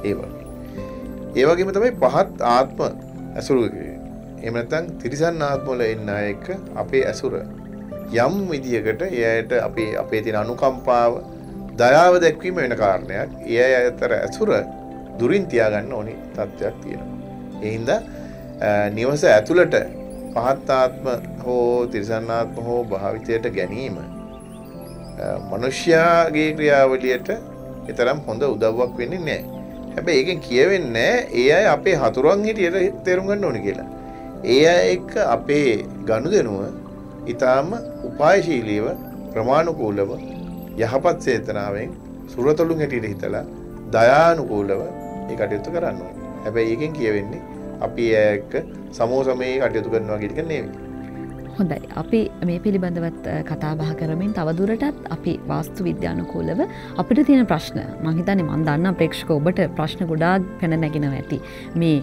ඒ වගේ. ඒ වගේම තමයි පහත් ආත්ම ඇසුරු කිරීම. එහෙම නැත්නම් තිරිසන් ආත්මවල ඉන්න අය එක්ක අපේ ඇසුර යම් විදියකට එයාට අපේ තියෙන අනුකම්පාව දයාව දැක්වීම වෙන කාරණයක්. ඒ අය අතර ඇසුර දුරින් තියාගන්න ඕනි තත්ත්වයක් තියෙනවා. ඒ හින්දා නිවස ඇතුළට පහත් ආත්ම හෝ තිරිසන් ආත්ම හෝ භාවිතයට ගැනීම මනුෂ්‍යයාගේ ක්‍රියාවලියට තරම් හොඳ උදව්වක් වෙන්නේ නැහැ. හැබැයි ඒකෙන් කියවෙන්නේ ඒ අය අපේ හතුරන් හිටියට තේරුම් ගන්න ඕනේ කියලා. ඒ අය එක්ක අපේ ගනුදෙනුව ඊටාම උපායශීලීව ප්‍රමාණිකූලව යහපත් චේතනාවෙන් සුරතලුන් හැටියට හිතලා දයානුකූලව ඒ කටයුතු කරන්න ඕනේ. හැබැයි ඒකෙන් කියවෙන්නේ අපි ඒ එක්ක සමෝසමයේ කටයුතු කරනවා කියන එක නෙවෙයි. හොඳයි. අපි මේ පිළිබඳවත් කතා බහ කරමින් තවදුරටත් අපි වාස්තු විද්‍යානුකූලව අපිට තියෙන ප්‍රශ්න මම හිතන්නේ මම දන්නා ප්‍රේක්ෂක ඔබට ප්‍රශ්න ගොඩාක් පැන නැගිනවා ඇති. මේ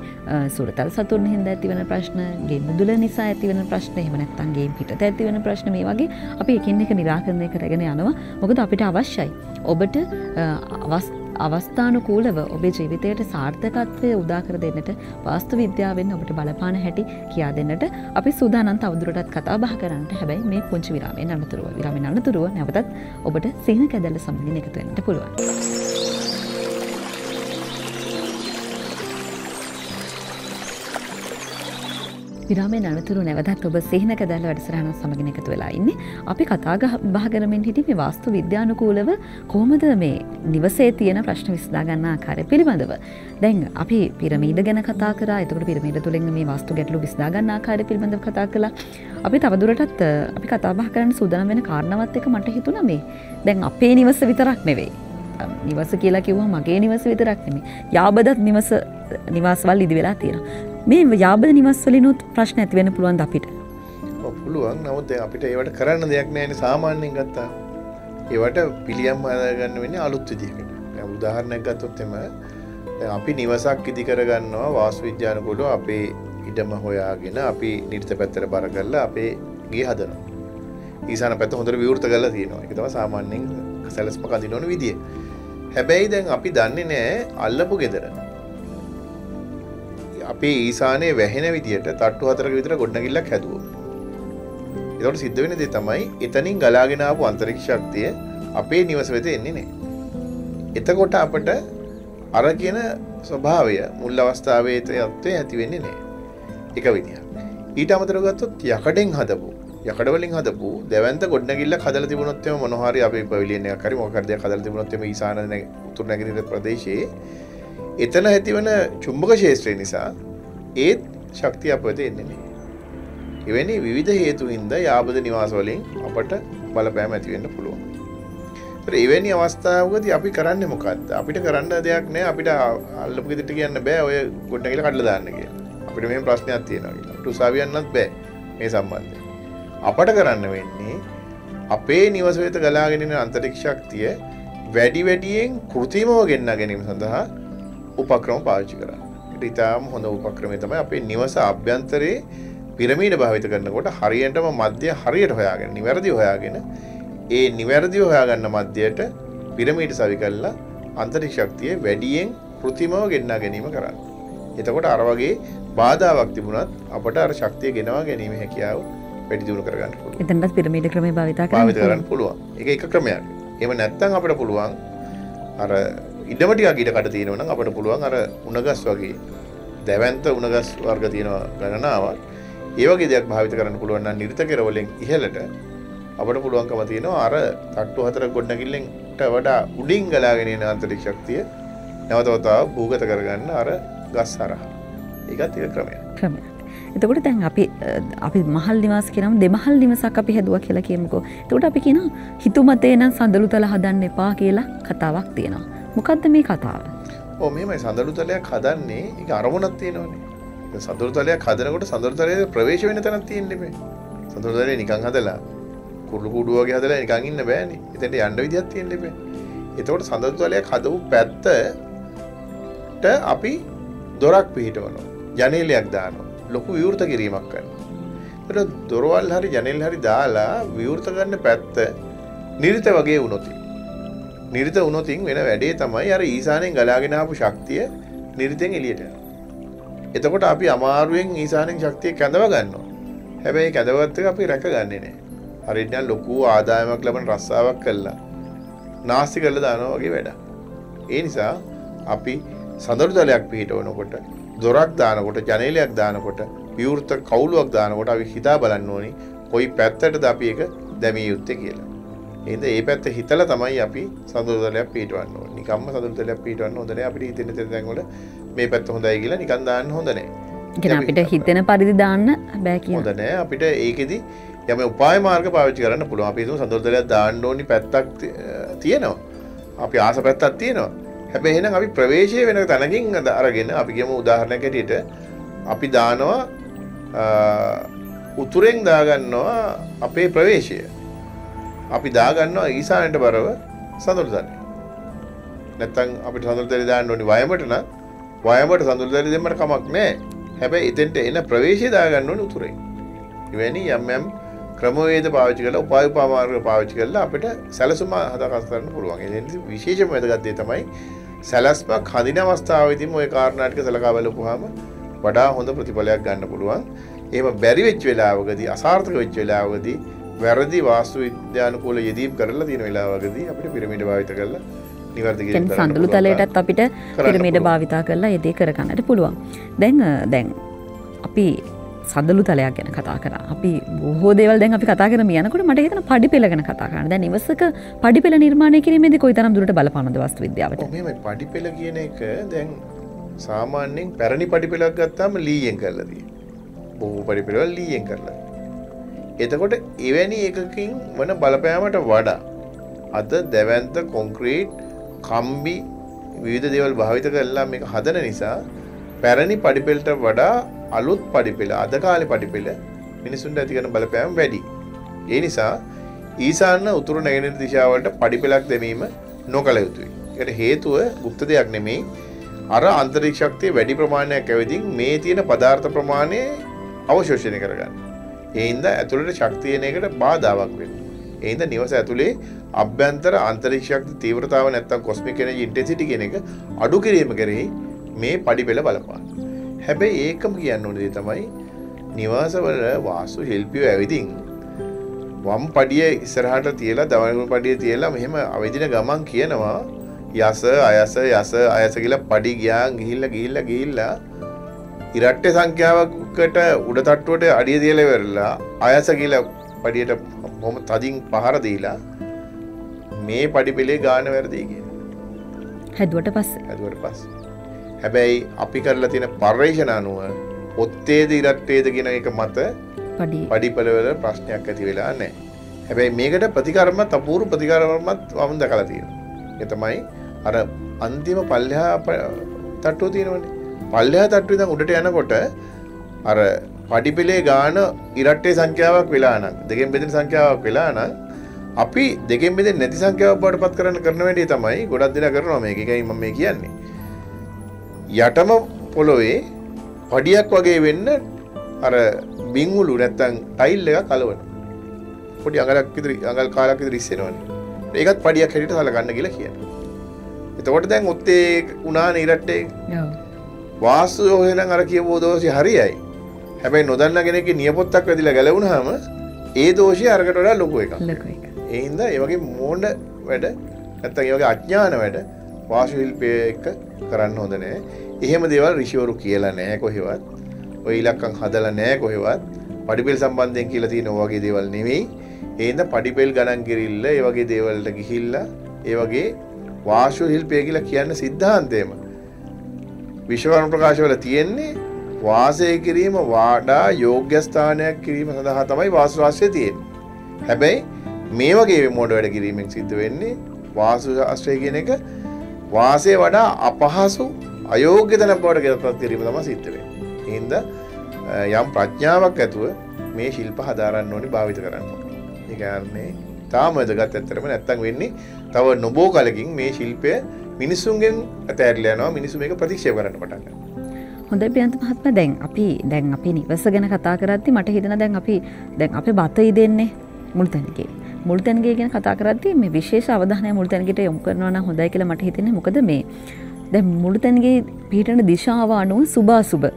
සුරතල් සතුන් හින්දා ඇතිවන ප්‍රශ්න, ගේ මුදුල නිසා ඇතිවන ප්‍රශ්න, එහෙම නැත්නම් ගේ පිටත ඇතිවන ප්‍රශ්න මේ වගේ අපි එකින් එක නිරාකරණය කරගෙන යනවා. මොකද අපිට අවශ්‍යයි ඔබට අවස්ථානුකූලව ඔබේ ජීවිතයට සාර්ථකත්වය උදා කර දෙන්නට වාස්තු විද්‍යාවෙන් ඔබට බලපාන හැටි කියා දෙන්නට අපි සූදානම් තවදුරටත් කතා බහ කරන්නට. හැබැයි මේ පුංචි විරාමයෙන් අනතුරුව නැවතත් ඔබට සිහින කැදැල්ල සමගින් එකතු වෙන්නට පුළුවන්. විරාමයෙන් අනතුරු නැවතත් ඔබ සිහින කැදැල්ල වැඩසටහන සමගින් එකතු වෙලා ඉන්නේ. අපි කතා බහ කරමින් හිටියේ මේ වාස්තු විද්‍යානුකූලව කොහොමද මේ නිවසේ තියෙන ප්‍රශ්න විසඳා ගන්න ආකාරය පිළිබඳව. දැන් අපි පිරමීඩ ගැන කතා කරා. එතකොට පිරමීඩ තුලින් මේ වාස්තු ගැටලු විසඳා ගන්න ආකාරය පිළිබඳව කතා කළා. අපි තවදුරටත් අපි කතා බහ කරන්න සූදානම් වෙන කාරණාවත් එක්ක මට හිතුණා මේ දැන් අපේ නිවස විතරක් නෙවෙයි. නිවස කියලා කිව්වම මගේ නිවස විතරක් නෙමෙයි. යාබදත් නිවාසවල ඉදි වෙලා තියෙනවා. මේ යාබද නිවස් වලිනුත් ප්‍රශ්න ඇති වෙන්න පුළුවන්ද අපිට? ඔව් පුළුවන්. නමුත් දැන් අපිට ඒවට කරන්න දෙයක් නැහැ නේ සාමාන්‍යයෙන් ගත්තා. ඒවට පිළියම් හදාගන්න වෙන්නේ අලුත් විදිහකට. දැන් උදාහරණයක් ගත්තොත් එම දැන් අපි නිවසක් ඉදි කරගන්නවා වාස්තු විද්‍යානුකූලව අපේ ඉඩම හොයාගෙන අපි නිර්ත පැත්තට බර කරලා අපේ ගේ හදනවා. ඊසාන පැත්ත හොඳට විවෘත කරලා තියෙනවා. ඒක තමයි සාමාන්‍යයෙන් සැලස්ම කඳින ඕන විදිය. හැබැයි දැන් අපි දන්නේ නැහැ අල්ලපු ගෙදර. අපේ ඊසානයේ වැහෙන විදියට තට්ටු 4ක විතර ගොඩනැගිල්ලක් හැදුවා. ඒකට සිද්ධ වෙන දේ තමයි එතනින් ගලාගෙන ආපු අන්තරික්ෂ ශක්තිය අපේ නිවස වෙත එන්නේ නැහැ. එතකොට අපිට අර කියන ස්වභාවය මුල් අවස්ථාවේ තත්ත්වය ඇති වෙන්නේ නැහැ. එක විදියක්. ඊට අමතරව ගත්තොත් යකඩ වලින් හදපු දෙවන්ත ගොඩනැගිල්ලක් හදලා තිබුණොත් එම මොනවා හරි අපේ පවිලියන් එකක් හරි මොකක් හරි දෙයක් හදලා තිබුණොත් එම ඊසාන උතුරු නැගෙනහිර ප්‍රදේශයේ එතන ඇතිවන චුම්බක ක්ෂේත්‍රය නිසා ඒත් ශක්තිය අපිට එන්නේ නැහැ. එවැනි විවිධ හේතු හින්දා යාබද නිවාස වලින් අපට බලපෑම ඇති වෙන්න පුළුවන්. ඒතර එවැනි අවස්ථාවකදී අපි කරන්නේ මොකද්ද? අපිට කරන්න දෙයක් නැහැ. අපිට අල්ලපු ගෙදරට කියන්න බෑ ඔය ගොඩනැගිල්ල කඩලා දාන්න කියලා. අපිට මෙහෙම ප්‍රශ්නයක් තියෙනවා කියලා. අපිට උසාවියන්නත් බෑ මේ සම්බන්ධයෙන්. අපට කරන්න වෙන්නේ අපේ නිවස වෙත ගලාගෙන එන අන්තරික්ෂ ශක්තිය වැඩි වැඩියෙන් කෘත්‍රිමව ගෙන්නා ගැනීම සඳහා උපක්‍රම පාවිච්චි කරන්න. ඒක ඉතාම හොඳ උපක්‍රමය තමයි අපේ නිවස අභ්‍යන්තරයේ පිරමීඩ භාවිත කරනකොට හරියටම මධ්‍ය හරියට හොයාගෙන නිවැරදිව හොයාගෙන ඒ නිවැරදිව හොයාගන්න මධ්‍යයට පිරමීඩ සවි කරලා අන්තරික්ෂ ශක්තිය වැඩියෙන් කෘත්‍රිමව ගෙන්නා ගැනීම කරන්න. එතකොට අර වගේ බාධාවක් තිබුණත් අපට අර ශක්තිය ගෙනවා ගැනීම හැකියාව වැඩි දියුණු කරගන්න පුළුවන්. එතනත් පිරමීඩ ක්‍රමය භාවිත කරන්න පුළුවන්. ඒක එක ක්‍රමයක්. එහෙම නැත්නම් අපිට පුළුවන් අර ඉඩම ටිකක් ඊට කට තියෙනවා නම් අපිට පුළුවන් අර උණගස් වගේ දැවැන්ත උණගස් වර්ග තියෙනවා ගණනාවක්. ඒ වගේ දෙයක් භාවිත කරන්න පුළුවන් නම් නිර්ත කෙරවලින් ඉහළට අපිට පුළුවන්කම තියෙනවා අර තට්ටු 4 ගොඩනැගිල්ලෙන්ට වඩා උඩින් ගලාගෙන එන අන්තරික්ෂ ශක්තිය නැවතවතාව භූගත කරගන්න අර ගස් හරහා. ඒකත් එක ක්‍රමයක්. එතකොට දැන් අපි මහල් නිවාස කියනම දෙමහල් නිවසක් අපි හැදුවා කියලා කියමුකෝ. එතකොට අපි කියනවා හිතුමතේ නම් සඳළුතල හදන්න එපා කියලා කතාවක් තියෙනවා. මොකද්ද මේ කතාව? ඔව් මෙහෙමයි සඳළුතලයක් හදන්නේ ඒක අරමුණක් තියෙනවනේ. ඒ සඳළුතලයක් හදනකොට සඳළුතලයේ ප්‍රවේශ වෙන තැනක් තියෙන්න ඉබේ. සඳළුතලේ නිකන් හදලා කුරුළු කුඩු වගේ හදලා නිකන් ඉන්න බෑනේ. එතෙන්ට යන්න විදියක් තියෙන්න ඉබේ. එතකොට සඳළුතලයක් හදපු පැත්තට අපි දොරක් පිහිටවනවා. ජනේලයක් දානවා. ලොකු විවෘත කිරීමක් කරනවා. ඒකට දොරවල් හරි ජනෙල් හරි දාලා විවෘත ගන්න පැත්ත නිරිත වගේ වුණොත් නිරිත වුණොතින් වෙන වැඩේ තමයි අර ඊසානෙන් ගලාගෙන ආපු ශක්තිය නිරිතෙන් එළියට යනවා. එතකොට අපි අමාරුවෙන් ඊසානෙන් ශක්තිය කැඳව ගන්නවා. හැබැයි කැඳවගත්ත එක අපි රැකගන්නේ නැහැ. හරියට නිකන් ලොකු ආදායමක් ලබන රස්සාවක් කළා නාස්ති කරලා දානවා වගේ වැඩක්. ඒ නිසා අපි සඳළුතලයක් පිහිටවනකොට දොරක් දානකොට ජනේලයක් දානකොට විවෘත කවුලුවක් දානකොට අපි හිතා බලන්න ඕනි කොයි පැත්තටද අපි ඒක දැමිය යුත්තේ කියලා. එහෙනම් ඒ පැත්ත හිතලා තමයි අපි සඳුරුතලයක් පිටවන්න ඕනේ. නිකම්ම සඳුරුතලයක් පිටවන්න හොඳ නැහැ. අපිට හිතෙන තැන් වල මේ පැත්ත හොඳයි කියලා නිකන් දාන්න හොඳ නැහැ. කියන අපිට හිතෙන පරිදි දාන්න බෑ කියන. හොඳ නැහැ. අපිට ඒකෙදි යම් උපාය මාර්ග පාවිච්චි කරන්න පුළුවන්. අපි හිතමු සඳුරුතලයක් දාන්න ඕනි පැත්තක් තියෙනවා. අපි ආස පැත්තක් තියෙනවා. හැබැයි එහෙනම් අපි ප්‍රවේශය වෙන තැනකින් අරගෙන අපි කියමු උදාහරණයක් ඇටියට අපි දානවා උතුරෙන් දාගන්නවා අපේ ප්‍රවේශය. අපි දාගන්නවා ඊසානයට බරව සඳුරුතලය. නැත්තම් අපිට සඳුරුතලය දාන්න ඕනි වයඹට නම් වයඹට සඳුරුතලය දෙන්නට කමක් නැහැ. හැබැයි එතෙන්ට එන ප්‍රවේශය දාගන්න ඕනි උතුරෙන්. එවැනි යම් ක්‍රමවේද පාවිච්චි කරලා උපායමාර්ග පාවිච්චි කරලා අපිට සැලසුම හදාගන්න කරන්න පුළුවන්. එතෙන්දි විශේෂම වැදගත් දේ තමයි සැලැස්මක් හදින අවස්ථාවේදීම ওই කාරණා ටික සලකා බලපුවාම වඩා හොඳ ප්‍රතිඵලයක් ගන්න පුළුවන්. එහෙම බැරි වෙච්ච වෙලාවකදී අසාර්ථක වෙච්ච වෙලාවකදී වැරදි වාස්තු විද්‍යානුකූල යෙදීම් කරලා තියෙන වෙලාවකදී අපිට පිරමීඩ භාවිත කරලා නිවැරදි කිරීම කරන්න පුළුවන්. සඳලු තලයටත් අපිට පිරමීඩ භාවිතා කරලා ඒ දේ කරගන්නට පුළුවන්. දැන් අපි සඳලු තලයක් ගැන කතා කරා. අපි බොහෝ දේවල් දැන් අපි කතා කරන යනකොට මට හිතෙන පඩිපෙළ ගැන කතා කරන්න. දැන් නිවසක පඩිපෙළ නිර්මාණය කිරීමේදී කොයිතරම් දුරට බලපානවද වාස්තු විද්‍යාවට? මෙහෙමයි පඩිපෙළ කියන එක දැන් සාමාන්‍යයෙන් පැරණි පඩිපෙළක් ගත්තාම ලීයෙන් කරලා තියෙනවා. බොහෝ පඩිපෙළවල ලීයෙන් කරලා. එතකොට එවැනි එකකින් වන බලපෑමට වඩා අද දැවැන්ත කොන්ක්‍රීට් කම්බි විවිධ දේවල් භාවිත කරලා මේක හදන නිසා පැරණි පඩිපෙළට වඩා අලුත් පඩිපෙළ අද කාලේ පඩිපෙළ මිනිසුන්ට ඇති කරන බලපෑම වැඩි. ඒ නිසා ඊසාන උතුරු නැගෙනහිර දිශාවලට පඩිපෙළක් දැමීම නොකළ යුතුයි. ඒකට හේතුව গুপ্ত දෙයක් නෙමෙයි. අර අන්තරීක්ෂ ශක්තිය වැඩි ප්‍රමාණයක් ඇවිදින් මේ තියෙන පදාර්ථ ප්‍රමාණය අවශෝෂණය කරගන්න. ඒ හින්දා ඇතුළට ශක්තිය එන එකට බාධාවක් වෙනවා. ඒ හින්දා නිවස ඇතුලේ අභ්‍යන්තර අන්තරීක්ෂ ශක්ති තීව්‍රතාව නැත්තම් කොස්මික් එනර්ජි ඉන්ටෙන්සිටි කියන එක අඩු කිරීම කරෙහි මේ පඩිපෙළ බලපාන. හැබැයි ඒකම කියන්න ඕනේ දේ තමයි නිවාසවල වාස්තු ශිල්පියෝ ඇවිදින් වම් පඩිය ඉස්සරහට තියලා දකුණු පඩිය තියලා මෙහෙම අවදින ගමන් කියනවා යස අයස කියලා පඩි ගිහිල්ලා ඉරට්ටේ සංඛ්‍යාවකට උඩ තට්ටුවට අඩිය තියලා ඉවරලා අයස කියලා පඩියට බොහොම තදින් පහර දීලා මේ පඩිපෙළේ ගාන වැරදි කියනවා. හැදුවට පස්සේ හැබැයි අපි කරලා තියෙන පරිශන අනුව ඔත්තේද ඉරට්ටේද කියන එක මත පඩිපෙළවල ප්‍රශ්නයක් ඇති වෙලා නැහැ. හැබැයි මේකට ප්‍රතිකර්මත් අපූර්ව ප්‍රතිකර්මත් වම් දැකලා තියෙනවා. ඒ තමයි අර අන්තිම පල්ලෙහා තට්ටුව තියෙනවනේ. පල්ලෙහා තට්ටුවේ ඉඳන් උඩට යනකොට අර පඩිපෙළේ ගාන ඉරට්ටේ සංඛ්‍යාවක් වෙලා නම් දෙකෙන් බෙදෙන සංඛ්‍යාවක් වෙලා නම් අපි දෙකෙන් බෙදෙන්නේ නැති සංඛ්‍යාවක් බවට පත් කරන වැඩේ තමයි ගොඩක් දෙනා කරනවා මේක. ඒකයි මම මේ කියන්නේ. යටම පොළොවේ පඩියක් වගේ වෙන්න අර බින්ගුළු නැත්තම් ටයිල් එකක් කලවන. පොඩි අඟල් කාලක් විතර ඉස්සෙනවනේ. ඒකත් පඩියක් හැටියට සලකන්න කියලා කියනවා. එතකොට දැන් ඔත්තේ උනානේ ඉරට්ටේ. ඔව්. වාස්තු හොයන අර කියවෝ දෝෂي හරියයි. හැබැයි නොදන්න කෙනෙක්ගේ නියපොත්තක් වැදිලා ගැලවුණාම ඒ දෝෂය අරකට වඩා ලොකු එකක්. ඒ හින්දා ඒ වගේ මෝඩ වැඩ නැත්තම් ඒ වගේ අඥාන වැඩ වාස්තු ශිල්පයේ එක කරන්න හොඳ නැහැ. එහෙම දේවල් ඍෂිවරු කියලා නැහැ කොහෙවත්. ඔය ඉලක්කම් හදලා නැහැ කොහෙවත්. පඩිපෙළ සම්බන්ධයෙන් කියලා තියෙන වගේ දේවල් නෙවෙයි. ඒ හින්දා පඩිපෙළ ගණන් කිරිල්ල ඒ වගේ දේවල්ට ගිහිල්ලා ඒ වගේ වාස්තු ශිල්පය කියලා කියන સિદ્ધාන්තයම විශ්වකර්ම ප්‍රකාශවල තියෙන්නේ වාසය කිරීම වඩා යෝග්‍ය ස්ථානයක් කිරීම සඳහා තමයි වාස්තු ශාස්ත්‍රය තියෙන්නේ. හැබැයි මේ වගේ මොඩ වැඩ කිරීමෙන් සිද්ධ වෙන්නේ වාස්තු ශාස්ත්‍රය කියන එක වාසය වඩා අපහසු අයෝග්‍ය තැනක් බවට ගෙනපත් කිරීම තමයි සිද්ධ වෙන්නේ. ඒ හින්දා යම් ප්‍රඥාවක් ඇතුව මේ ශිල්ප හදාරන්න ඕනේ භාවිත කරන්න ඕනේ. ඒ කියන්නේ තාම වැදගත් ඇත්තරම නැත්තම් වෙන්නේ තව නොබෝ කලකින් මේ ශිල්පය මිනිසුන්ගෙන් අතහැරලා යනවා. මිනිස්සු මේක ප්‍රතික්ෂේප කරන්න පටන් ගන්නවා. හොඳයි ප්‍රියන්ත මහත්මයා දැන් අපි නිවස ගැන කතා කරද්දි මට හිතෙන දැන් අපේ බතයි දෙන්නේ මුල්තැන්ගේ ගැන කතා කරද්දි මේ විශේෂ අවධානය මුල්තැන්ගේට යොමු කරනවා නම් හොඳයි කියලා මට හිතෙන්නේ. මොකද මේ දැන් මුල්තැන්ගේ පිහිටන දිශාව අනුව සුභාසුභ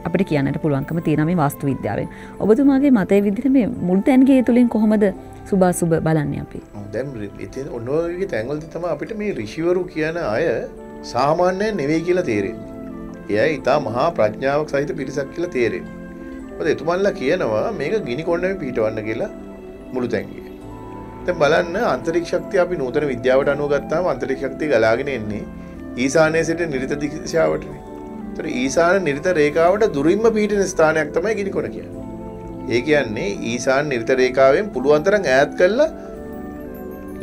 අපිට කියන්නට පුළුවන්කම තියෙනවා මේ වාස්තු විද්‍යාවෙන්. ඔබතුමාගේ මතය විදිහට මේ මුල්තැන්ගේ තුලින් කොහොමද සුභාසුභ බලන්නේ අපි? දැන් ඉතින් ඔන්නෝගේ තැන්වලදී තමයි අපිට මේ ඍෂිවරු කියන අය සාමාන්‍ය නෙවෙයි කියලා තේරෙන්නේ. එයා ඊටා මහා ප්‍රඥාවක් සහිත පිරිසක් කියලා තේරෙන්නේ. මොකද එතුමන්ලා කියනවා මේක ගිනි කොණ්ඩෙම පිටවන්න කියලා මුළු තැන්ගේ. දැන් බලන්න අන්තරික්ෂ ශක්තිය අපි නූතන විද්‍යාවට අනුව ගත්තාම අන්තරික්ෂ ශක්තිය ගලාගෙන එන්නේ ඊශානයේ සිට නිරිත දිශාවටනේ. ඒතර ඊශාන නිරිත රේඛාවට දුරින්ම පිහිටින ස්ථානයක් තමයි ගිනිකොන කියන්නේ. ඒ කියන්නේ ඊශාන නිරිත රේඛාවෙන් පුළුවන් තරම් ඈත් කරලා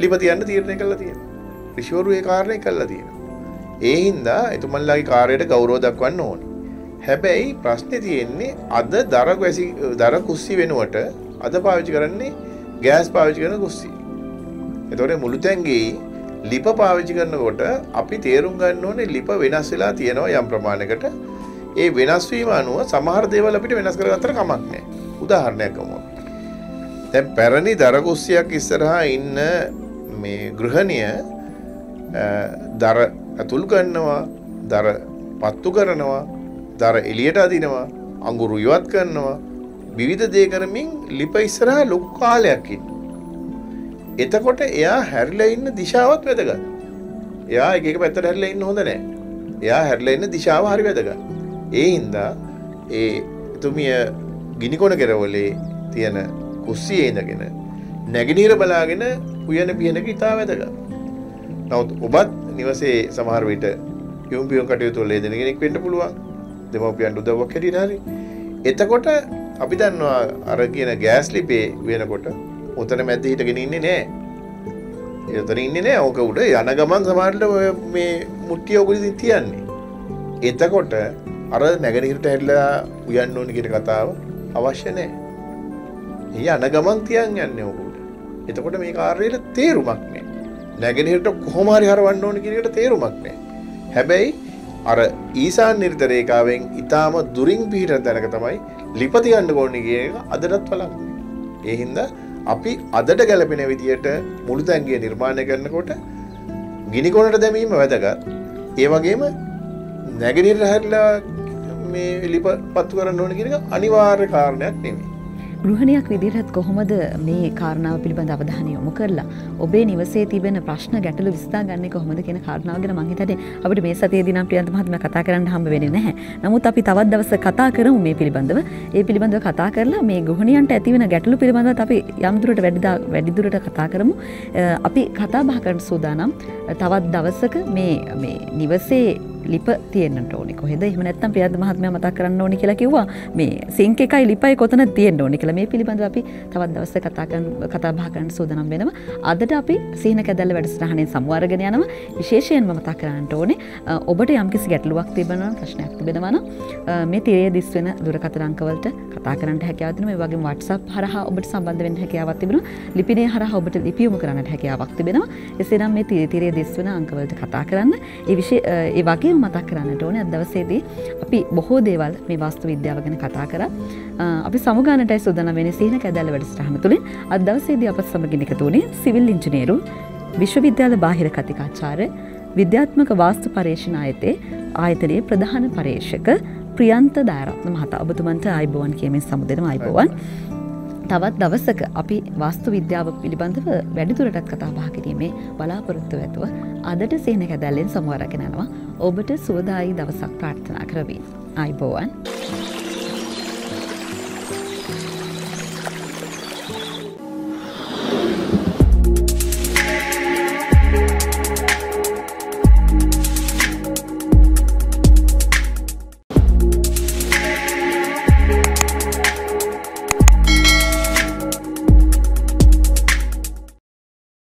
ලිප තියන්න තීරණය කළා තියෙනවා. ඍෂිවරු ඒ කාරණේ කළා තියෙනවා. ඒ හින්දා එතුමන්ලාගේ කාර්යයට ගෞරව දක්වන්න ඕනේ. හැබැයි ප්‍රශ්නේ තියෙන්නේ අද දර කුස්සිය වෙනුවට අද පාවිච්චි කරන්නේ ගෑස් පාවිච්චි කරන කුස්සිය. ඒතකොට මුළු තැන්ගේ ලිප පාවිච්චි කරනකොට අපි තේරුම් ගන්න ඕනේ ලිප වෙනස් වෙලා තියෙනවා යම් ප්‍රමාණයකට. ඒ වෙනස් වීම අනුව සමහර දේවල් අපිට වෙනස් කරගත්තට කමක් නැහැ. උදාහරණයක් ගමු. දැන් පැරණි දර කුස්සියක් ඉස්සරහා ඉන්න මේ ගෘහණිය දර අතුල් කරනවා, දර පත්තු කරනවා, දර එළියට අදිනවා, අඟුරු ඉවත් කරනවා, විවිධ දේ කරමින් ලිප ඉස්සරහා ලොකු කාලයක් ඉන්නවා. එතකොට එයා හැරිලා ඉන්න දිශාවත් වැදගත්. එයා එක පැත්තට හැරිලා ඉන්න හොඳ නැහැ. එයා හැරිලා ඉන්න දිශාව හරි වැදගත්. ඒ හින්දා ඒ එතුමිය ගිනිකොන කෙරවලේ තියෙන කුස්සියේ ඉඳගෙන නැගිනීර බලාගෙන උයන පියනක ඉතා වැදගත්. නමුත් ඔබත් නිවසේ සමහර විට යොම්බියොන් කටයුතු වල යෙදෙන කෙනෙක් වෙන්න පුළුවන්. දෙමව්පියන් උදව්වක් හැටියට හරි. එතකොට අපි දන්නවා අර කියන ගෑස් ලිපේ වෙනකොට උතන මැද්ද හිටගෙන ඉන්නේ නැහැ. එතන ඉන්නේ නැහැ. ඕක උඩ යන ගමන් සමහරට මේ මුට්ටිය ඔගොල්ලෝ තියන්නේ. එතකොට අර නැගණිරට හැරිලා උයන්න ඕනි කියන කතාව අවශ්‍ය නැහැ. යන ගමන් තියන් යන්නේ ඕක උඩ. එතකොට මේ කාර්යයට තේරුමක් නැහැ. නැගෙනහිරට කොහොම හරි හරවන්න ඕන කියන එකට තේරුමක් නැහැ. හැබැයි අර ඊශාන නිරිත රේඛාවෙන් ඊටාම දුරින් පිහිටන තැනක තමයි ලිප තියන්න ඕනේ කියන එක අදටත් වළක්වන්නේ. ඒ හින්දා අපි අදට ගැලපෙන විදියට මුළු තැන්ගේ නිර්මාණය කරනකොට ගිනිකොනට දැමීම වැදගත්. ඒ වගේම නැගෙනහිර හැරිලා මේ ලිප පත්තු කරන්න ඕන කියන එක අනිවාර්ය කාරණයක් නෙමෙයි. ගෘහණියක් විදිහට කොහොමද මේ කාරණාව පිළිබඳ අවධානය යොමු කරලා ඔබේ නිවසේ තිබෙන ප්‍රශ්න ගැටලු විසඳාගන්නේ කොහොමද කියන කාරණාව ගැන මම හිතන්නේ අපිට මේ සතියේදී නම් ප්‍රියන්ත මහත්මයා කතා කරන්න හම්බ වෙන්නේ නැහැ. නමුත් අපි තවත් දවසක කතා කරමු මේ පිළිබඳව. ඒ පිළිබඳව කතා කරලා මේ ගෘහණියන්ට ඇතිවෙන ගැටලු පිළිබඳව අපි යම් දුරට වැඩි දුරට කතා කරමු. අපි කතා බහ කරන්න සූදානම් තවත් දවසක මේ නිවසේ ලිප තියෙන්නට ඕනේ කොහෙද? එහෙම නැත්නම් ප්‍රියන්ත මහත්මයා මතක් කරන්න ඕනේ කියලා කිව්වා. මේ සිංක් එකයි ලිපයි කොතනද තියෙන්න ඕනේ කියලා මේ පිළිබඳව අපි තවත් දවසක කතා බහ කරන්න සූදානම් වෙනවා. අදට අපි සීන කැදැල්ල වැඩසටහනෙන් සමු අරගෙන යනවා. විශේෂයෙන්ම මතක් කරන්නට ඕනේ ඔබට යම්කිසි ගැටලුවක් තිබෙනවා නම් ප්‍රශ්නයක් තිබෙනවා නම් මේ තිරයේ දිස් වෙන දුරකථන අංකවලට කතා කරන්න හැකියාවක් තියෙනවා. ඒ වගේම WhatsApp හරහා ඔබට සම්බන්ධ වෙන්න හැකියාවක් තිබෙනවා. ලිපිණය හරහා ඔබට ලිපි යොමු කරන්නට හැකියාවක් තිබෙනවා. එසේනම් මේ තිරයේ දිස් වෙන අංකවලට කතා කරන්න. ඒ වගේම මතක් කරන්නට ඕනේ අද දවසේදී අපි බොහෝ දේවල් මේ වාස්තු විද්‍යාව ගැන කතා කරා. අපි සමුගානටයි සූදානම් වෙන්නේ සීන කැදැල්ල වැඩසටහන තුලින්. අද දවසේදී අපත් සමගින් එකතු වුණේ සිවිල් ඉංජිනේරු විශ්වවිද්‍යාල බාහිර කතිකාචාර්ය විද්‍යාත්මක වාස්තු පර්යේෂණ ආයතනයේ ප්‍රධාන පර්යේෂක ප්‍රියන්ත දයාරත්න මහතා. ඔබතුමන්ට ආයුබෝවන් කියමින් සමුදෙනවා ආයුබෝවන්. තවත් දවසක අපි වාස්තු විද්‍යාව පිළිබඳව වැඩිදුරටත් කතා බහ කිරීමේ බලාපොරොත්තු ඇතුව අදට සීන කැදැල්ලෙන් සමු අරගෙන යනවා. ඔබට සුවදායි දවසක් ප්‍රාර්ථනා කරමි. ආයුබෝවන්.